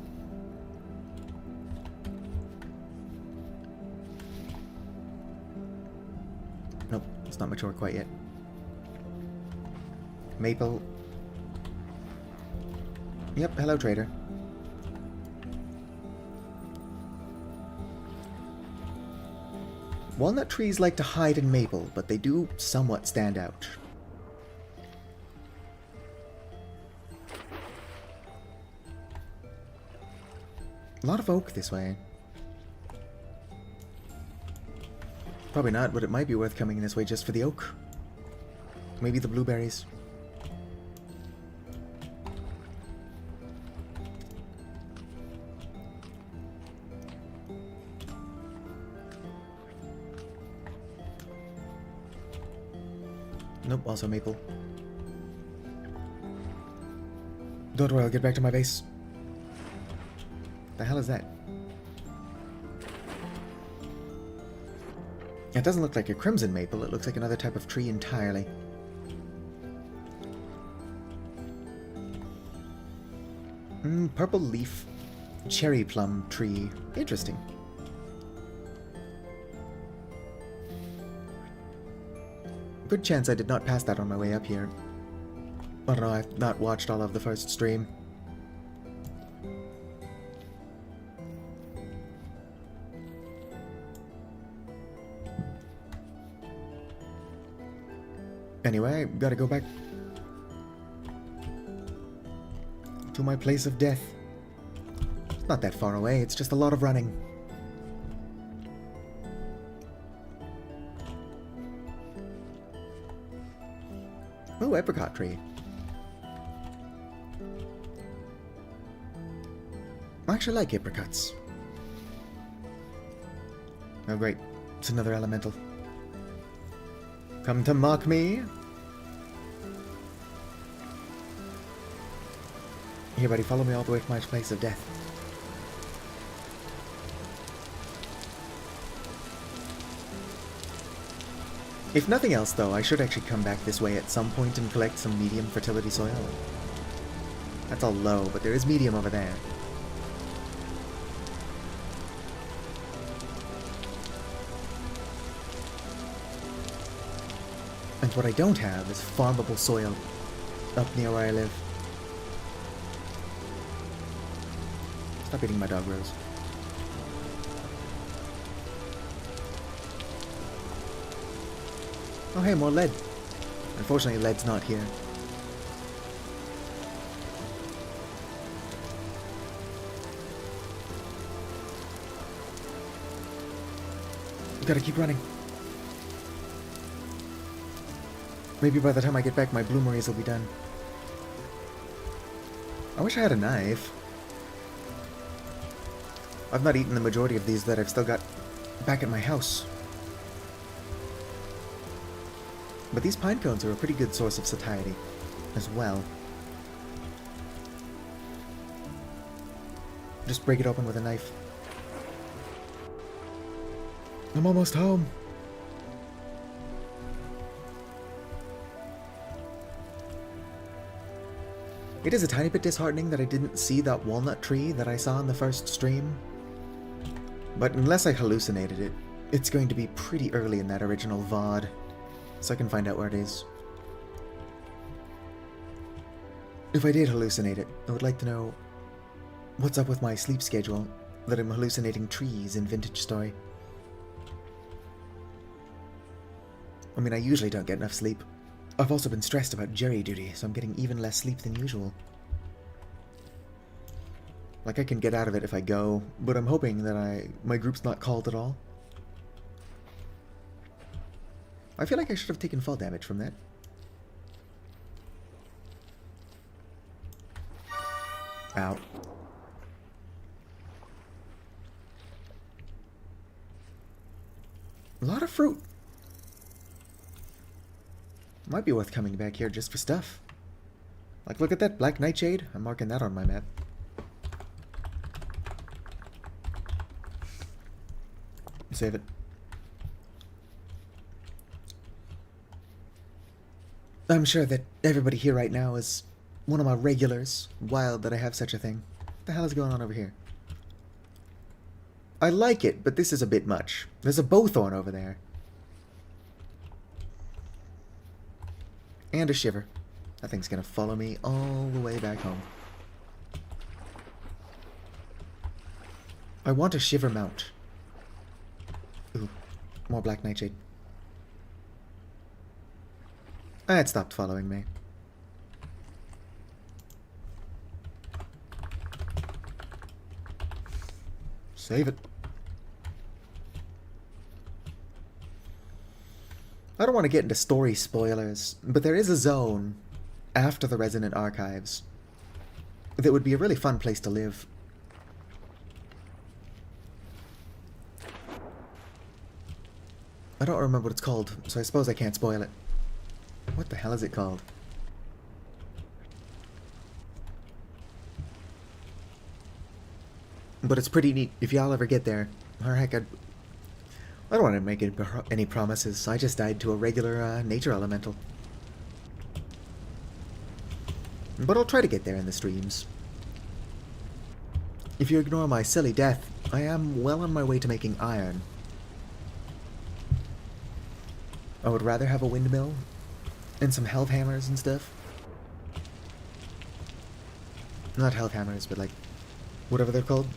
Nope, it's not mature quite yet. Maple. Yep, hello trader. Walnut trees like to hide in maple, but they do somewhat stand out. A lot of oak this way. Probably not, but it might be worth coming this way just for the oak. Maybe the blueberries. Nope, also maple. Don't worry, I'll get back to my base. The hell is that? It doesn't look like a crimson maple, it looks like another type of tree entirely. Purple leaf cherry plum tree. Interesting. Good chance I did not pass that on my way up here. I don't know, I've not watched all of the first stream. Anyway, gotta go back to my place of death. It's not that far away, it's just a lot of running. Oh, apricot tree. I actually like apricots. Oh great, it's another elemental. Come to mock me? Here buddy, follow me all the way to my place of death. If nothing else, though, I should actually come back this way at some point and collect some medium fertility soil. That's all low, but there is medium over there. And what I don't have is farmable soil up near where I live. Stop eating my dog, Rose. Oh hey, more lead. Unfortunately, lead's not here. Gotta keep running. Maybe by the time I get back, my bloomeries will be done. I wish I had a knife. I've not eaten the majority of these that I've still got back at my house. But these pine cones are a pretty good source of satiety as well. Just break it open with a knife. I'm almost home. It is a tiny bit disheartening that I didn't see that walnut tree that I saw in the first stream. But unless I hallucinated it, it's going to be pretty early in that original VOD, so I can find out where it is. If I did hallucinate it, I would like to know what's up with my sleep schedule, that I'm hallucinating trees in Vintage Story. I mean, I usually don't get enough sleep. I've also been stressed about jury duty, so I'm getting even less sleep than usual. Like, I can get out of it if I go, but I'm hoping that my group's not called at all. I feel like I should have taken fall damage from that. Ow. A lot of fruit. Might be worth coming back here just for stuff. Like, look at that black nightshade. I'm marking that on my map. Save it. I'm sure that everybody here right now is one of my regulars. Wild that I have such a thing. What the hell is going on over here? I like it, but this is a bit much. There's a bowthorn over there. And a shiver. That thing's gonna follow me all the way back home. I want a shiver mount. Ooh, more black nightshade. It stopped following me. Save it. I don't want to get into story spoilers, but there is a zone after the Resonant Archives that would be a really fun place to live. I don't remember what it's called, so I suppose I can't spoil it. What the hell is it called? But it's pretty neat if y'all ever get there. Or heck, I don't want to make any promises. I just died to a regular nature elemental. But I'll try to get there in the streams. If you ignore my silly death, I am well on my way to making iron. I would rather have a windmill and some health hammers and stuff. Not health hammers, but like, whatever they're called.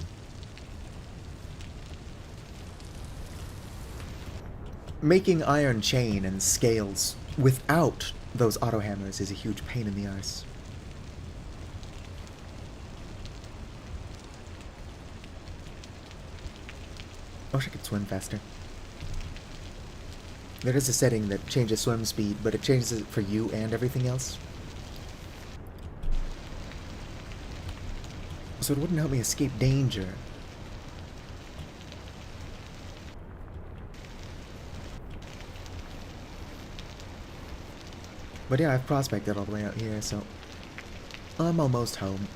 Making iron chain and scales without those auto hammers is a huge pain in the arse. I wish I could swim faster. There is a setting that changes swim speed, but it changes it for you and everything else. So it wouldn't help me escape danger. But yeah, I've prospected all the way out here, so I'm almost home.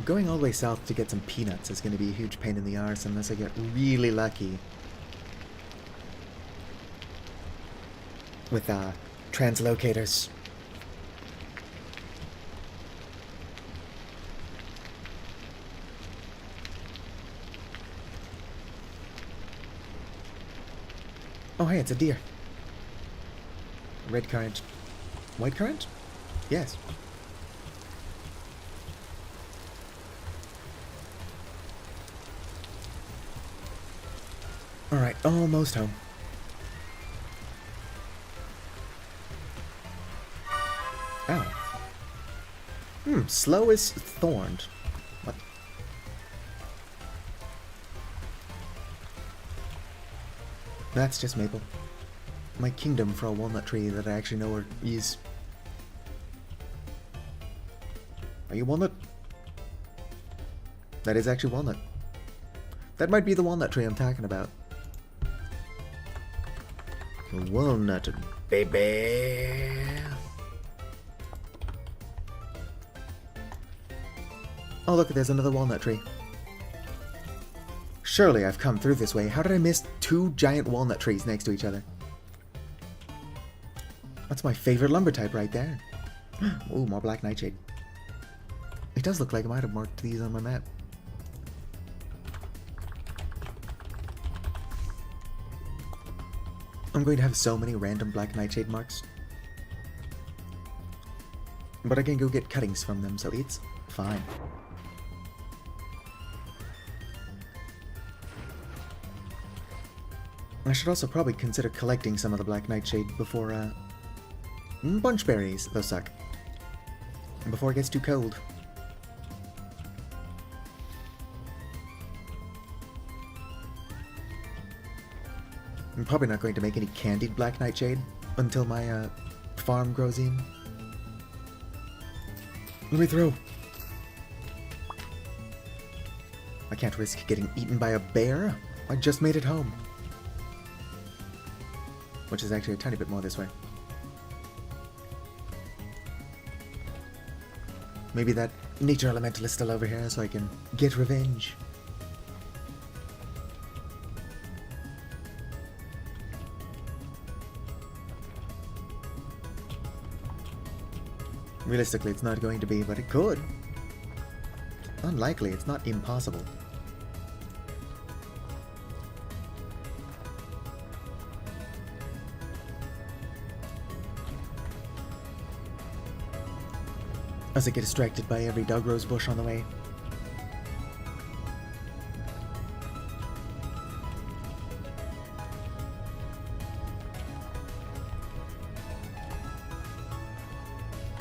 Going all the way south to get some peanuts is going to be a huge pain in the arse unless I get really lucky with translocators. Oh hey, it's a deer. Red currant. White currant? Yes. Alright, almost home. Ow. Slow is thorned. What? That's just maple. My kingdom for a walnut tree that I actually know where is. Are you walnut? That is actually walnut. That might be the walnut tree I'm talking about. Walnut, baby. Oh, look, there's another walnut tree. Surely I've come through this way. How did I miss 2 giant walnut trees next to each other? That's my favorite lumber type right there. Ooh, more black nightshade. It does look like I might have marked these on my map. I'm going to have so many random black nightshade marks. But I can go get cuttings from them, so it's fine. I should also probably consider collecting some of the black nightshade before, bunchberries, those suck. And before it gets too cold. I'm probably not going to make any candied black nightshade until my, farm grows in. Let me throw. I can't risk getting eaten by a bear. I just made it home. Which is actually a tiny bit more this way. Maybe that nature elemental is still over here so I can get revenge. Realistically, it's not going to be, but it could. Unlikely, it's not impossible. As I get distracted by every dog rose bush on the way.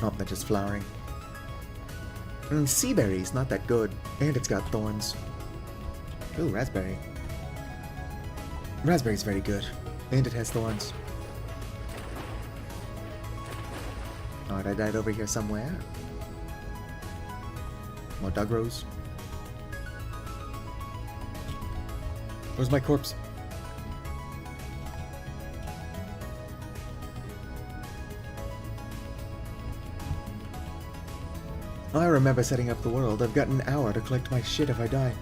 Oh, they're just flowering. Sea berry's not that good, and it's got thorns. Ooh, raspberry. Raspberry's very good, and it has thorns. Alright, I died over here somewhere. More dog rose. Where's my corpse? I remember setting up the world. I've got an hour to collect my shit if I die.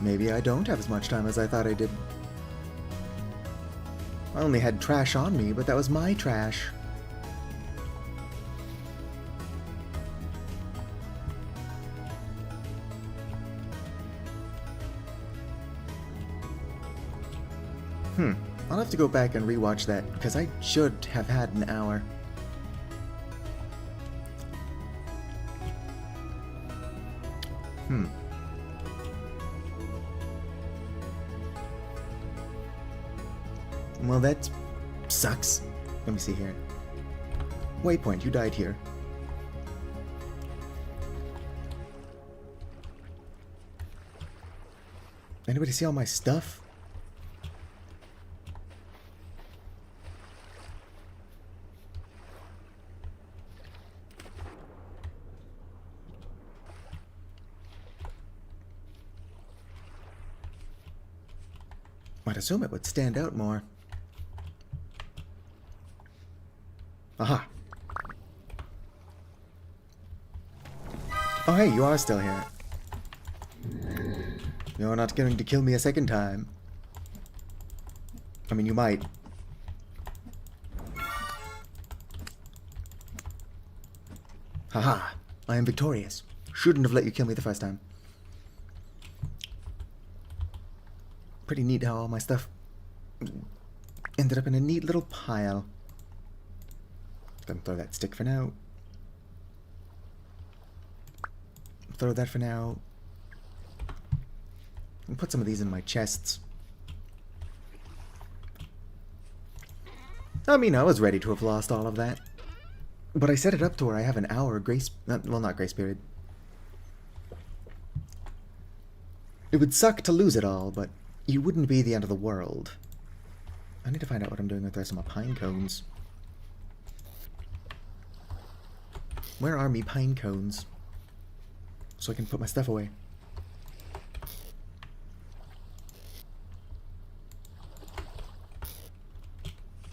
Maybe I don't have as much time as I thought I did. I only had trash on me, but that was my trash. I'll have to go back and rewatch that, because I should have had an hour. Well, that sucks. Let me see here. Waypoint, you died here. Anybody see all my stuff? I'd assume it would stand out more. Aha. Oh, hey, you are still here. You're not going to kill me a second time. I mean, you might. Haha. I am victorious. Shouldn't have let you kill me the first time. Pretty neat how all my stuff ended up in a neat little pile. Gonna throw that stick for now. Throw that for now. And put some of these in my chests. I mean, I was ready to have lost all of that. But I set it up to where I have an hour grace... well, not grace period. It would suck to lose it all, but it wouldn't be the end of the world. I need to find out what I'm doing with the rest of my pine cones. Where are me pine cones? So I can put my stuff away.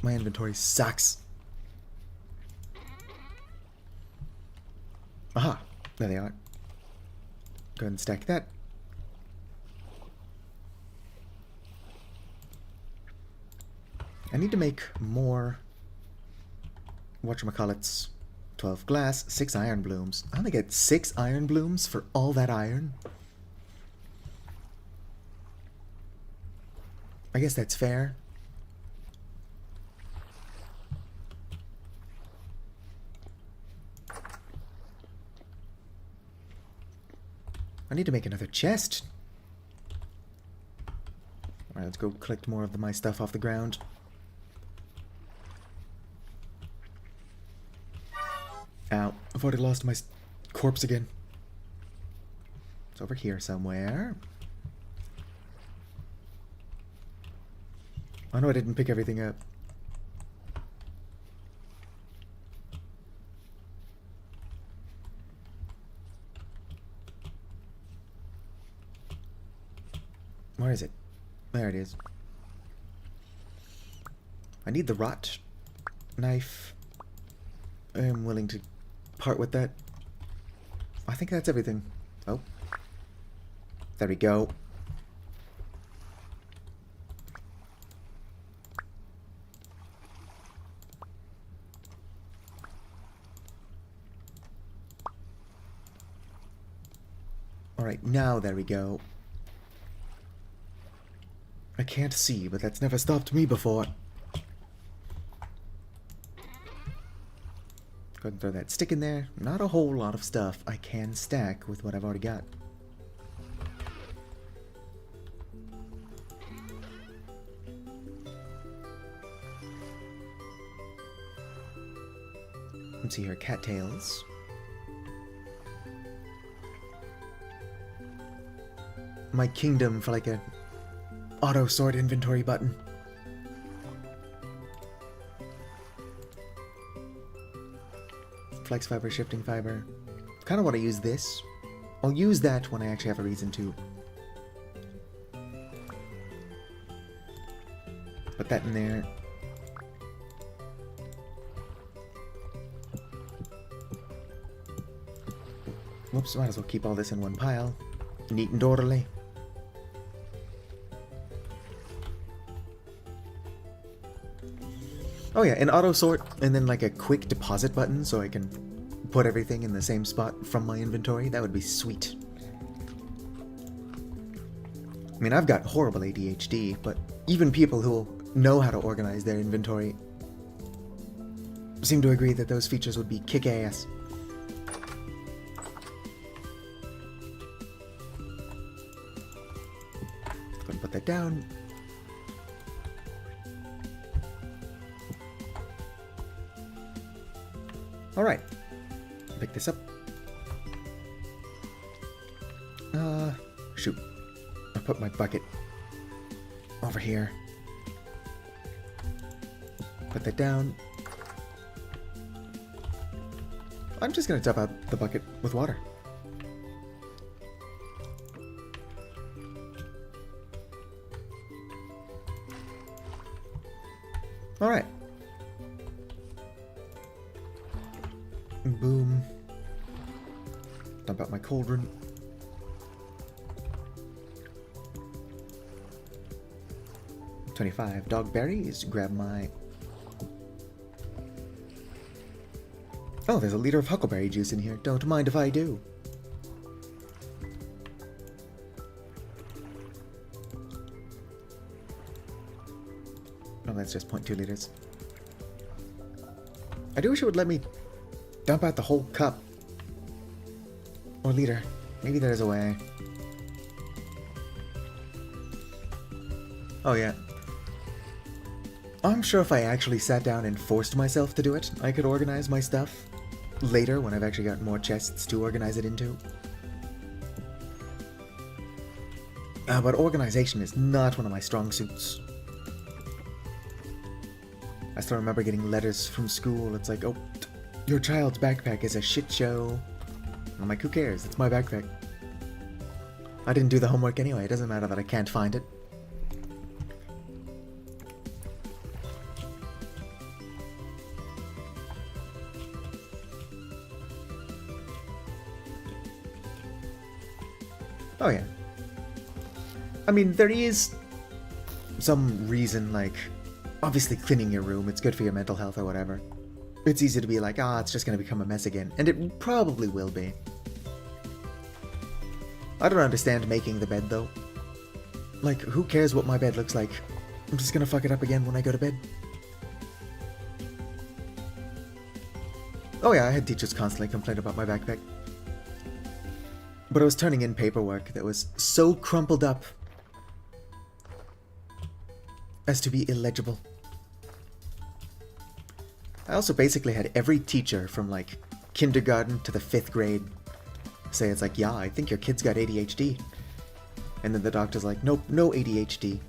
My inventory sucks. Aha! There they are. Go ahead and stack that. I need to make more whatchamacallits. 12 glass, 6 iron blooms. I only get 6 iron blooms for all that iron. I guess that's fair. I need to make another chest. Alright, let's go collect more of my stuff off the ground. Ow, I've already lost my corpse again. It's over here somewhere. I know I didn't pick everything up. Where is it? There it is. I need the rot knife. I am willing to part with that. I think that's everything. Oh. There we go. Alright, now there we go. I can't see, but that's never stopped me before. Go ahead and throw that stick in there. Not a whole lot of stuff I can stack with what I've already got. Let's see here, cattails. My kingdom for like a auto sort inventory button. Flex fiber, shifting fiber. Kind of want to use this. I'll use that when I actually have a reason to. Put that in there. Whoops, might as well keep all this in one pile. Neat and orderly. Oh yeah, an auto sort and then like a quick deposit button so I can put everything in the same spot from my inventory. That would be sweet. I mean, I've got horrible ADHD, but even people who know how to organize their inventory seem to agree that those features would be kick-ass. Go ahead and put that down. Alright, pick this up. Shoot. I'll put my bucket over here. Put that down. I'm just gonna dump out the bucket with water. Alright. Boom. Dump out my cauldron. $25 dog berries. Grab my... Oh, there's a liter of huckleberry juice in here. Don't mind if I do. Oh, that's just 0.2 liters. I do wish it would let me dump out the whole cup. Or liter. Maybe there's a way. Oh yeah. I'm sure if I actually sat down and forced myself to do it, I could organize my stuff later when I've actually got more chests to organize it into. But organization is not one of my strong suits. I still remember getting letters from school. It's like, oh, your child's backpack is a shit show. I'm like, who cares? It's my backpack. I didn't do the homework anyway. It doesn't matter that I can't find it. Oh yeah. I mean, there is some reason, like, obviously cleaning your room, it's good for your mental health or whatever. It's easy to be like, it's just gonna become a mess again. And it probably will be. I don't understand making the bed, though. Like, who cares what my bed looks like? I'm just gonna fuck it up again when I go to bed. Oh yeah, I had teachers constantly complain about my backpack. But I was turning in paperwork that was so crumpled up as to be illegible. I also basically had every teacher from like kindergarten to the 5th grade say it's like, yeah, I think your kid's got ADHD. And then the doctor's like, nope, no ADHD.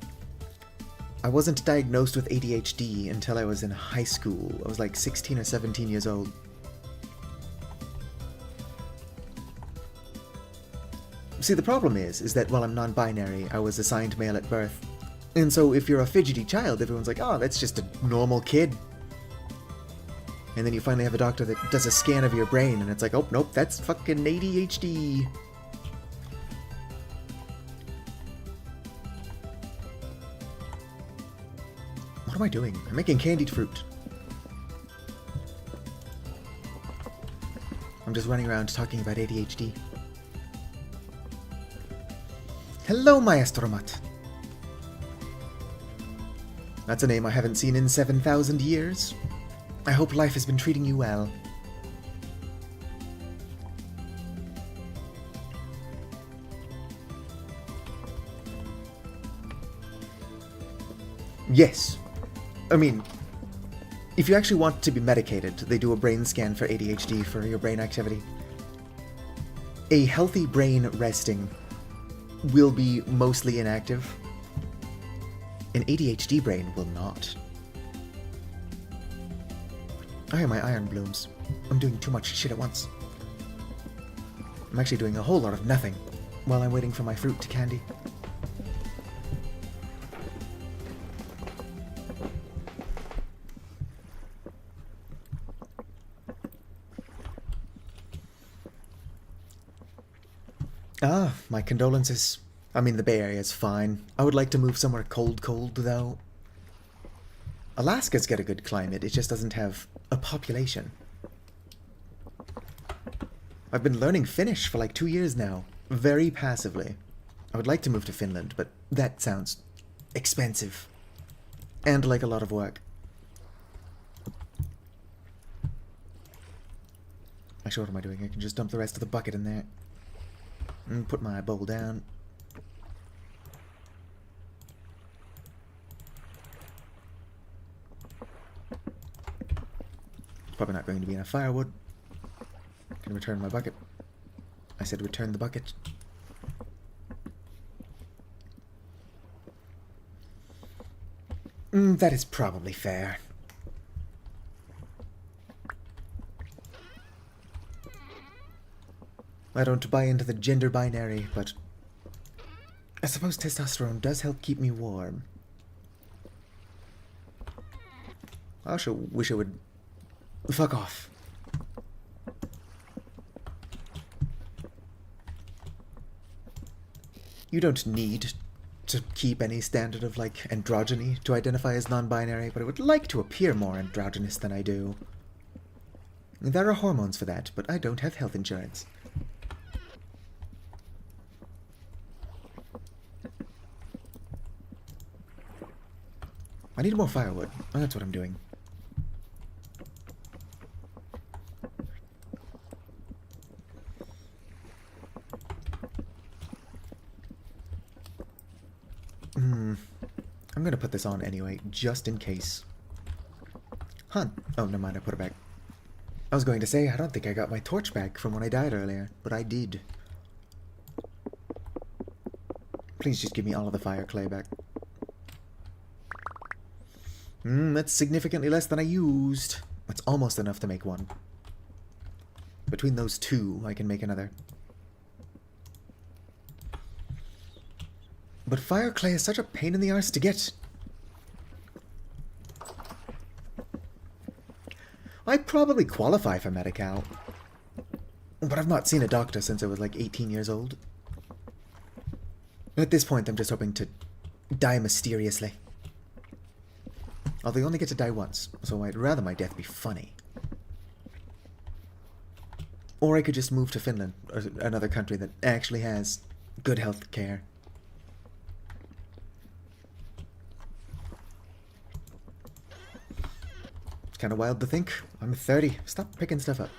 I wasn't diagnosed with ADHD until I was in high school. I was like 16 or 17 years old. See, the problem is that while I'm non-binary, I was assigned male at birth. And so if you're a fidgety child, everyone's like, oh, that's just a normal kid. And then you finally have a doctor that does a scan of your brain, and it's like, oh, nope, that's fucking ADHD. What am I doing? I'm making candied fruit. I'm just running around talking about ADHD. Hello, Maestro Mutt. That's a name I haven't seen in 7,000 years. I hope life has been treating you well. Yes. I mean, if you actually want to be medicated, they do a brain scan for ADHD for your brain activity. A healthy brain resting will be mostly inactive. An ADHD brain will not. I have my iron blooms. I'm doing too much shit at once. I'm actually doing a whole lot of nothing while I'm waiting for my fruit to candy. My condolences. I mean, the Bay Area is fine. I would like to move somewhere cold, though. Alaska's got a good climate, it just doesn't have a population. I've been learning Finnish for like 2 years now, very passively. I would like to move to Finland, but that sounds expensive. And like a lot of work. Actually, what am I doing? I can just dump the rest of the bucket in there. And put my bowl down. Probably not going to be enough firewood. Can return my bucket. I said return the bucket. That is probably fair. I don't buy into the gender binary, but I suppose testosterone does help keep me warm. I also wish it would fuck off. You don't need to keep any standard of, like, androgyny to identify as non-binary, but I would like to appear more androgynous than I do. There are hormones for that, but I don't have health insurance. I need more firewood. Oh, that's what I'm doing. I'm gonna put this on anyway, just in case. Huh. Oh, never mind, I put it back. I was going to say, I don't think I got my torch back from when I died earlier, but I did. Please just give me all of the fire clay back. That's significantly less than I used. That's almost enough to make one. Between those two, I can make another. But fire clay is such a pain in the arse to get. I probably qualify for Medi-Cal. But I've not seen a doctor since I was like 18 years old. At this point, I'm just hoping to die mysteriously. Although you only get to die once, so I'd rather my death be funny. Or I could just move to Finland, or another country that actually has good health care. It's kind of wild to think. I'm 30. Stop picking stuff up.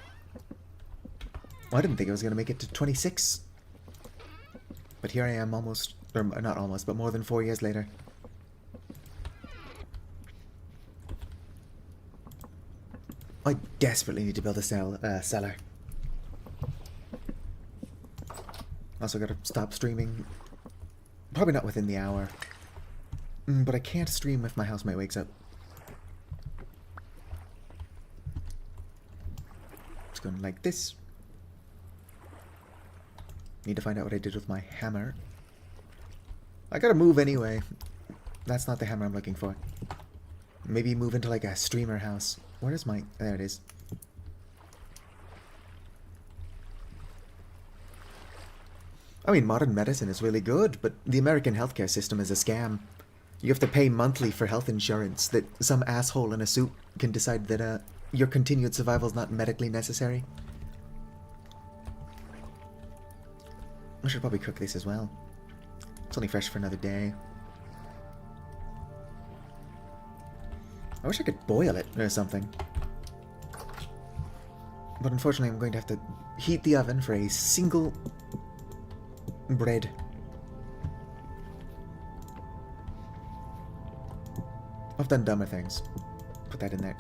I didn't think I was going to make it to 26. But here I am almost, or not almost, but more than 4 years later. I desperately need to build a cellar. Also gotta stop streaming. Probably not within the hour. But I can't stream if my housemate wakes up. It's going like this. Need to find out what I did with my hammer. I gotta move anyway. That's not the hammer I'm looking for. Maybe move into like a streamer house. Where is my... There it is. I mean, modern medicine is really good, but the American healthcare system is a scam. You have to pay monthly for health insurance that some asshole in a suit can decide that your continued survival is not medically necessary. I should probably cook this as well. It's only fresh for another day. I wish I could boil it or something. But unfortunately I'm going to have to heat the oven for a single bread. I've done dumber things. Put that in there.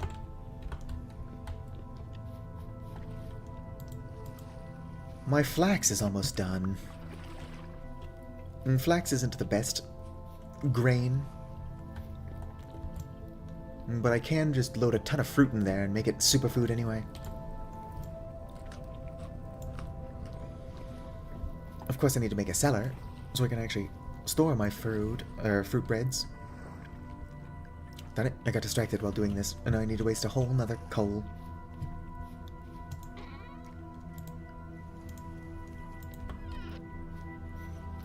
My flax is almost done. And flax isn't the best grain. But I can just load a ton of fruit in there and make it superfood anyway. Of course I need to make a cellar, so I can actually store my fruit breads. Darn it, I got distracted while doing this, and now I need to waste a whole nother coal.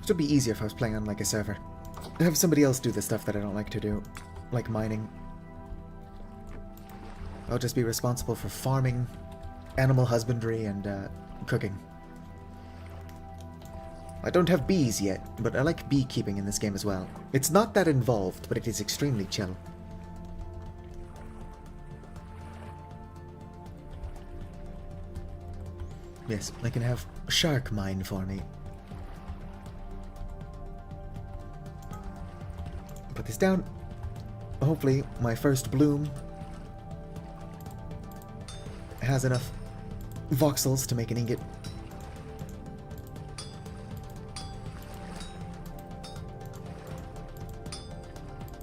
This would be easier if I was playing on like a server. Have somebody else do the stuff that I don't like to do, like mining. I'll just be responsible for farming, animal husbandry, and cooking. I don't have bees yet, but I like beekeeping in this game as well. It's not that involved, but it is extremely chill. Yes, I can have shark mine for me. Put this down. Hopefully, my first bloom has enough voxels to make an ingot.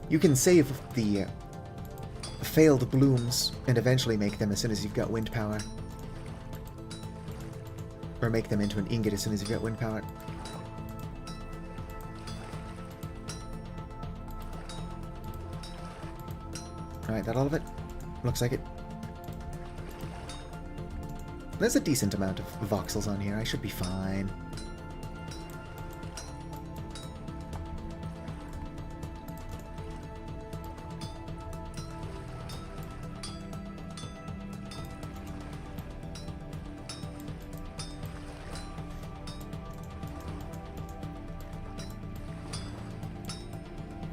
You can save the failed blooms and eventually make them as soon as you've got wind power. Or make them into an ingot as soon as you've got wind power. Alright, that all of it? Looks like it. There's a decent amount of voxels on here. I should be fine.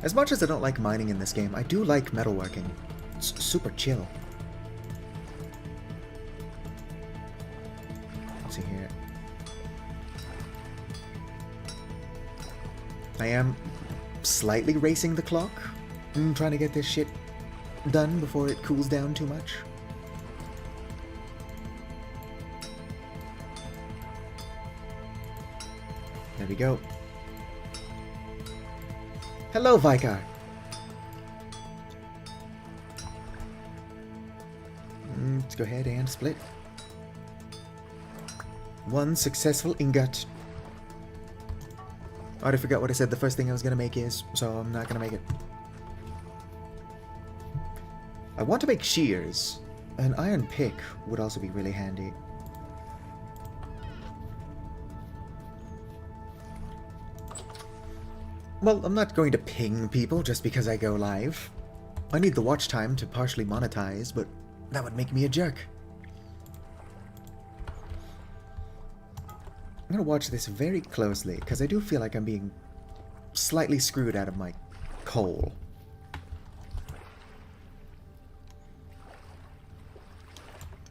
As much as I don't like mining in this game, I do like metalworking. It's super chill. Let's see here. I am slightly racing the clock. I'm trying to get this shit done before it cools down too much. There we go. Hello, Vicar. Let's go ahead and split. One successful ingot. I already forgot what I said the first thing I was going to make is, so I'm not going to make it. I want to make shears. An iron pick would also be really handy. Well, I'm not going to ping people just because I go live. I need the watch time to partially monetize, but that would make me a jerk. I'm going to watch this very closely, because I do feel like I'm being slightly screwed out of my coal.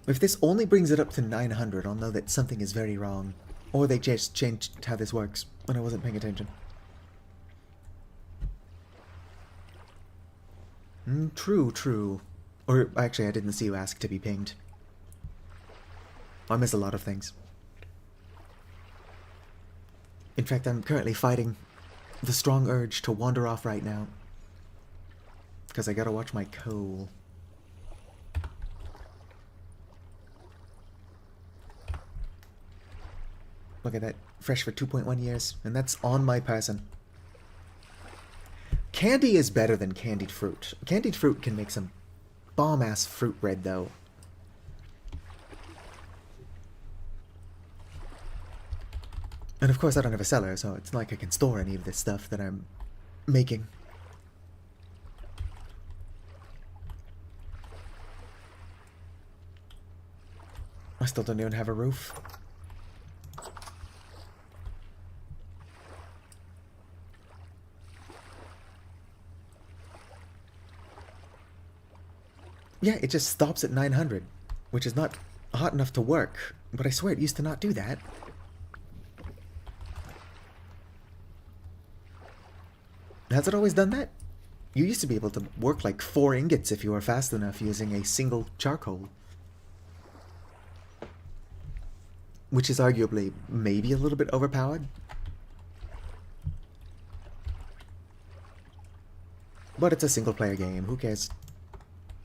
If this only brings it up to 900, I'll know that something is very wrong. Or they just changed how this works when I wasn't paying attention. True, true. Or, actually, I didn't see you ask to be pinged. I miss a lot of things. In fact, I'm currently fighting the strong urge to wander off right now. Because I gotta watch my coal. Look at that. Fresh for 2.1 years. And that's on my person. Candy is better than candied fruit. Candied fruit can make some bomb-ass fruit bread, though. And of course I don't have a cellar, so it's not like I can store any of this stuff that I'm making. I still don't even have a roof. Yeah, it just stops at 900, which is not hot enough to work, but I swear it used to not do that. Has it always done that? You used to be able to work like 4 ingots if you were fast enough using a single charcoal. Which is arguably maybe a little bit overpowered. But it's a single player game, who cares?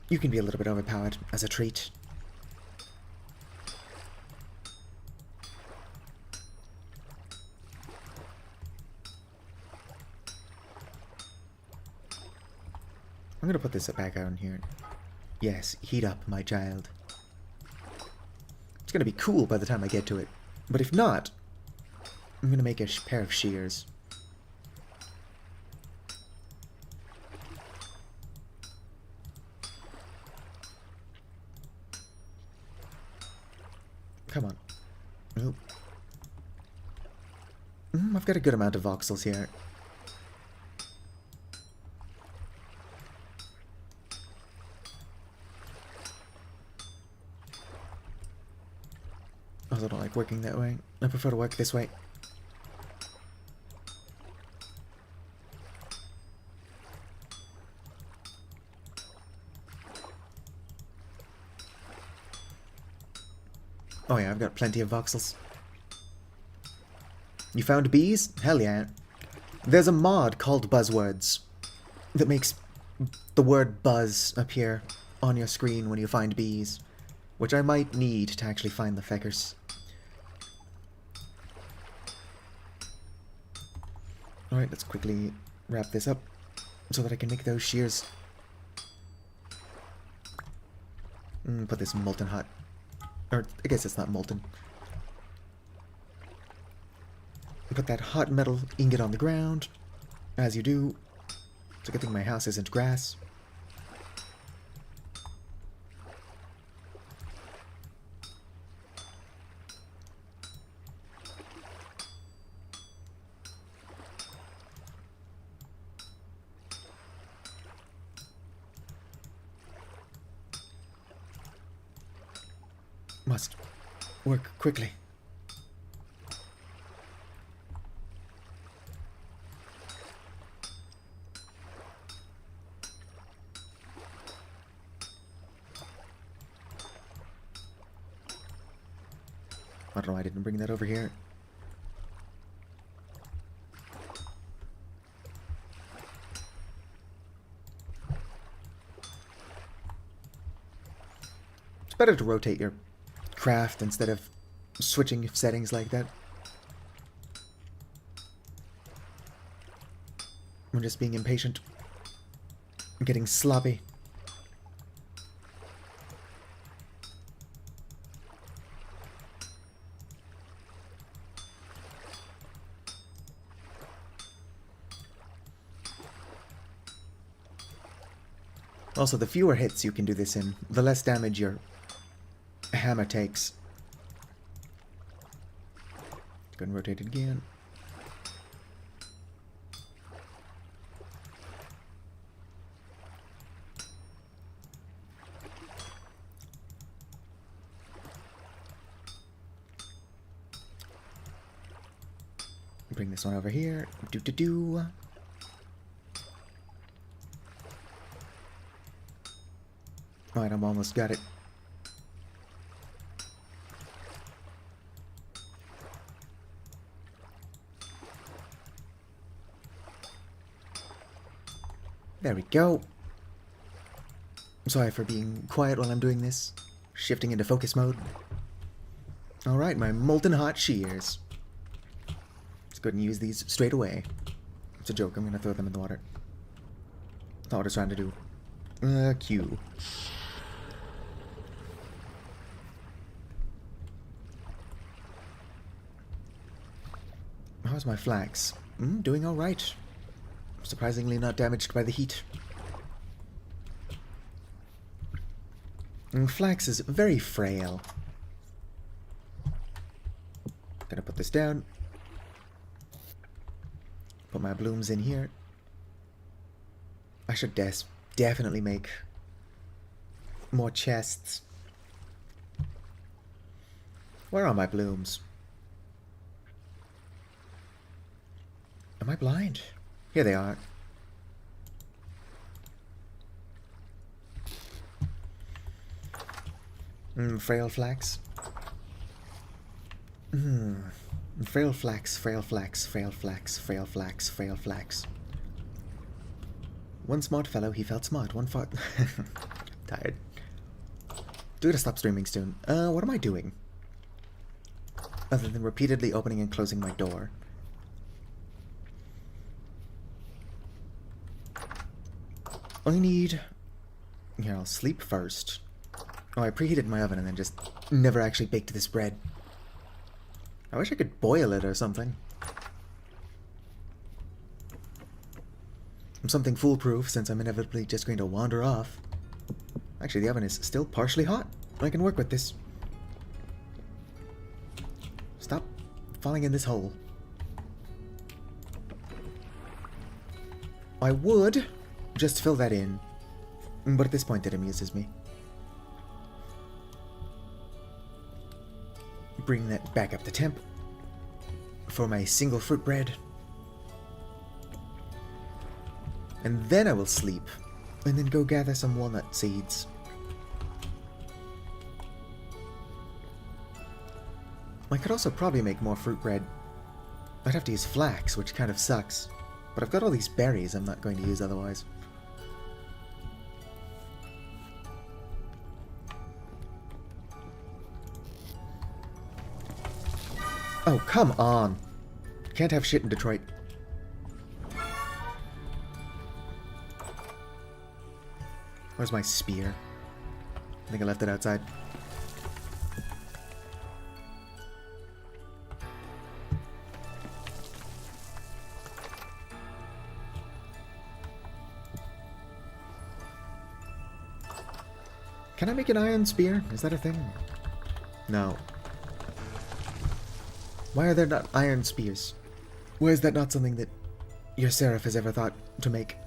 You can be a little bit overpowered as a treat. I'm gonna put this back out in here. Yes, heat up, my child. It's gonna be cool by the time I get to it. But if not, I'm gonna make a pair of shears. Come on. Nope. I've got a good amount of voxels here. I also don't like working that way. I prefer to work this way. Oh yeah, I've got plenty of voxels. You found bees? Hell yeah. There's a mod called Buzzwords that makes the word buzz appear on your screen when you find bees, which I might need to actually find the feckers. Alright, let's quickly wrap this up so that I can make those shears. Put this molten hot. Or, I guess it's not molten. Put that hot metal ingot on the ground, as you do. It's a good thing my house isn't grass. Must work quickly. I don't know why I didn't bring that over here. It's better to rotate your craft instead of switching settings like that. I'm just being impatient. I'm getting sloppy. Also, the fewer hits you can do this in, the less damage your hammer takes. Go and rotate it again. Bring this one over here. Do-do-do. Alright, I'm almost got it. There we go. I'm sorry for being quiet while I'm doing this. Shifting into focus mode. Alright, my molten hot shears. Let's go ahead and use these straight away. It's a joke, I'm gonna throw them in the water. That's not what I was trying to do. Q. How's my flax? Doing alright. Surprisingly not damaged by the heat. Flax is very frail. Gonna put this down. Put my blooms in here. I should definitely make more chests. Where are my blooms? Am I blind? Here they are. Frail flax. Frail flax, frail flax, frail flax, frail flax, frail flax. One smart fellow, he felt smart. One fart. Tired. Do gotta stop streaming soon. What am I doing? Other than repeatedly opening and closing my door. I need... Here, I'll sleep first. Oh, I preheated my oven and then just never actually baked this bread. I wish I could boil it or something. Something foolproof, since I'm inevitably just going to wander off. Actually, the oven is still partially hot. I can work with this. Stop falling in this hole. I would just fill that in, but at this point it amuses me. Bring that back up to temp for my single fruit bread. And then I will sleep, and then go gather some walnut seeds. I could also probably make more fruit bread. I'd have to use flax, which kind of sucks. But I've got all these berries I'm not going to use otherwise. Oh, come on! Can't have shit in Detroit. Where's my spear? I think I left it outside. Can I make an iron spear? Is that a thing? No. Why are there not iron spears? Why is that not something that your Seraph has ever thought to make?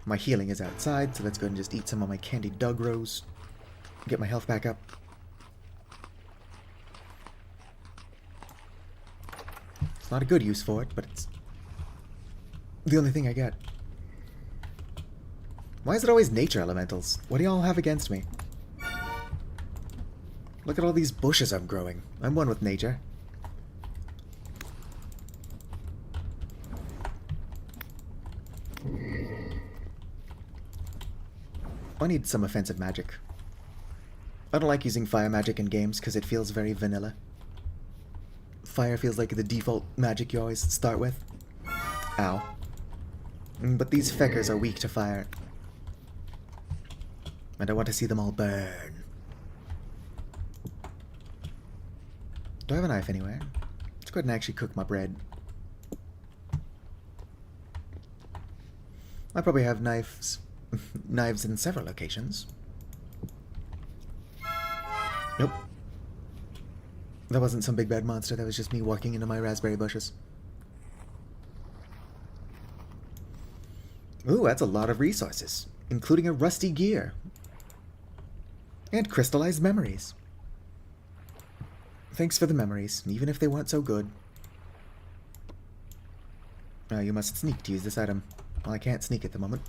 My healing is outside, so let's go and just eat some of my candied dog rose. Get my health back up. It's not a good use for it, but it's the only thing I get. Why is it always nature elementals? What do y'all have against me? Look at all these bushes I'm growing. I'm one with nature. I need some offensive magic. I don't like using fire magic in games because it feels very vanilla. Fire feels like the default magic you always start with. Ow. But these feckers are weak to fire. And I want to see them all burn. Do I have a knife anywhere? Let's go ahead and actually cook my bread. I probably have knives in several locations. Nope. That wasn't some big bad monster, that was just me walking into my raspberry bushes. Ooh, that's a lot of resources, including a rusty gear. And crystallized memories. Thanks for the memories, even if they weren't so good. You must sneak to use this item. Well, I can't sneak at the moment.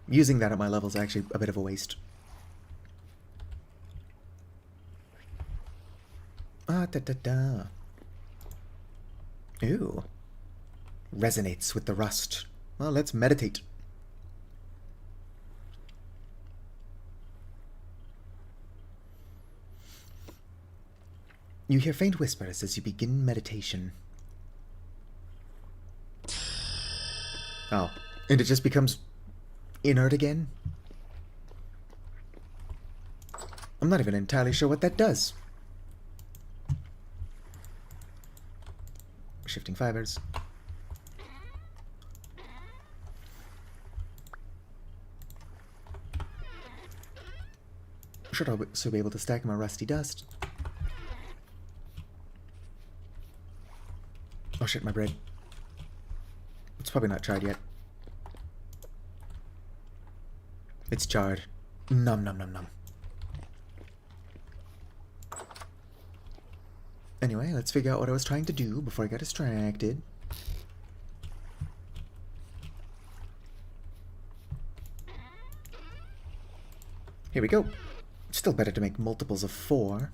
Using that at my level is actually a bit of a waste. Da-da-da. Ooh. Resonates with the rust. Well, let's meditate. You hear faint whispers as you begin meditation. Oh, and it just becomes inert again? I'm not even entirely sure what that does. Shifting fibers. Should also be able to stack my rusty dust. Oh shit, my bread. It's probably not charred yet. It's charred. Nom nom nom nom. Anyway, let's figure out what I was trying to do before I got distracted. Here we go. Still better to make multiples of 4.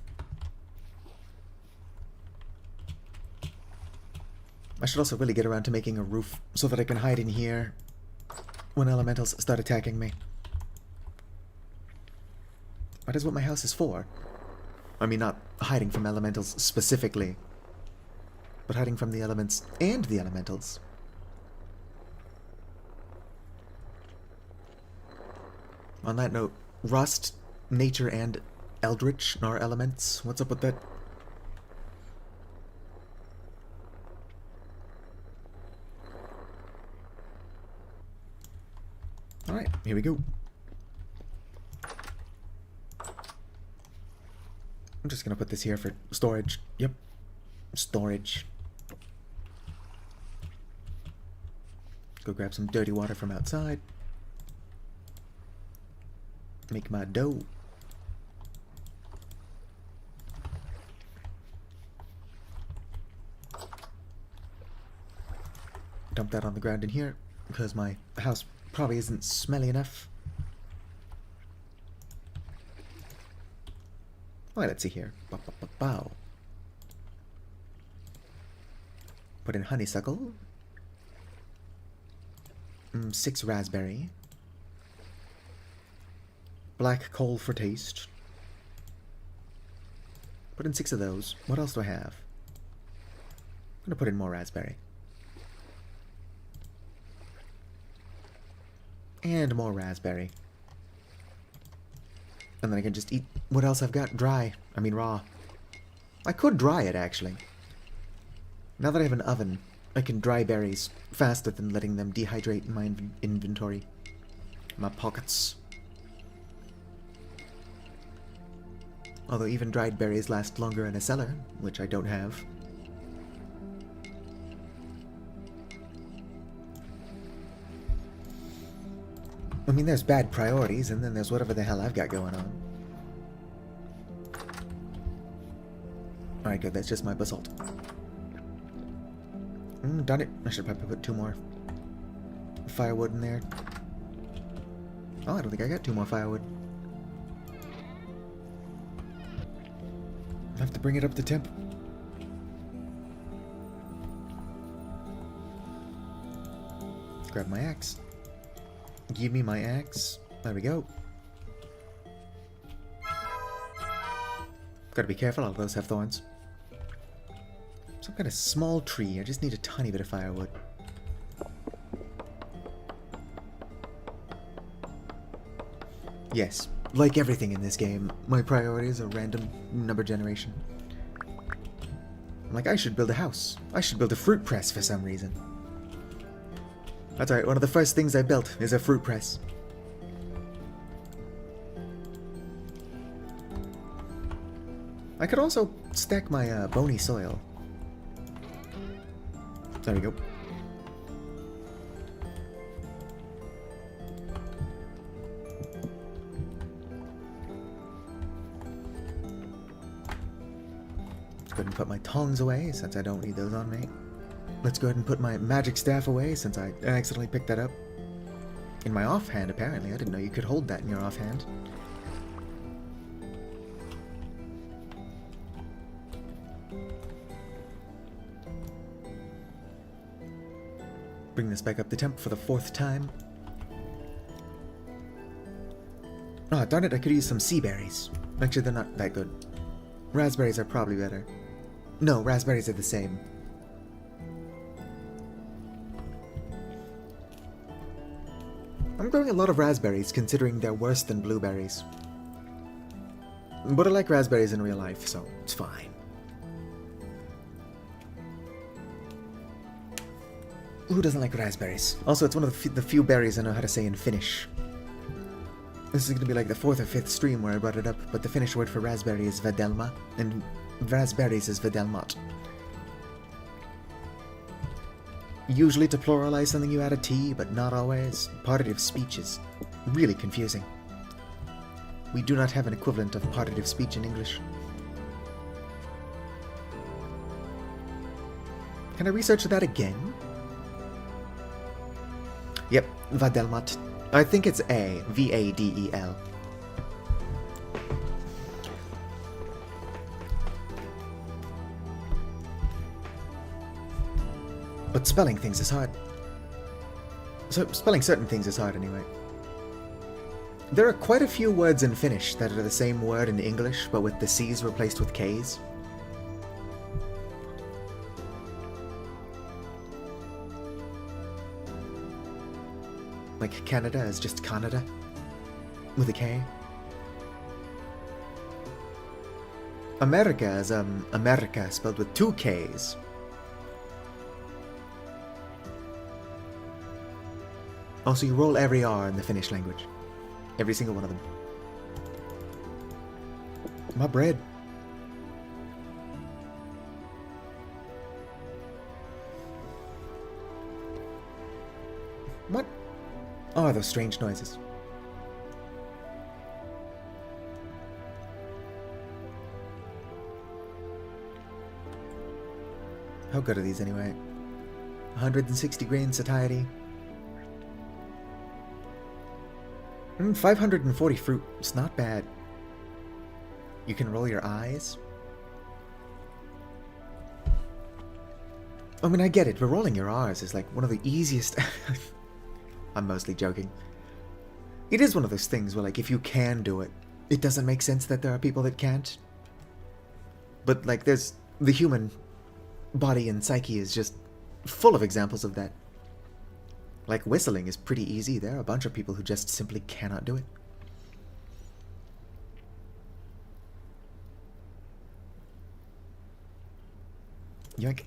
I should also really get around to making a roof so that I can hide in here when elementals start attacking me. That is what my house is for. I mean, not hiding from elementals specifically, but hiding from the elements and the elementals. On that note, rust, nature, and eldritch are elements. What's up with that? Alright, here we go. I'm just gonna put this here for storage. Yep. Storage. Go grab some dirty water from outside. Make my dough. Dump that on the ground in here, because my house probably isn't smelly enough. Alright, let's see here. Bow. Put in honeysuckle. 6 raspberry. Black coal for taste. Put in 6 of those. What else do I have? I'm gonna put in more raspberry. And more raspberry. And then I can just eat what else I've got dry. I mean raw. I could dry it, actually. Now that I have an oven, I can dry berries faster than letting them dehydrate in my inventory. My pockets. Although even dried berries last longer in a cellar, which I don't have. I mean, there's bad priorities, and then there's whatever the hell I've got going on. Alright, good, that's just my basalt. Darn it, I should probably put 2 more firewood in there. Oh, I don't think I got 2 more firewood. I have to bring it up to temp. Grab my axe. Give me my axe. There we go. Gotta be careful, all of those have thorns. Some kind of small tree. I just need a tiny bit of firewood. Yes, like everything in this game, my priorities are random number generation. I'm like, I should build a house. I should build a fruit press for some reason. That's right, one of the first things I built is a fruit press. I could also stack my bony soil. There we go. Let's go ahead and put my tongs away, since I don't need those on me. Let's go ahead and put my magic staff away, since I accidentally picked that up. In my offhand, apparently. I didn't know you could hold that in your offhand. Bring this back up the temp for the 4th time. Oh, darn it, I could use some sea berries. Actually, they're not that good. Raspberries are probably better. No, raspberries are the same. I'm growing a lot of raspberries, considering they're worse than blueberries. But I like raspberries in real life, so it's fine. Who doesn't like raspberries? Also, it's one of the few berries I know how to say in Finnish. This is going to be like the 4th or 5th stream where I brought it up, but the Finnish word for raspberry is vedelma, and raspberries is vedelmat. Usually to pluralize something you add a T, but not always. Partitive speech is really confusing. We do not have an equivalent of partitive speech in English. Can I research that again? Yep, vadelmat. I think it's A. V-A-D-E-L. But spelling things is hard. So, spelling certain things is hard anyway. There are quite a few words in Finnish that are the same word in English, but with the C's replaced with K's. Like Canada is just Canada, with a K. America is, America spelled with 2 K's. Also, you roll every R in the Finnish language. Every single one of them. My bread. What? Oh, those strange noises. How good are these anyway? 160 grain satiety. 540 fruit. It's not bad. You can roll your eyes. I mean, I get it, but rolling your R's is like one of the easiest... I'm mostly joking. It is one of those things where, like, if you can do it, it doesn't make sense that there are people that can't. But, like, there's... the human body and psyche is just full of examples of that. Like, whistling is pretty easy. There are a bunch of people who just simply cannot do it. Yoink.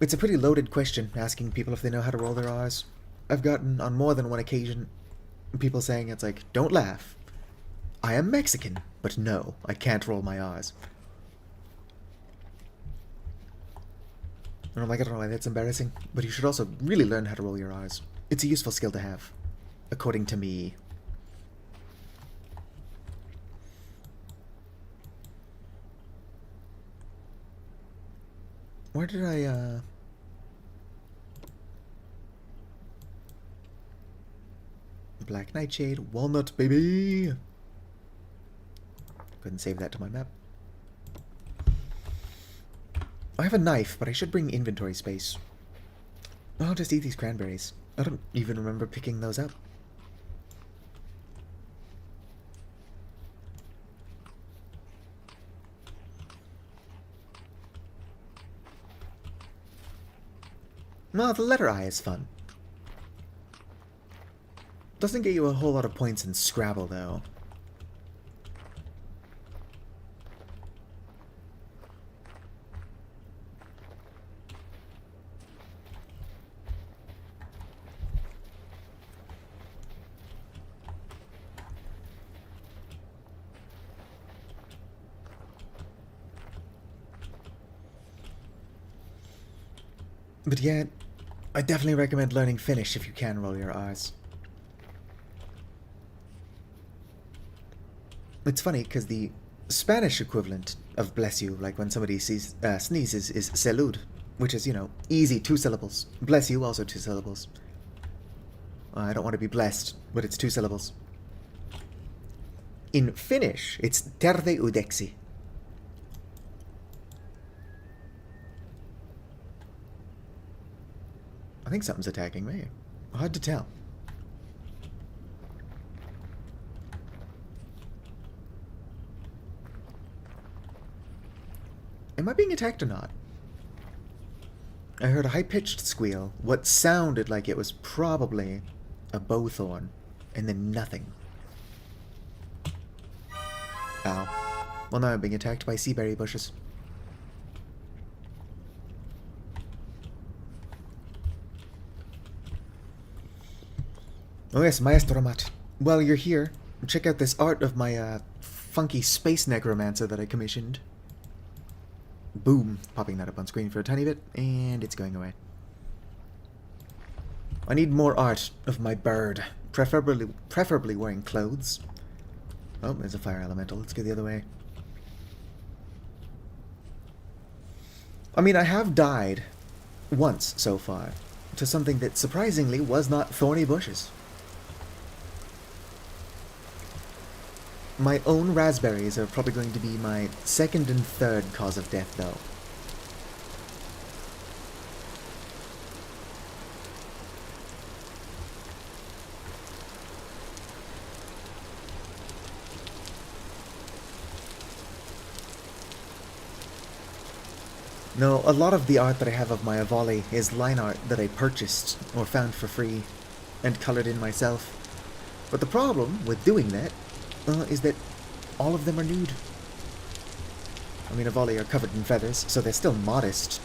It's a pretty loaded question, asking people if they know how to roll their R's. I've gotten, on more than one occasion, people saying it's like, don't laugh. I am Mexican, but no, I can't roll my R's. And I'm like, I don't know why that's embarrassing, but you should also really learn how to roll your R's. It's a useful skill to have, according to me. Where did I, Black Nightshade, Walnut, baby! Go ahead and save that to my map. I have a knife, but I should bring inventory space. I'll just eat these cranberries. I don't even remember picking those up. Well, the letter I is fun. Doesn't get you a whole lot of points in Scrabble, though. But yeah, I definitely recommend learning Finnish if you can roll your R's. It's funny, because the Spanish equivalent of bless you, like when somebody sneezes, is salud, which is, you know, easy 2 syllables. Bless you, also 2 syllables. I don't want to be blessed, but it's 2 syllables. In Finnish, it's terve udeksi. I think something's attacking me. Hard to tell. Am I being attacked or not? I heard a high-pitched squeal, what sounded like it was probably a bowthorn, and then nothing. Ow. Well, now I'm being attacked by seaberry bushes. Oh yes, Maestro Mat. While you're here, check out this art of my funky space necromancer that I commissioned. Boom. Popping that up on screen for a tiny bit, and it's going away. I need more art of my bird, preferably wearing clothes. Oh, there's a fire elemental. Let's go the other way. I mean, I have died once so far to something that surprisingly was not thorny bushes. My own raspberries are probably going to be my second and third cause of death, though. No, a lot of the art that I have of my Avali is line art that I purchased or found for free and colored in myself. But the problem with doing that is that all of them are nude. I mean, Avali are covered in feathers, so they're still modest,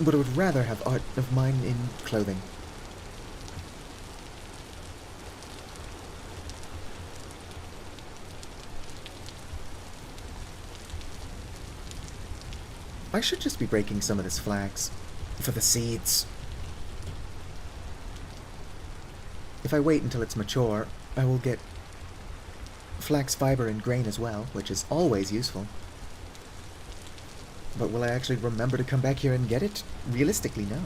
but I would rather have art of mine in clothing. I should just be breaking some of this flax for the seeds. If I wait until it's mature, I will get flax fiber and grain as well, which is always useful. But will I actually remember to come back here and get it? Realistically, no.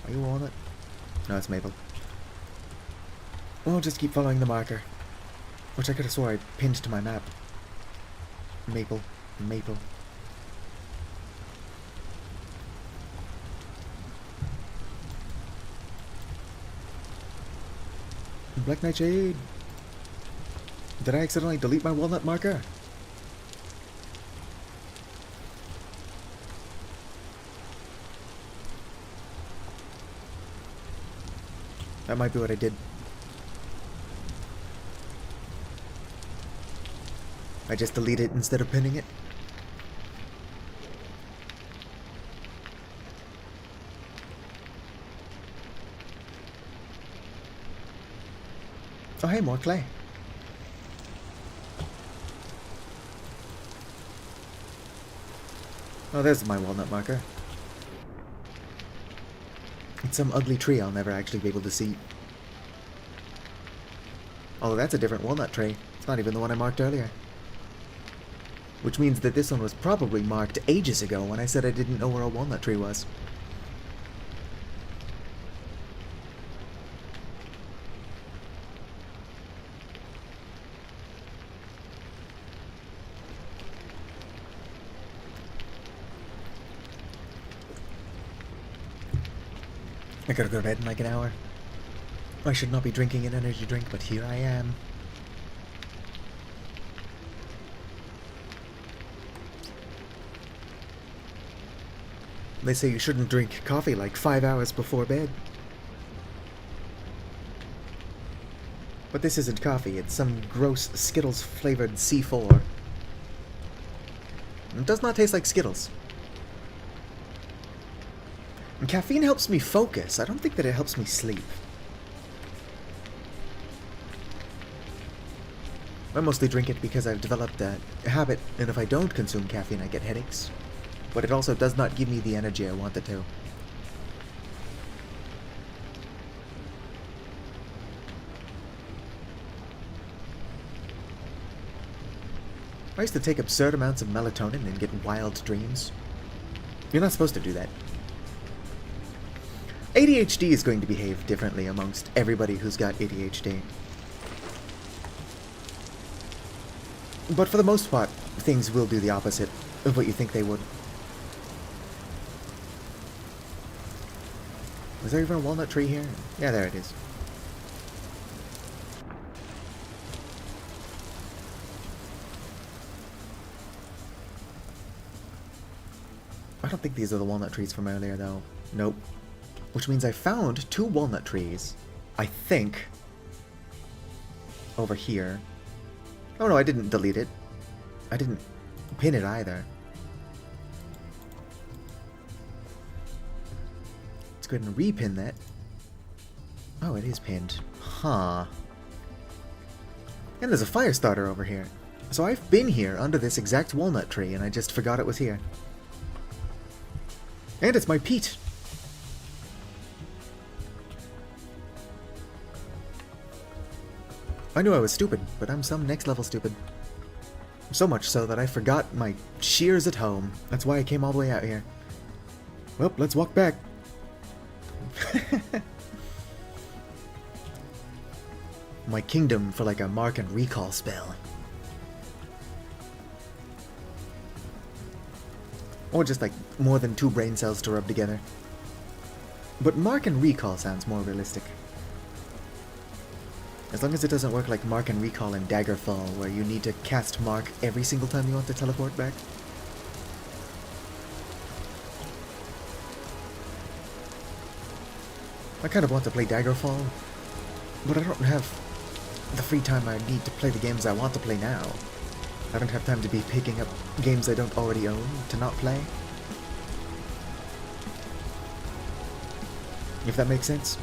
Are you on it? No, it's maple. We'll just keep following the marker, which I could have swore I pinned to my map. Maple. Maple. Black Nightshade. Did I accidentally delete my walnut marker? That might be what I did. I just delete it instead of pinning it. Oh hey, more clay. Oh, there's my walnut marker. It's some ugly tree I'll never actually be able to see. Although that's a different walnut tree. It's not even the one I marked earlier. Which means that this one was probably marked ages ago when I said I didn't know where a walnut tree was. I gotta go to bed in like an hour. I should not be drinking an energy drink, but here I am. They say you shouldn't drink coffee like 5 hours before bed. But this isn't coffee, it's some gross Skittles-flavored C4. It does not taste like Skittles. And caffeine helps me focus. I don't think that it helps me sleep. I mostly drink it because I've developed a habit, and if I don't consume caffeine, I get headaches. But it also does not give me the energy I want it to. I used to take absurd amounts of melatonin and get wild dreams. You're not supposed to do that. ADHD is going to behave differently amongst everybody who's got ADHD. But for the most part, things will do the opposite of what you think they would. Was there even a walnut tree here? Yeah, there it is. I don't think these are the walnut trees from earlier, though. Nope. Which means I found 2 walnut trees, I think, over here. Oh no, I didn't delete it. I didn't pin it either. Let's go ahead and repin that. Oh, it is pinned. Huh. And there's a fire starter over here. So I've been here under this exact walnut tree and I just forgot it was here. And it's my peat. I knew I was stupid, but I'm some next level stupid. So much so that I forgot my shears at home. That's why I came all the way out here. Well, let's walk back. My kingdom for like a mark and recall spell. Or just like more than 2 brain cells to rub together. But mark and recall sounds more realistic. As long as it doesn't work like mark and recall in Daggerfall, where you need to cast mark every single time you want to teleport back. I kind of want to play Daggerfall, but I don't have the free time I need to play the games I want to play now. I don't have time to be picking up games I don't already own to not play. If that makes sense.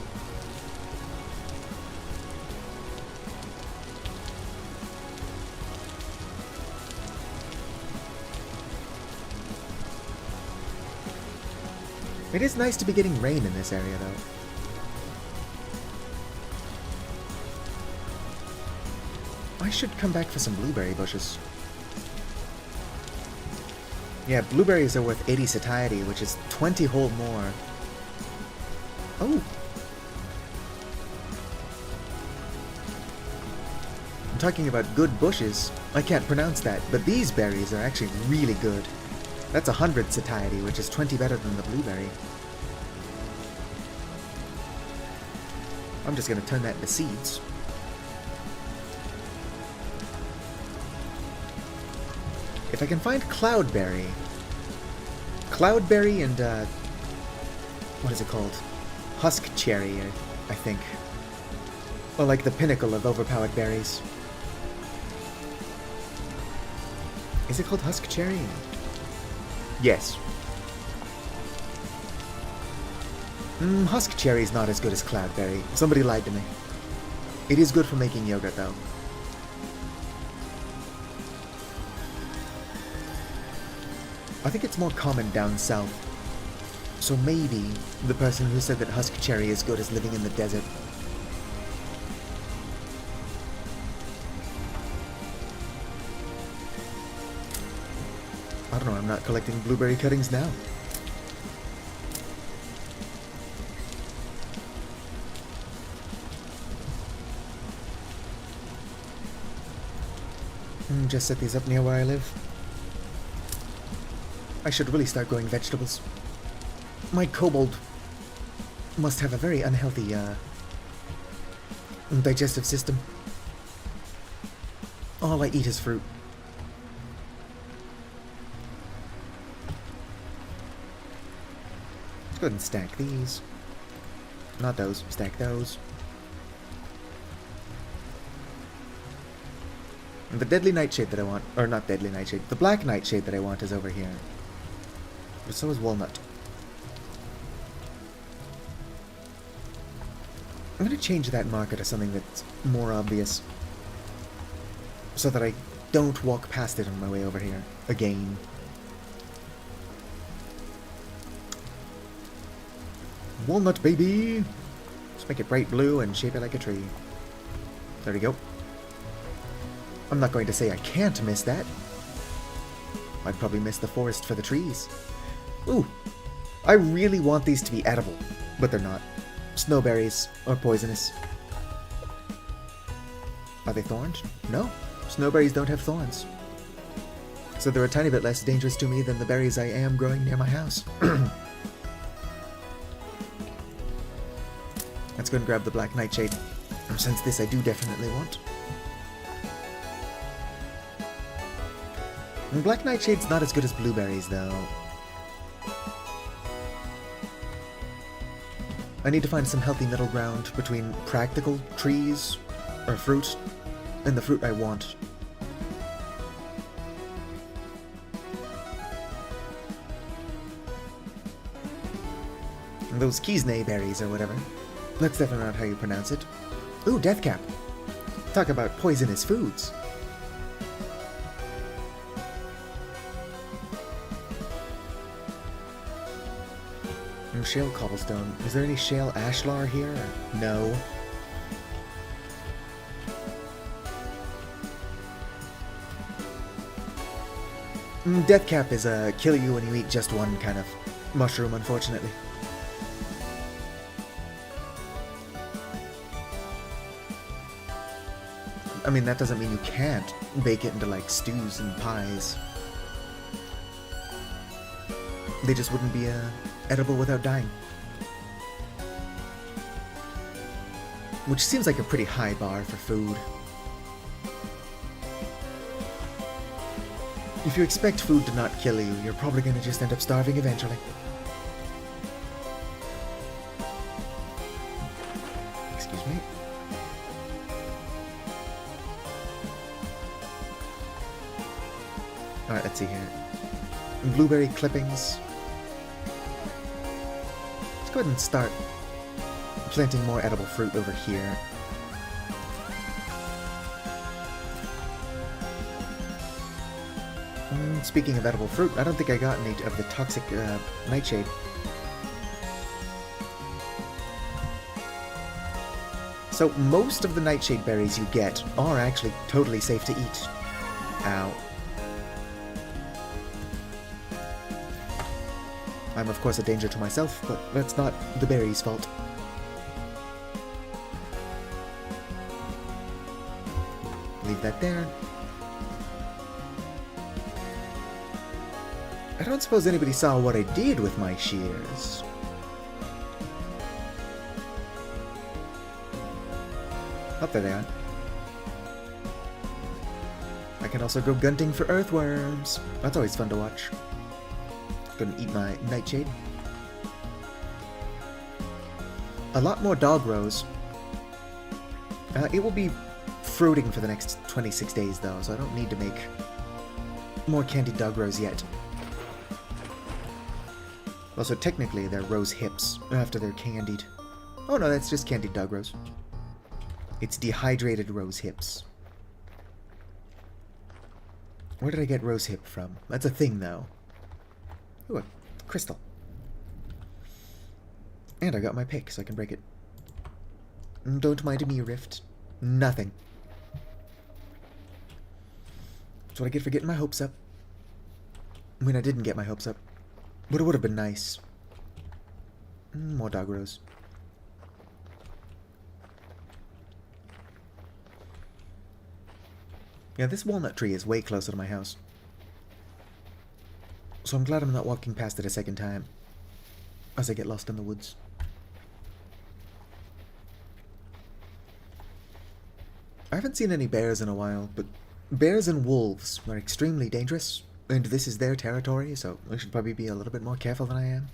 It is nice to be getting rain in this area, though. I should come back for some blueberry bushes. Yeah, blueberries are worth 80 satiety, which is 20 whole more. Oh! I'm talking about good bushes. I can't pronounce that, but these berries are actually really good. That's 100 satiety, which is 20 better than the blueberry. I'm just gonna turn that into seeds. If I can find cloudberry. Cloudberry and, what is it called? Husk cherry, I think. Or like the pinnacle of overpowered berries. Is it called husk cherry? Yes. Husk cherry is not as good as cloudberry. Somebody lied to me. It is good for making yogurt, though. I think it's more common down south. So maybe the person who said that husk cherry is good is living in the desert. I don't know, I'm not collecting blueberry cuttings now. Just set these up near where I live. I should really start growing vegetables. My kobold must have a very unhealthy digestive system. All I eat is fruit. Let's go ahead and stack these. Not those, stack those. And the deadly nightshade that I want, or not deadly nightshade, the black nightshade that I want is over here. But so is walnut. I'm going to change that marker to something that's more obvious, so that I don't walk past it on my way over here again. Walnut, baby! Let's make it bright blue and shape it like a tree. There we go. I'm not going to say I can't miss that. I'd probably miss the forest for the trees. Ooh! I really want these to be edible, but they're not. Snowberries are poisonous. Are they thorned? No. Snowberries don't have thorns. So they're a tiny bit less dangerous to me than the berries I am growing near my house. Let's go and grab the black nightshade, since this I do definitely want. And black nightshade's not as good as blueberries, though. I need to find some healthy middle ground between practical trees, or fruit, and the fruit I want. And those Kisney berries, or whatever. That's definitely not how you pronounce it. Ooh, Deathcap! Talk about poisonous foods. Shale cobblestone. Is there any shale ashlar here? No. Deathcap is a kill you when you eat just one kind of mushroom, unfortunately. I mean, that doesn't mean you can't bake it into, like, stews and pies. They just wouldn't be, edible without dying. Which seems like a pretty high bar for food. If you expect food to not kill you, you're probably gonna just end up starving eventually. Excuse me. Alright, let's see here. Blueberry clippings. Let's go ahead and start planting more edible fruit over here. Speaking of edible fruit, I don't think I got any of the toxic nightshade. So most of the nightshade berries you get are actually totally safe to eat. Ow. I'm of course a danger to myself, but that's not the berry's fault. Leave that there. I don't suppose anybody saw what I did with my shears. Oh, there they are. I can also go gunting for earthworms. That's always fun to watch. Gonna eat my nightshade. A lot more dog rose. It will be fruiting for the next 26 days though, so I don't need to make more candied dog rose yet. Also, technically they're rose hips after they're candied. Oh no, that's just candied dog rose. It's dehydrated rose hips. Where did I get rose hip from? That's a thing though. Ooh, a crystal. And I got my pick, so I can break it. Don't mind me, Rift. Nothing. That's what I get for getting my hopes up. I mean, I didn't get my hopes up. But it would have been nice. More dog rose. Yeah, this walnut tree is way closer to my house. So I'm glad I'm not walking past it a second time as I get lost in the woods. I haven't seen any bears in a while, but bears and wolves are extremely dangerous, and this is their territory, so I should probably be a little bit more careful than I am.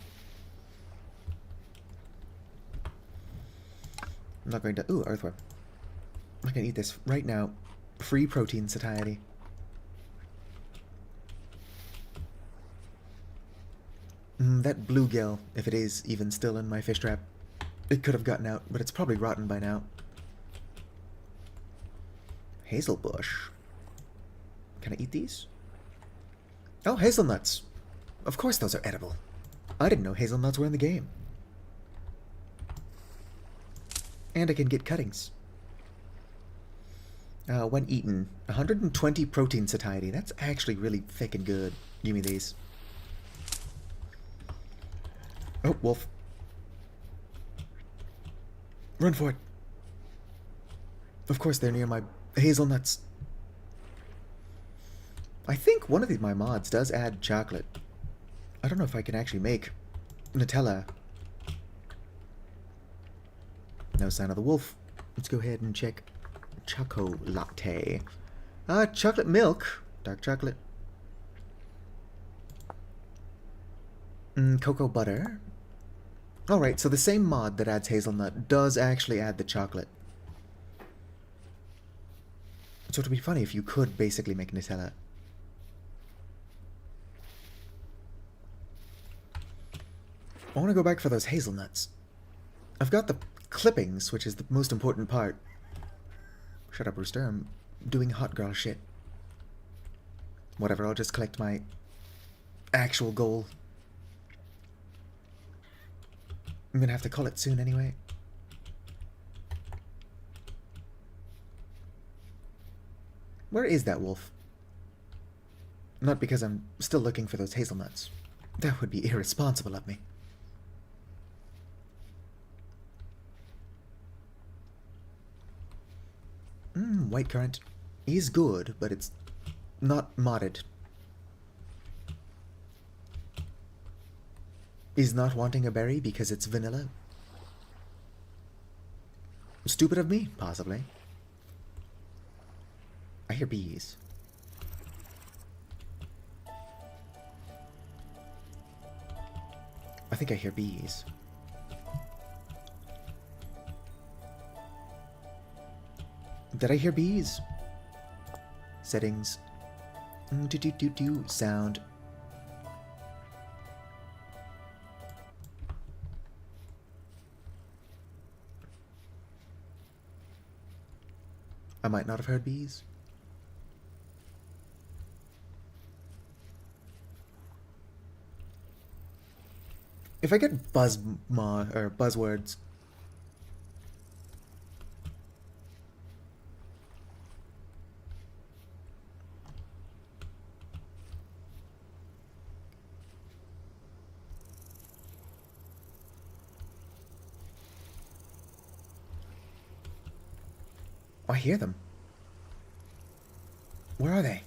I'm not going to... Ooh, earthworm. I'm not going to eat this right now. Free protein satiety. That bluegill, if it is even still in my fish trap, it could have gotten out, but it's probably rotten by now. Hazelbush. Can I eat these? Oh, hazelnuts. Of course those are edible. I didn't know hazelnuts were in the game. And I can get cuttings. When eaten, 120 protein satiety. That's actually really thick and good. Give me these. Oh, wolf. Run for it. Of course they're near my hazelnuts. I think one of my mods does add chocolate. I don't know if I can actually make Nutella. No sign of the wolf. Let's go ahead and check Choco Latte. Chocolate milk. Dark chocolate. Cocoa butter. Alright, so the same mod that adds hazelnut does actually add the chocolate. So it would be funny if you could basically make Nutella. I want to go back for those hazelnuts. I've got the clippings, which is the most important part. Shut up, Rooster. I'm doing hot girl shit. Whatever, I'll just collect my actual goal. I'm gonna have to call it soon anyway. Where is that wolf? Not because I'm still looking for those hazelnuts. That would be irresponsible of me. White currant is good, but it's not modded. Is not wanting a berry because it's vanilla? Stupid of me, possibly. I hear bees. I think I hear bees. Did I hear bees? Settings. Sound. I might not have heard bees. If I get buzzwords. I hear them. Where are they?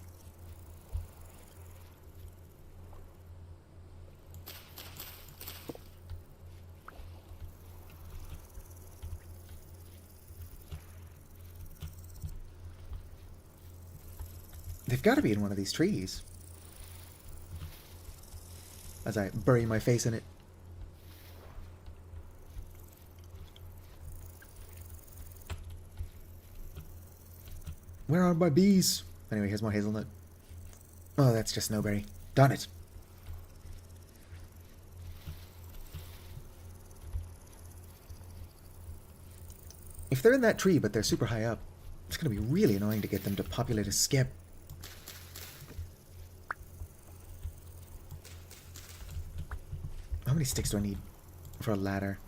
They've got to be in one of these trees. As I bury my face in it. Where are my bees? Anyway, here's more hazelnut. Oh, that's just snowberry. Darn it. If they're in that tree, but they're super high up, it's going to be really annoying to get them to populate a skip. How many sticks do I need for a ladder?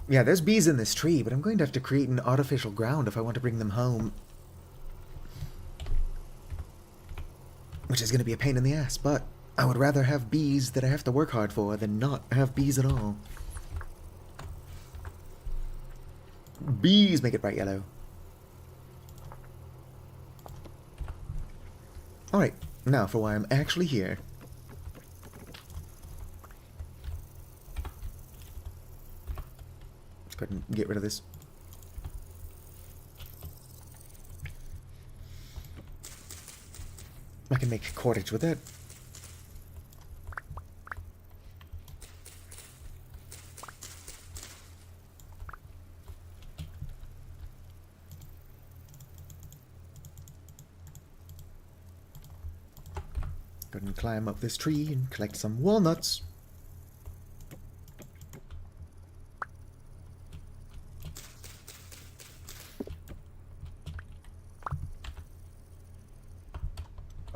Yeah, there's bees in this tree, but I'm going to have to create an artificial ground if I want to bring them home. Which is going to be a pain in the ass, but I would rather have bees that I have to work hard for than not have bees at all. Bees make it bright yellow. Alright, now for why I'm actually here. Let's go ahead and get rid of this. I can make cordage with it. Go ahead and climb up this tree and collect some walnuts.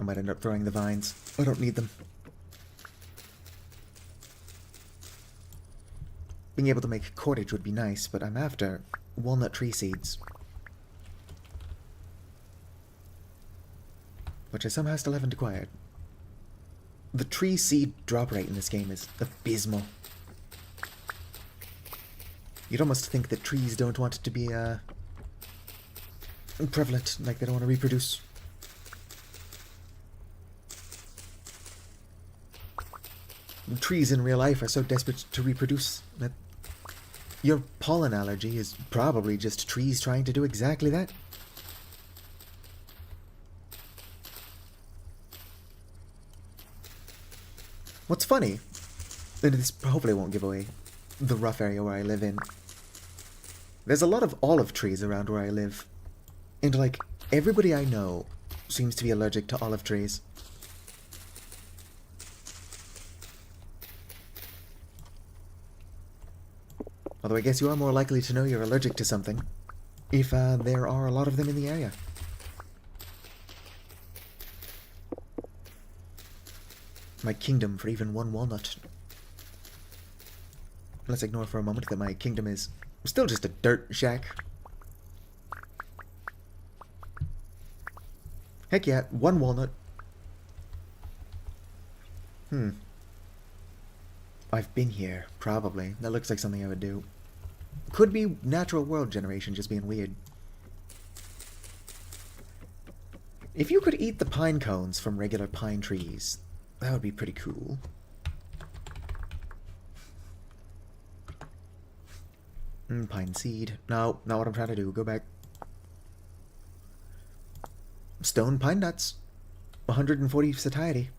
I might end up throwing the vines. I don't need them. Being able to make cordage would be nice, but I'm after walnut tree seeds. Which I somehow still haven't acquired. The tree seed drop rate in this game is abysmal. You'd almost think that trees don't want it to be, prevalent, like they don't want to reproduce. Trees in real life are so desperate to reproduce that your pollen allergy is probably just trees trying to do exactly that. What's funny, and this hopefully won't give away the rough area where I live in, there's a lot of olive trees around where I live, and like, everybody I know seems to be allergic to olive trees. Although I guess you are more likely to know you're allergic to something if there are a lot of them in the area. My kingdom for even one walnut. Let's ignore for a moment that my kingdom is still just a dirt shack. Heck yeah, one walnut. I've been here, probably. That looks like something I would do. Could be natural world generation just being weird. If you could eat the pine cones from regular pine trees, that would be pretty cool. Pine seed. No, not what I'm trying to do. Go back. Stone pine nuts. 140 satiety.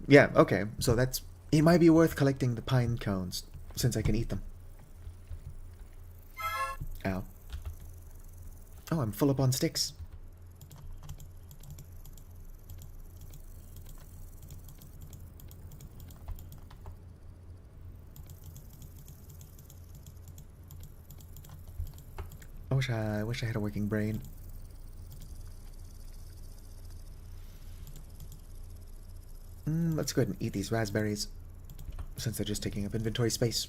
Yeah, okay. So that's... It might be worth collecting the pine cones, since I can eat them. Ow. Oh, I'm full up on sticks. I wish I had a working brain. Let's go ahead and eat these raspberries, since they're just taking up inventory space.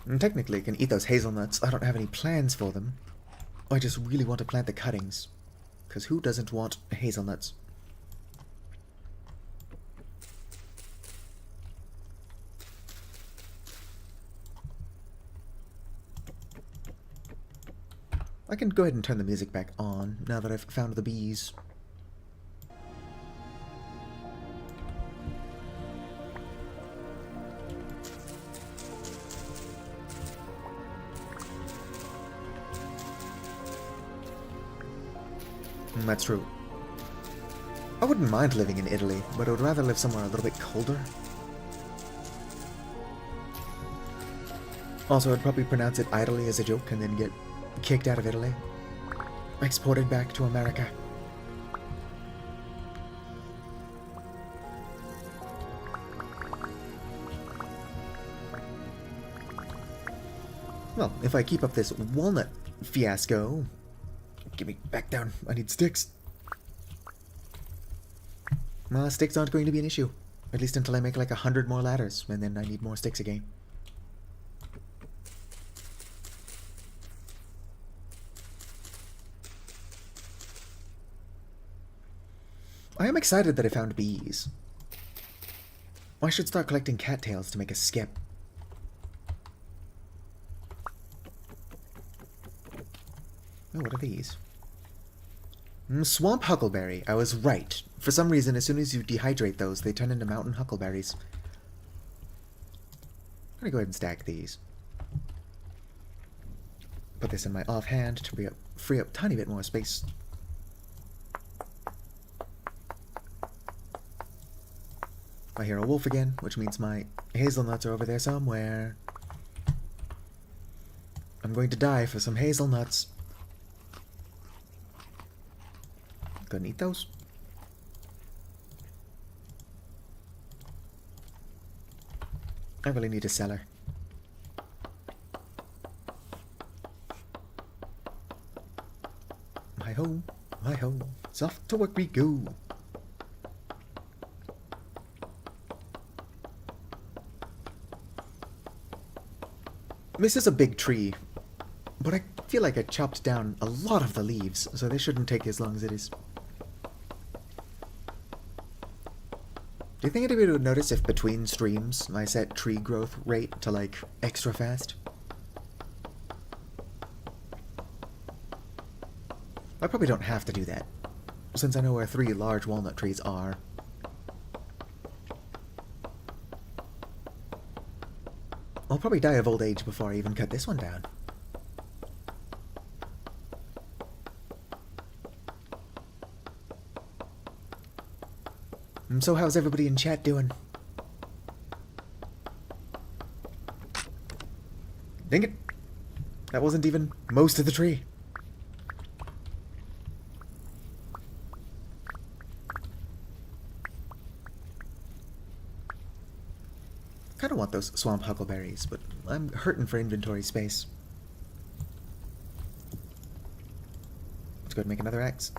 And technically, I can eat those hazelnuts. I don't have any plans for them. I just really want to plant the cuttings, because who doesn't want hazelnuts? I can go ahead and turn the music back on, now that I've found the bees. That's true. I wouldn't mind living in Italy, but I would rather live somewhere a little bit colder. Also, I'd probably pronounce it idly as a joke and then get kicked out of Italy. Exported back to America. Well, if I keep up this walnut fiasco... Give me back down. I need sticks. Sticks aren't going to be an issue. At least until I make like 100 more ladders, and then I need more sticks again. I am excited that I found bees. I should start collecting cattails to make a skip. Oh, what are these? Swamp huckleberry. I was right. For some reason, as soon as you dehydrate those, they turn into mountain huckleberries. gonna go ahead and stack these. Put this in my offhand to free up a tiny bit more space. I hear a wolf again, which means my hazelnuts are over there somewhere. I'm going to die for some hazelnuts. Go and eat those. I really need a cellar. My home, it's off to work we go. This is a big tree, but I feel like I chopped down a lot of the leaves, so this shouldn't take as long as it is. Do you think anybody would notice if between streams I set tree growth rate to like extra fast? I probably don't have to do that, since I know where 3 large walnut trees are. I'll probably die of old age before I even cut this one down. So how's everybody in chat doing? Dang it! That wasn't even most of the tree. I don't want those swamp huckleberries, but I'm hurting for inventory space. Let's go ahead and make another axe.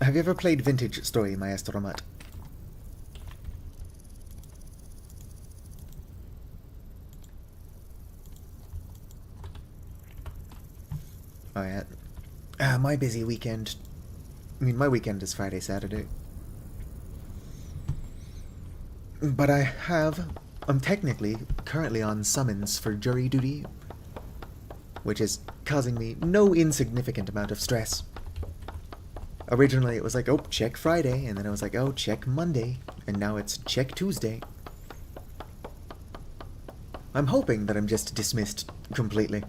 Have you ever played Vintage Story, Maestro Mat? Oh yeah. My busy weekend. I mean, my weekend is Friday, Saturday. But I'm technically currently on summons for jury duty, which is causing me no insignificant amount of stress. Originally it was like, oh, check Friday, and then it was like, oh, check Monday, and now it's check Tuesday. I'm hoping that I'm just dismissed completely.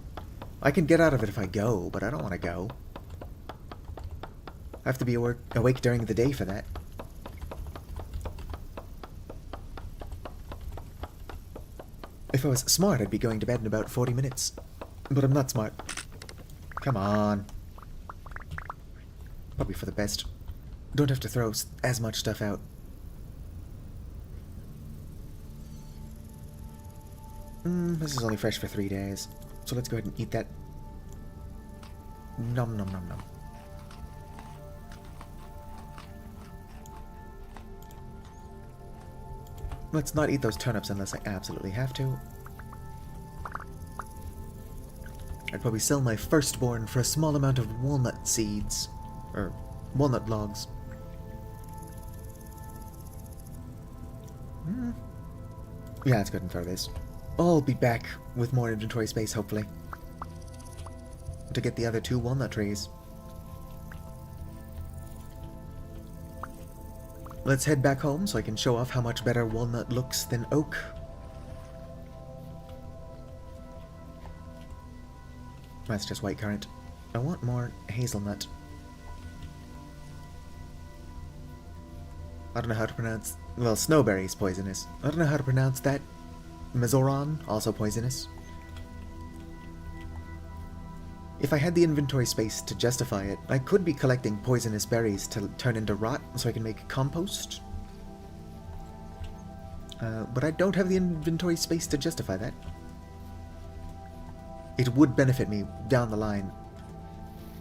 I can get out of it if I go, but I don't want to go. I have to be awake during the day for that. If I was smart, I'd be going to bed in about 40 minutes. But I'm not smart. Come on. Probably for the best. Don't have to throw as much stuff out. This is only fresh for 3 days. So let's go ahead and eat that. Nom nom nom nom. Let's not eat those turnips unless I absolutely have to. I'd probably sell my firstborn for a small amount of walnut seeds. Or walnut logs. Yeah, let's go ahead and throw this. I'll be back with more inventory space, hopefully. To get the other 2 walnut trees. Let's head back home so I can show off how much better walnut looks than oak. That's just white currant. I want more hazelnut. I don't know how to pronounce... Well, snowberry is poisonous. I don't know how to pronounce that. Mazoran, also poisonous. If I had the inventory space to justify it, I could be collecting poisonous berries to turn into rot so I can make compost. But I don't have the inventory space to justify that. It would benefit me down the line.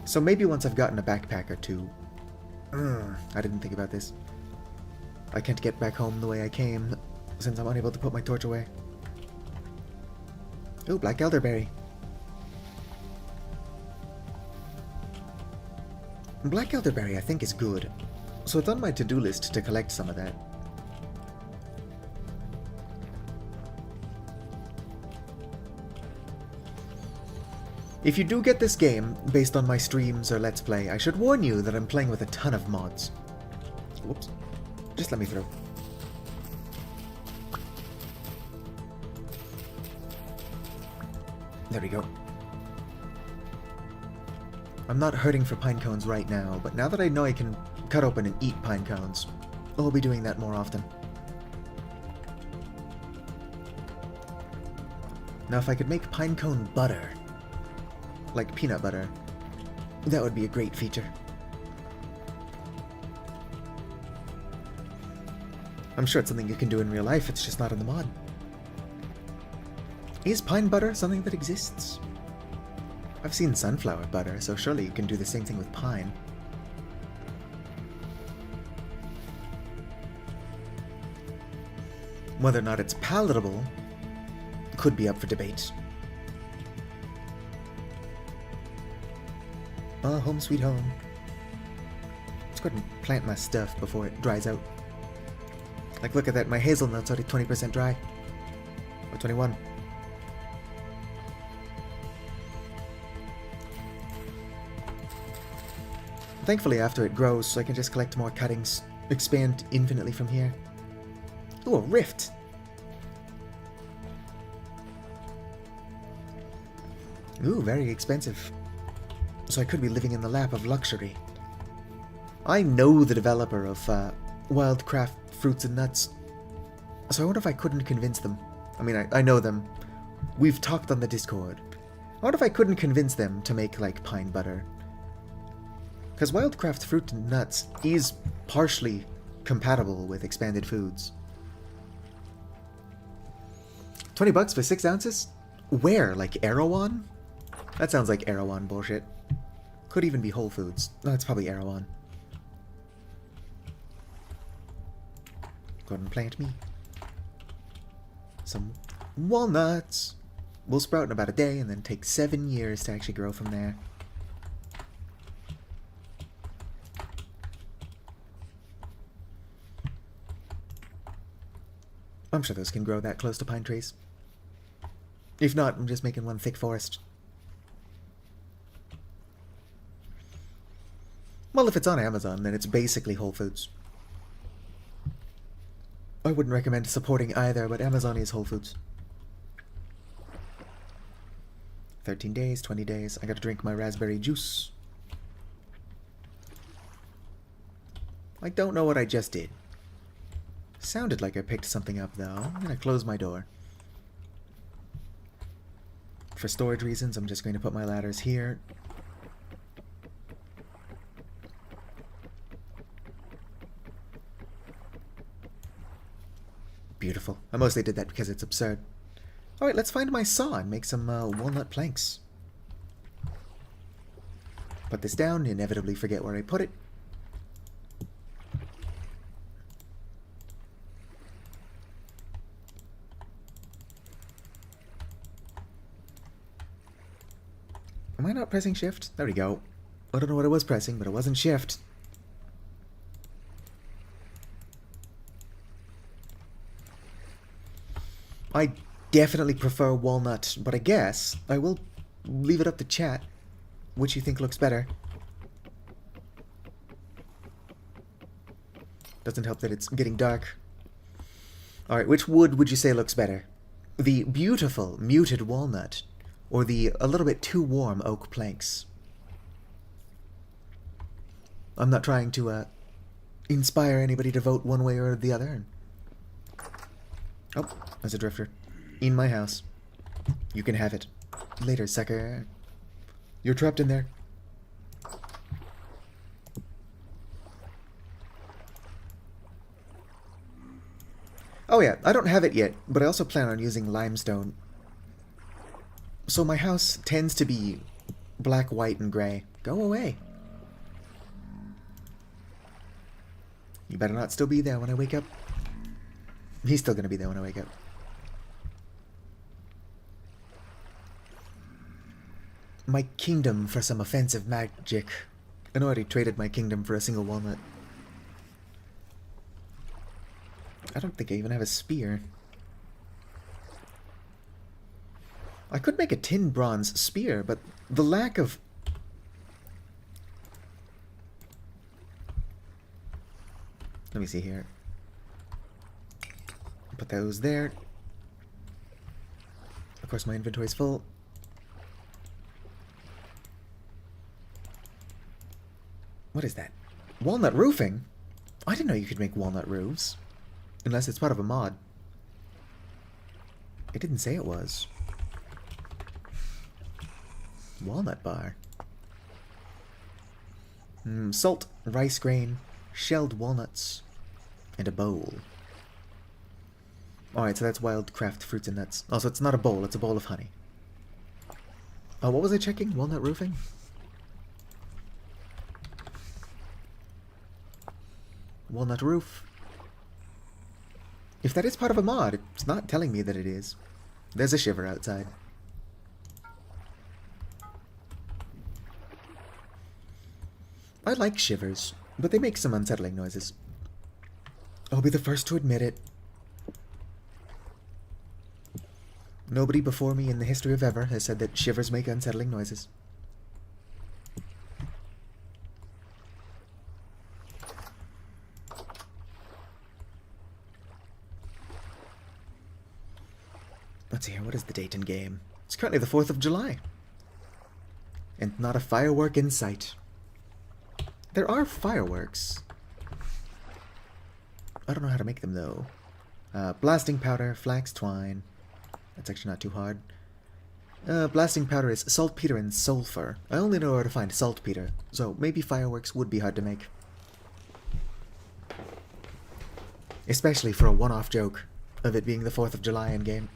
So maybe once I've gotten a backpack or 2. I didn't think about this. I can't get back home the way I came, since I'm unable to put my torch away. Oh, black elderberry. Black elderberry I think is good, so it's on my to-do list to collect some of that. If you do get this game based on my streams or Let's Play, I should warn you that I'm playing with a ton of mods. Whoops. Just let me through. There we go. I'm not hurting for pine cones right now, but now that I know I can cut open and eat pine cones, I'll be doing that more often. Now if I could make pine cone butter, like peanut butter, that would be a great feature. I'm sure it's something you can do in real life, it's just not in the mod. Is pine butter something that exists? I've seen sunflower butter, so surely you can do the same thing with pine. Whether or not it's palatable could be up for debate. Oh, home sweet home. Let's go ahead and plant my stuff before it dries out. Like, look at that, my hazelnut's already 20% dry. Or 21. Thankfully, after it grows, so I can just collect more cuttings, expand infinitely from here. Ooh, a rift! Ooh, very expensive. So I could be living in the lap of luxury. I know the developer of Wildcraft Fruits and Nuts, so I wonder if I couldn't convince them. I mean, I know them. We've talked on the Discord. I wonder if I couldn't convince them to make, like, pine butter. Because Wildcraft Fruit and Nuts is partially compatible with expanded foods. $20 for 6 ounces? Where? Like Erewhon? That sounds like Erewhon bullshit. Could even be Whole Foods. No, it's probably Erewhon. Go ahead and plant me some walnuts. Will sprout in about a day and then take 7 years to actually grow from there. I'm sure those can grow that close to pine trees. If not, I'm just making one thick forest. Well, if it's on Amazon, then it's basically Whole Foods. I wouldn't recommend supporting either, but Amazon is Whole Foods. 13 days, 20 days. I gotta drink my raspberry juice. I don't know what I just did. Sounded like I picked something up, though. I'm gonna close my door. For storage reasons, I'm just going to put my ladders here. Beautiful. I mostly did that because it's absurd. Alright, let's find my saw and make some walnut planks. Put this down, inevitably forget where I put it. Am I not pressing shift? There we go. I don't know what I was pressing, but it wasn't shift. I definitely prefer walnut, but I guess I will leave it up to chat. Which you think looks better? Doesn't help that it's getting dark. Alright, which wood would you say looks better? The beautiful, muted walnut, or the a little bit too warm oak planks? I'm not trying to inspire anybody to vote one way or the other. Oh, there's a drifter. In my house. You can have it. Later, sucker. You're trapped in there. Oh yeah, I don't have it yet, but I also plan on using limestone. So my house tends to be black, white, and gray. Go away. You better not still be there when I wake up. He's still gonna be there when I wake up. My kingdom for some offensive magic. I already traded my kingdom for a single walnut. I don't think I even have a spear. I could make a tin bronze spear, but the lack of... Let me see here. Put those there. Of course, my inventory's full. What is that? Walnut roofing? I didn't know you could make walnut roofs. Unless it's part of a mod. It didn't say it was. Walnut bar. Salt, rice grain, shelled walnuts, and a bowl. Alright, so that's wildcraft fruits and nuts. Also, it's not a bowl, it's a bowl of honey. Oh, what was I checking? Walnut roofing? Walnut roof. If that is part of a mod, it's not telling me that it is. There's a shiver outside. I like shivers, but they make some unsettling noises. I'll be the first to admit it. Nobody before me in the history of ever has said that shivers make unsettling noises. Let's see here, what is the date in game? It's currently the 4th of July. And not a firework in sight. There are fireworks. I don't know how to make them, though. Blasting powder, flax twine. That's actually not too hard. Blasting powder is saltpeter and sulfur. I only know where to find saltpeter, so maybe fireworks would be hard to make. Especially for a one-off joke of it being the 4th of July in game.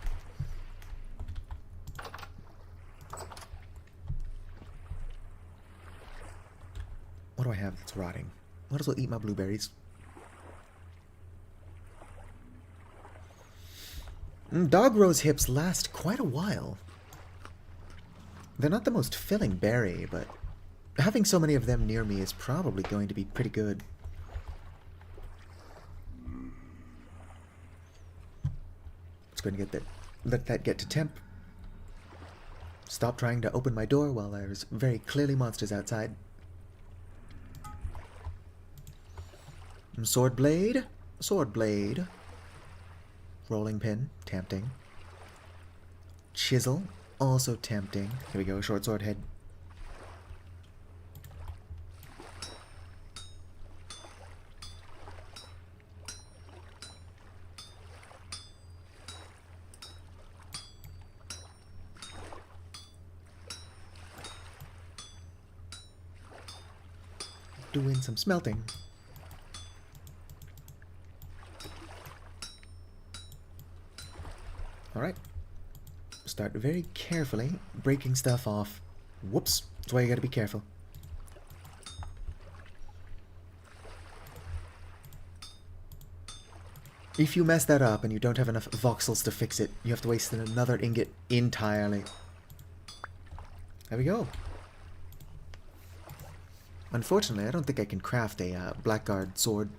What do I have that's rotting? Might as well eat my blueberries. Dog rose hips last quite a while. They're not the most filling berry, but having so many of them near me is probably going to be pretty good. It's going to get that. Let that get to temp. Stop trying to open my door while there's very clearly monsters outside. Sword blade, sword blade. Rolling pin, tempting. Chisel, also tempting. Here we go, short sword head. Doing some smelting. Alright. Start very carefully breaking stuff off. Whoops. That's why you gotta be careful. If you mess that up and you don't have enough voxels to fix it, you have to waste another ingot entirely. There we go. Unfortunately, I don't think I can craft a blackguard sword.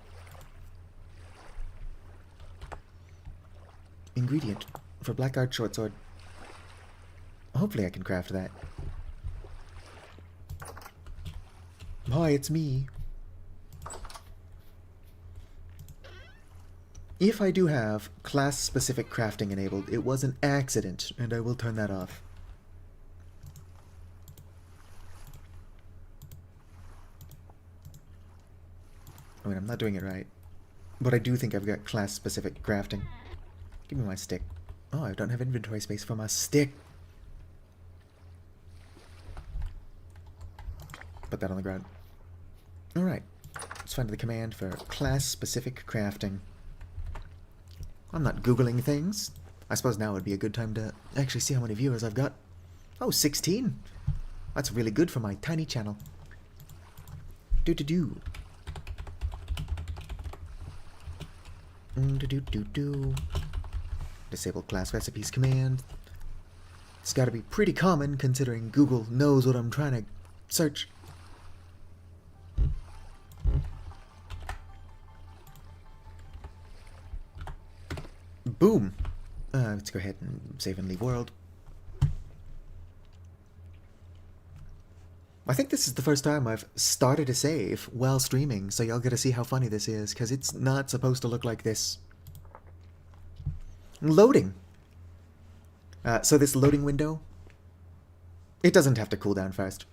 Ingredient for blackguard short sword. Hopefully I can craft that. Hi, it's me. If I do have class-specific crafting enabled, it was an accident, and I will turn that off. I mean, I'm not doing it right. But I do think I've got class-specific crafting. Give me my stick. Oh, I don't have inventory space for my stick. Put that on the ground. Alright. Let's find the command for class-specific crafting. I'm not Googling things. I suppose now would be a good time to actually see how many viewers I've got. Oh, 16. That's really good for my tiny channel. Do-do-do. Do-do-do-do. Disable class recipes command. It's gotta be pretty common considering Google knows what I'm trying to search. Boom. Let's go ahead and save and leave world. I think this is the first time I've started a save while streaming, so y'all get to see how funny this is, because it's not supposed to look like this. Loading. So this loading window, it doesn't have to cool down first.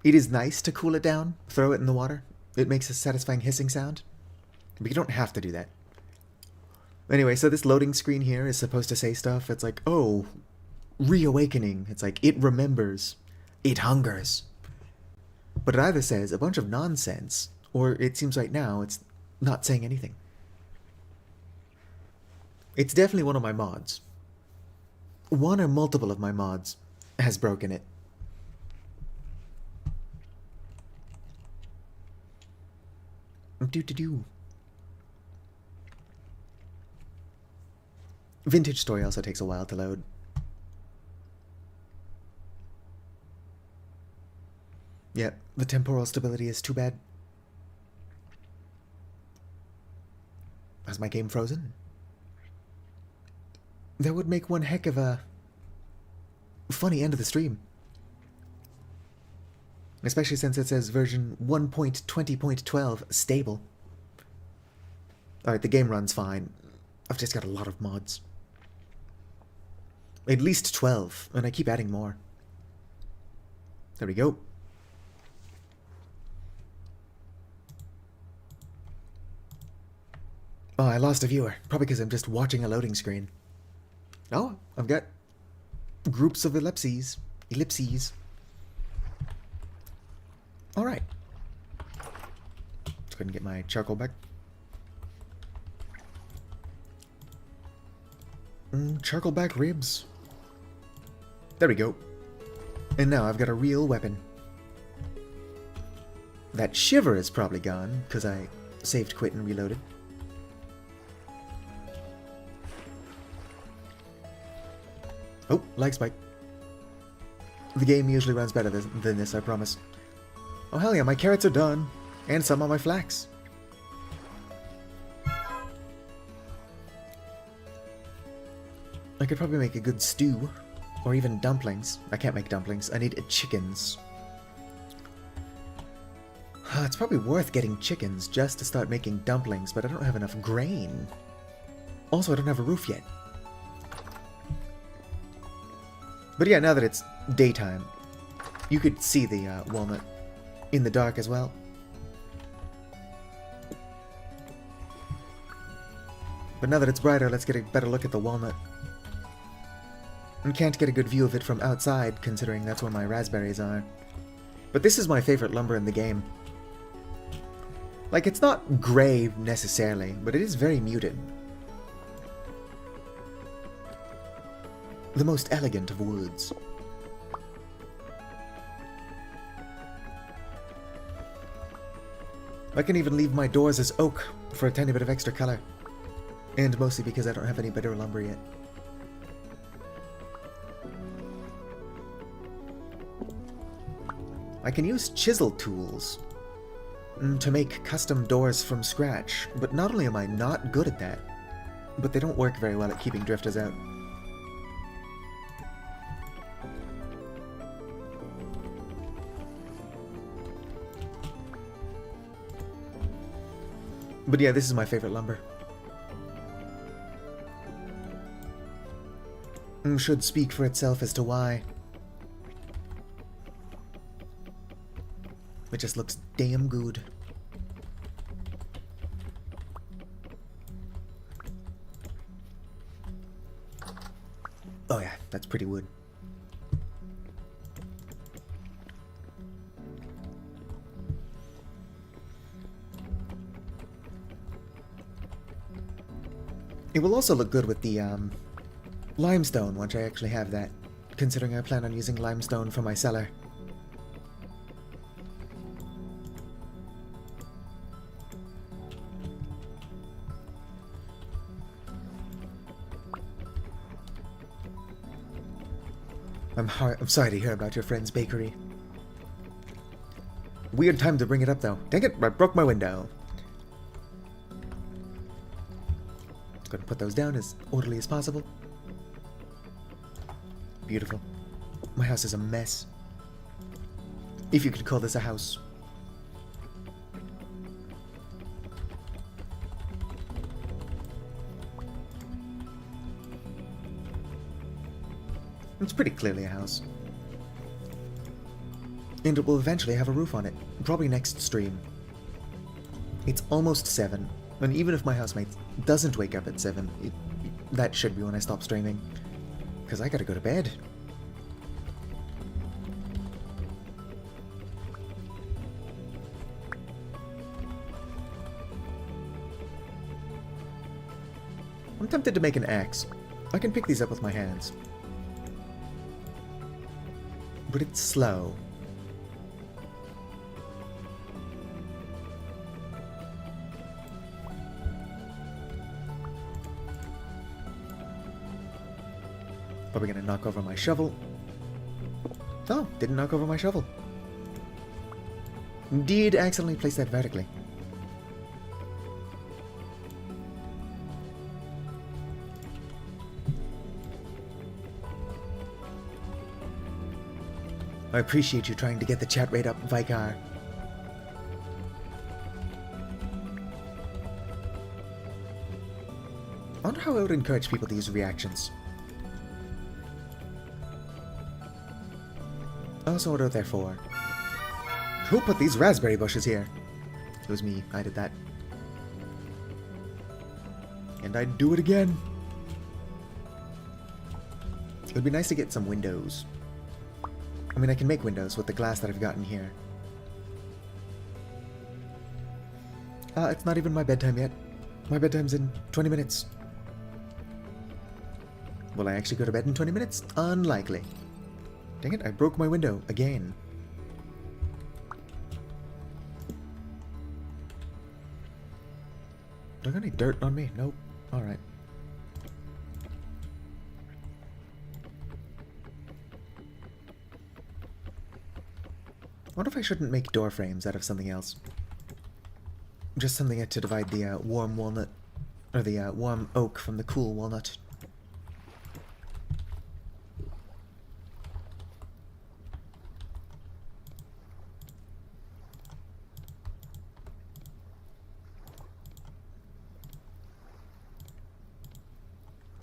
It is nice to cool it down, throw it in the water. It makes a satisfying hissing sound, but you don't have to do that. Anyway, so this loading screen here is supposed to say stuff. It's like, oh, reawakening. It's like, it remembers. It hungers. But it either says a bunch of nonsense, or it seems right now it's not saying anything. It's definitely one of my mods. One or multiple of my mods has broken it. Vintage Story also takes a while to load. Yep, the temporal stability is too bad. Has my game frozen? That would make one heck of a funny end of the stream. Especially since it says version 1.20.12 stable. Alright, the game runs fine. I've just got a lot of mods. At least 12, and I keep adding more. There we go. Oh, I lost a viewer. Probably because I'm just watching a loading screen. Oh, I've got groups of ellipses. Ellipses. Alright. Let's go ahead and get my charcoal back. Charcoal back ribs. There we go. And now I've got a real weapon. That shiver is probably gone, because I saved, quit, and reloaded. Oh, lag spike. The game usually runs better than this, I promise. Oh hell yeah, my carrots are done. And some of my flax. I could probably make a good stew. Or even dumplings. I can't make dumplings. I need chickens. It's probably worth getting chickens just to start making dumplings, but I don't have enough grain. Also, I don't have a roof yet. But yeah, now that it's daytime, you could see the walnut in the dark as well. But now that it's brighter, let's get a better look at the walnut. And can't get a good view of it from outside, considering that's where my raspberries are. But this is my favorite lumber in the game. Like, it's not gray necessarily, but it is very muted. The most elegant of woods. I can even leave my doors as oak for a tiny bit of extra color. And mostly because I don't have any better lumber yet. I can use chisel tools to make custom doors from scratch, but not only am I not good at that, but they don't work very well at keeping drifters out. But yeah, this is my favorite lumber. Should speak for itself as to why. It just looks damn good. Oh yeah, that's pretty wood. It will also look good with the limestone once I actually have that, considering I plan on using limestone for my cellar. I'm sorry to hear about your friend's bakery. Weird time to bring it up, though. Dang it, I broke my window. Just gonna put those down as orderly as possible. Beautiful. My house is a mess. if you could call this a house. It's pretty clearly a house. And it will eventually have a roof on it, probably next stream. It's almost 7, and even if my housemate doesn't wake up at 7, that should be when I stop streaming. Because I gotta go to bed. I'm tempted to make an axe. I can pick these up with my hands. But it's slow. Probably gonna knock over my shovel. Oh, didn't knock over my shovel. Did accidentally place that vertically. I appreciate you trying to get the chat rate up, Vicar. I wonder how I would encourage people to use reactions. Also, what are there for? Who put these raspberry bushes here? It was me. I did that. And I'd do it again. It would be nice to get some windows. I mean, I can make windows with the glass that I've gotten here. It's not even my bedtime yet. My bedtime's in 20 minutes. Will I actually go to bed in 20 minutes? Unlikely. Dang it, I broke my window again. Do I got any dirt on me? Nope. Alright. What if I shouldn't make door frames out of something else? Just something to divide the warm walnut, or the warm oak from the cool walnut.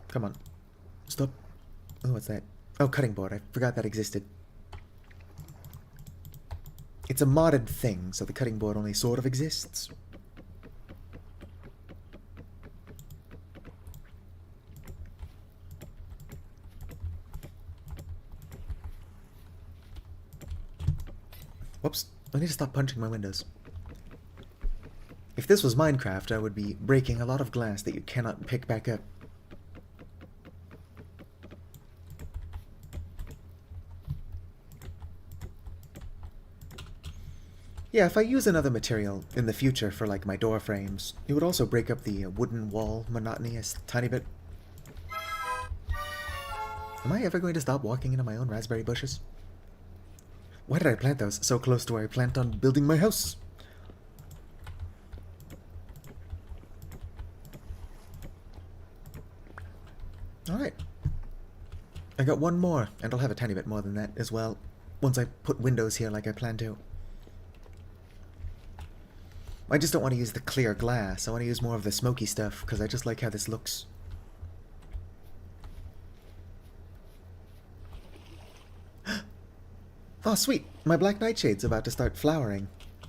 Come on. Stop. Oh, what's that? Oh, cutting board. I forgot that existed. It's a modded thing, so the cutting board only sort of exists. Whoops. I need to stop punching my windows. If this was Minecraft, I would be breaking a lot of glass that you cannot pick back up. Yeah, if I use another material in the future for, like, my door frames, it would also break up the wooden wall monotony a tiny bit. Am I ever going to stop walking into my own raspberry bushes? Why did I plant those so close to where I planned on building my house? Alright. I got one more, and I'll have a tiny bit more than that as well, once I put windows here like I plan to. I just don't want to use the clear glass. I want to use more of the smoky stuff, because I just like how this looks. Oh, sweet! My black nightshade's about to start flowering.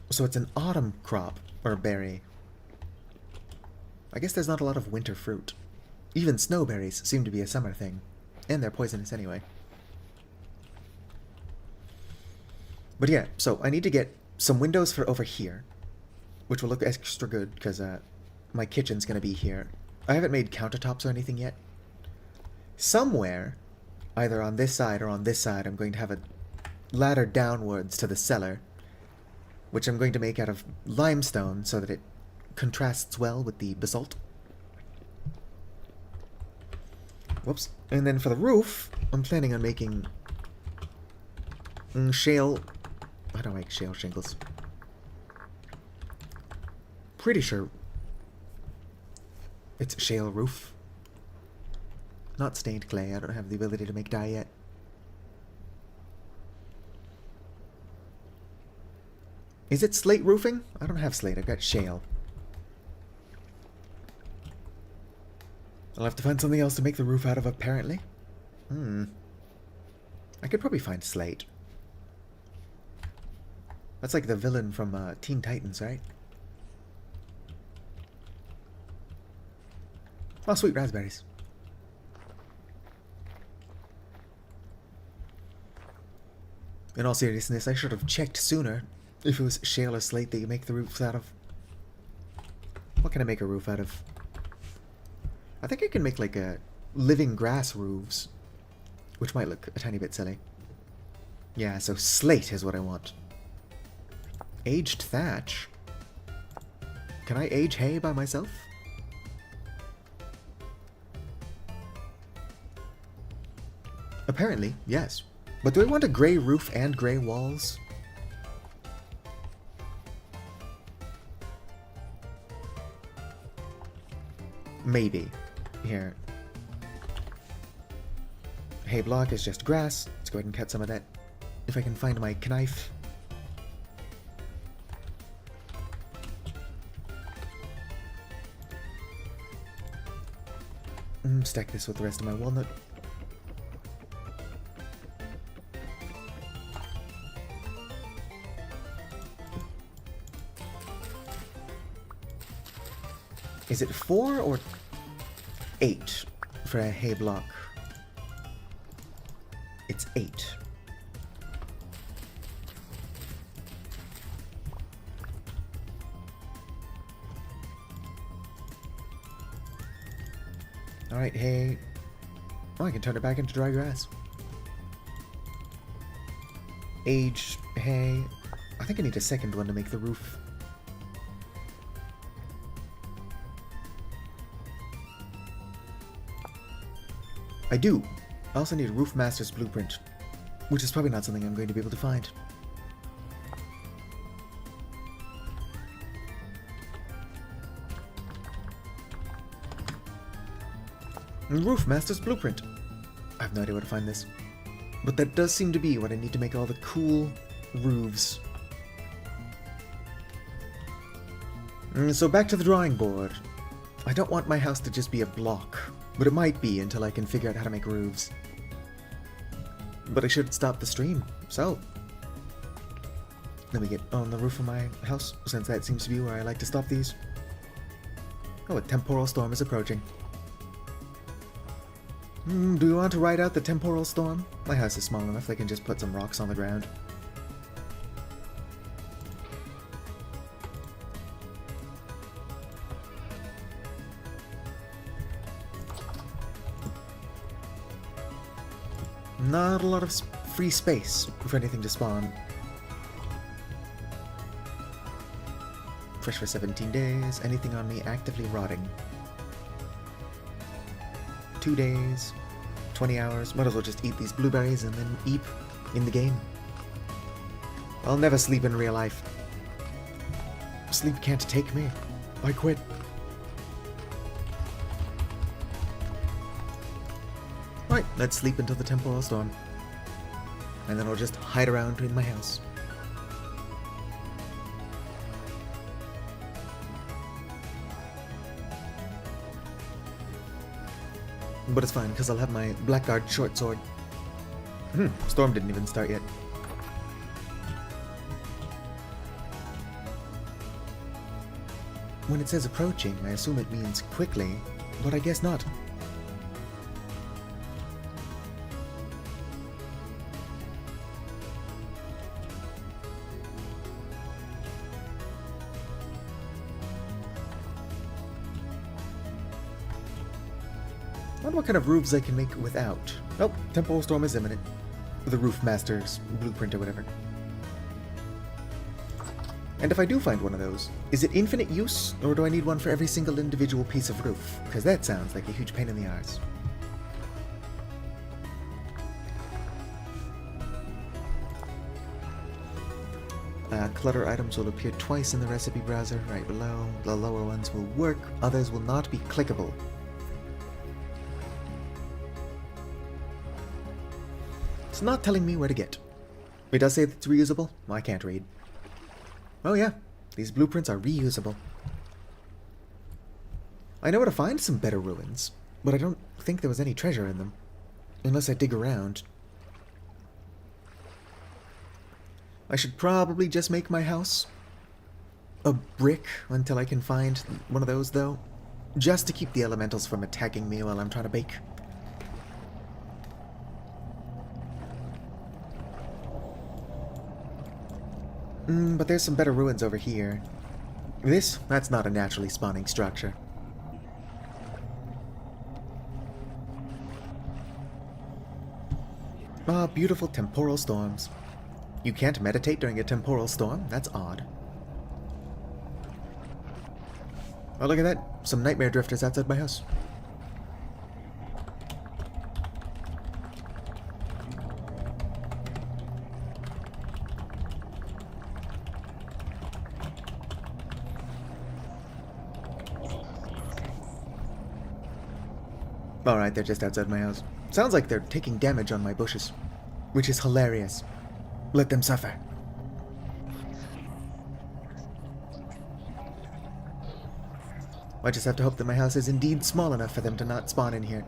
So it's an autumn crop, or berry. I guess there's not a lot of winter fruit. Even snowberries seem to be a summer thing. And they're poisonous anyway. But yeah, so I need to get some windows for over here, which will look extra good, because my kitchen's going to be here. I haven't made countertops or anything yet. Somewhere, either on this side or on this side, I'm going to have a ladder downwards to the cellar, which I'm going to make out of limestone so that it contrasts well with the basalt. Whoops. And then for the roof, I'm planning on making shale... I don't like shale shingles. Pretty sure it's shale roof. Not stained clay. I don't have the ability to make dye yet. Is it slate roofing? I don't have slate, I've got shale. I'll have to find something else to make the roof out of, apparently. I could probably find slate. That's like the villain from Teen Titans, right? Oh, sweet raspberries. In all seriousness, I should have checked sooner if it was shale or slate that you make the roofs out of. What can I make a roof out of? I think I can make like a living grass roofs, which might look a tiny bit silly. Yeah, so slate is what I want. Aged thatch. Can I age hay by myself? Apparently, yes. But do I want a gray roof and gray walls? Maybe. Here. Hay block is just grass. Let's go ahead and cut some of that. If I can find my knife. Stack this with the rest of my walnut. Is it 4 or 8 for a hay block? It's 8. Alright, hay. Oh, I can turn it back into dry grass. Aged hay. I think I need a second one to make the roof. I do. I also need a Roof Master's blueprint, which is probably not something I'm going to be able to find. Roof Master's blueprint. I have no idea where to find this. But that does seem to be what I need to make all the cool roofs. So back to the drawing board. I don't want my house to just be a block, but it might be until I can figure out how to make roofs. But I should stop the stream, so let me get on the roof of my house, since that seems to be where I like to stop these. Oh, a temporal storm is approaching. Do you want to ride out the temporal storm? My house is small enough I can just put some rocks on the ground. Not a lot of free space for anything to spawn. Fresh for 17 days. Anything on me actively rotting. 2 days. 20 hours. Might as well just eat these blueberries and then eat in the game. I'll never sleep in real life. Sleep can't take me. I quit. Alright, let's sleep until the temporal storm. And then I'll just hide around in my house. But it's fine, because I'll have my Blackguard short sword. Storm didn't even start yet. When it says approaching, I assume it means quickly, but I guess not. I wonder what kind of roofs I can make without. Oh, temporal storm is imminent. The Roof Master's blueprint or whatever. And if I do find one of those, is it infinite use, or do I need one for every single individual piece of roof? Because that sounds like a huge pain in the arse. Clutter items will appear twice in the recipe browser, right below. The lower ones will work, others will not be clickable. It's not telling me where to get. It does say that it's reusable. I can't read. Oh yeah, these blueprints are reusable. I know where to find some better ruins, but I don't think there was any treasure in them. Unless I dig around. I should probably just make my house a brick until I can find one of those, though. Just to keep the elementals from attacking me while I'm trying to bake. But there's some better ruins over here. That's not a naturally spawning structure. Ah, beautiful temporal storms. You can't meditate during a temporal storm? That's odd. Oh, look at that. Some nightmare drifters outside my house. Alright, they're just outside my house. Sounds like they're taking damage on my bushes, which is hilarious. Let them suffer. I just have to hope that my house is indeed small enough for them to not spawn in here.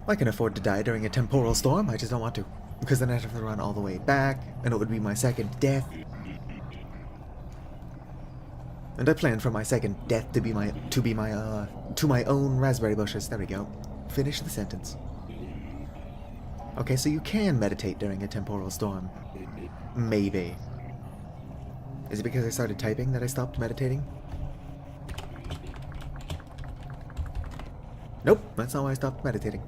I can afford to die during a temporal storm, I just don't want to. Because then I'd have to run all the way back, and it would be my second death. And I planned for my second death to be my own raspberry bushes. There we go. Finish the sentence. Okay, so you can meditate during a temporal storm. Maybe. Is it because I started typing that I stopped meditating? Nope, that's not why I stopped meditating.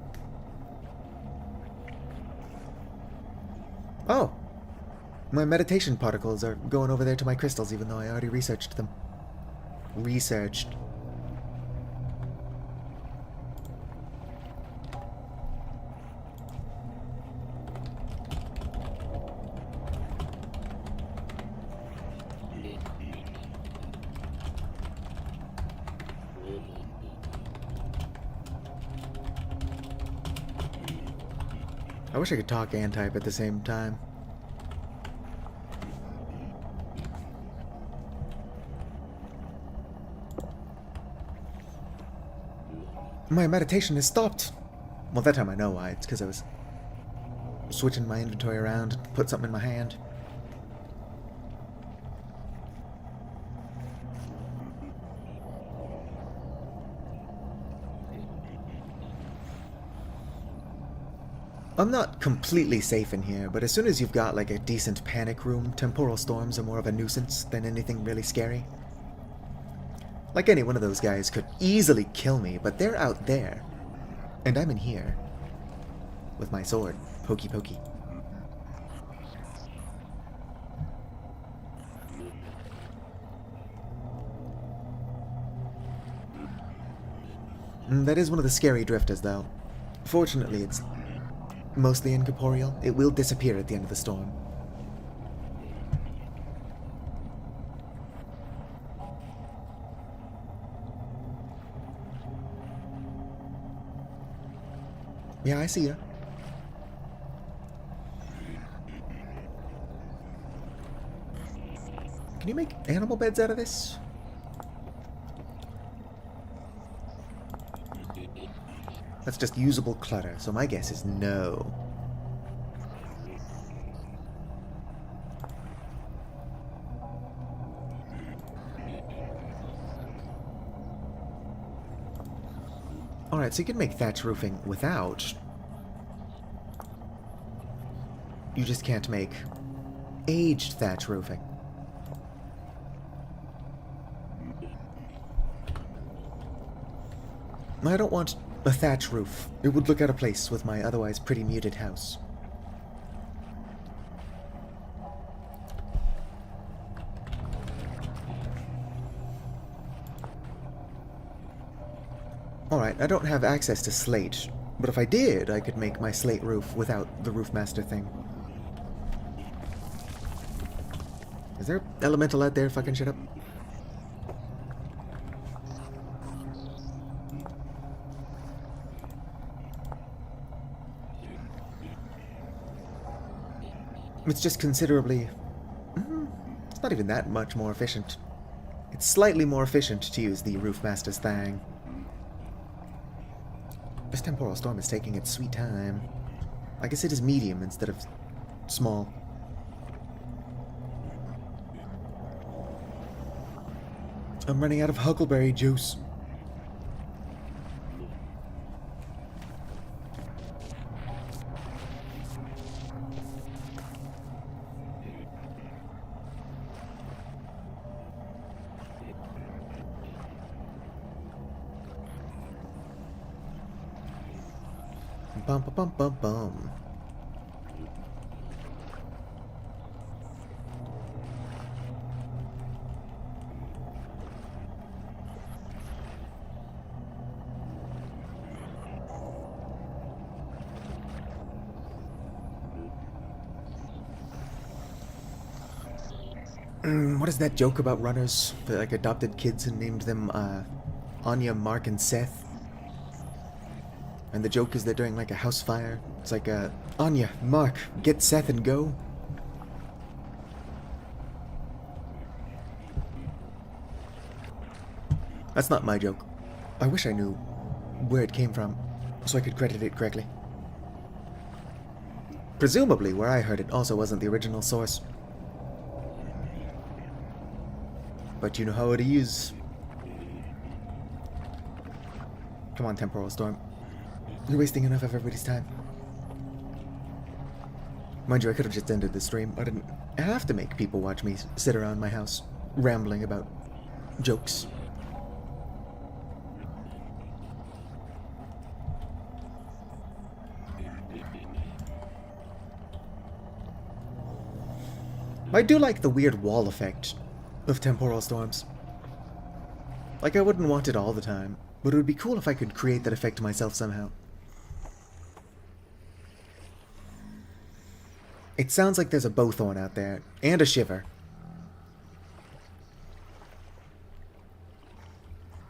Oh! My meditation particles are going over there to my crystals even though I already researched them. Researched. I wish I could talk and type at the same time. My meditation has stopped. Well, that time I know why. It's because I was switching my inventory around and put something in my hand. I'm not completely safe in here, but as soon as you've got like a decent panic room, temporal storms are more of a nuisance than anything really scary. Like any one of those guys could easily kill me, but they're out there. And I'm in here. With my sword. Pokey pokey. That is one of the scary drifters, though. Fortunately, it's mostly incorporeal. It will disappear at the end of the storm. Yeah, I see ya. Can you make animal beds out of this? That's just usable clutter, so my guess is no. Alright, so you can make thatch roofing without. You just can't make aged thatch roofing. I don't want a thatch roof. It would look out of place with my otherwise pretty muted house. Alright, I don't have access to slate, but if I did, I could make my slate roof without the Roofmaster thing. Is there elemental out there fucking shit up? It's just considerably... it's not even that much more efficient. It's slightly more efficient to use the Roofmaster's Thang. This temporal storm is taking its sweet time. I guess it is medium instead of small. I'm running out of huckleberry juice. Bum bum bum bum bum. What is that joke about runners that like adopted kids and named them Anya, Mark, and Seth? And the joke is they're doing like a house fire. It's like Anya, Mark, get Seth and go. That's not my joke. I wish I knew where it came from so I could credit it correctly. Presumably where I heard it also wasn't the original source. But you know how it is. Come on, Temporal Storm. You're wasting enough of everybody's time. Mind you, I could have just ended the stream. I didn't have to make people watch me sit around my house rambling about jokes. I do like the weird wall effect of temporal storms. Like, I wouldn't want it all the time, but it would be cool if I could create that effect myself somehow. It sounds like there's a Bowthorn out there, and a Shiver.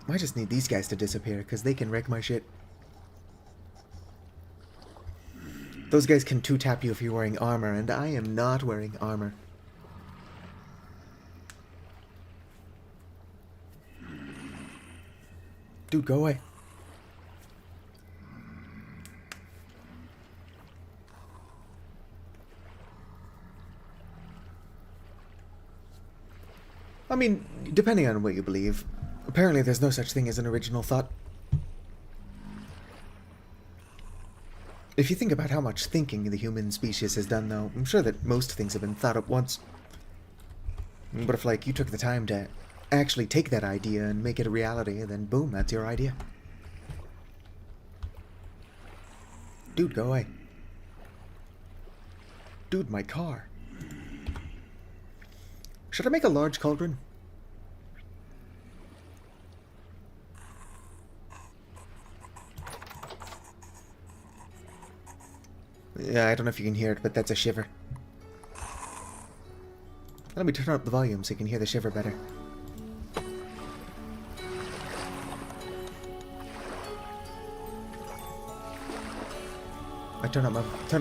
I just need these guys to disappear, because they can wreck my shit. Those guys can two-tap you if you're wearing armor, and I am not wearing armor. Dude, go away. I mean, depending on what you believe, apparently there's no such thing as an original thought. If you think about how much thinking the human species has done, though, I'm sure that most things have been thought up once. But if, like, you took the time to actually take that idea and make it a reality, then boom, that's your idea. Dude, go away. Dude, my car. Should I make a large cauldron? Yeah, I don't know if you can hear it, but that's a Shiver. Let me turn up the volume so you can hear the Shiver better. I turn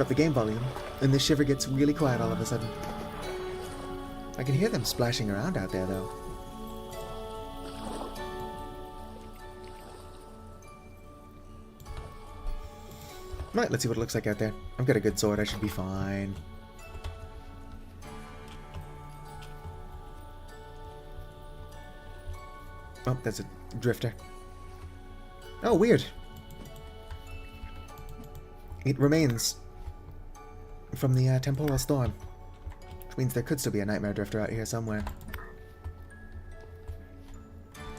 up the game volume, and the Shiver gets really quiet all of a sudden. I can hear them splashing around out there, though. Right, let's see what it looks like out there. I've got a good sword, I should be fine. Oh, that's a drifter. Oh, weird. It remains from the temporal storm, which means there could still be a nightmare drifter out here somewhere.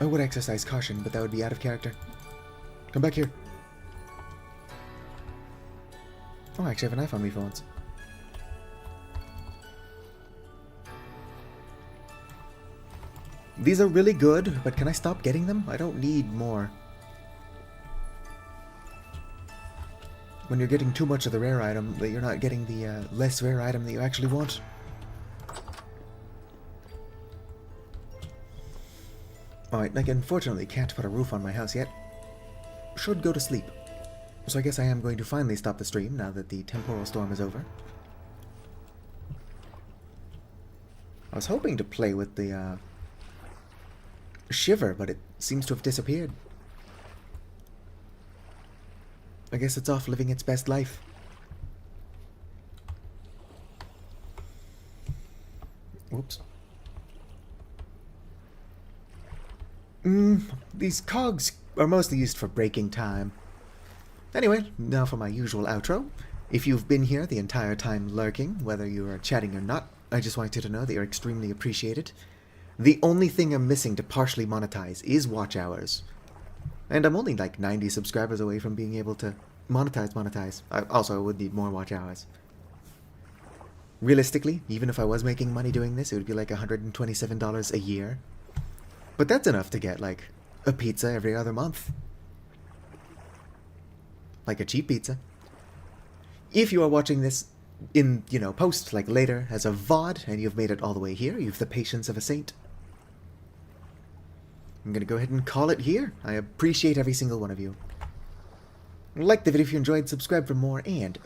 I would exercise caution, but that would be out of character. Come back here. Oh, I actually have a knife on me for once. These are really good, but can I stop getting them? I don't need more. When you're getting too much of the rare item, that you're not getting the less rare item that you actually want. Alright, like, unfortunately can't put a roof on my house yet. Should go to sleep. So I guess I am going to finally stop the stream now that the temporal storm is over. I was hoping to play with the Shiver, but it seems to have disappeared. I guess it's off living its best life. Whoops. These cogs are mostly used for breaking time. Anyway, now for my usual outro. If you've been here the entire time lurking, whether you are chatting or not, I just want you to know that you're extremely appreciated. The only thing I'm missing to partially monetize is watch hours. And I'm only like 90 subscribers away from being able to monetize. I would need more watch hours. Realistically, even if I was making money doing this, it would be like $127 a year. But that's enough to get like a pizza every other month. Like a cheap pizza. If you are watching this in, post, like later, as a VOD, and you've made it all the way here, you've the patience of a saint. I'm gonna go ahead and call it here. I appreciate every single one of you. Like the video if you enjoyed, subscribe for more, and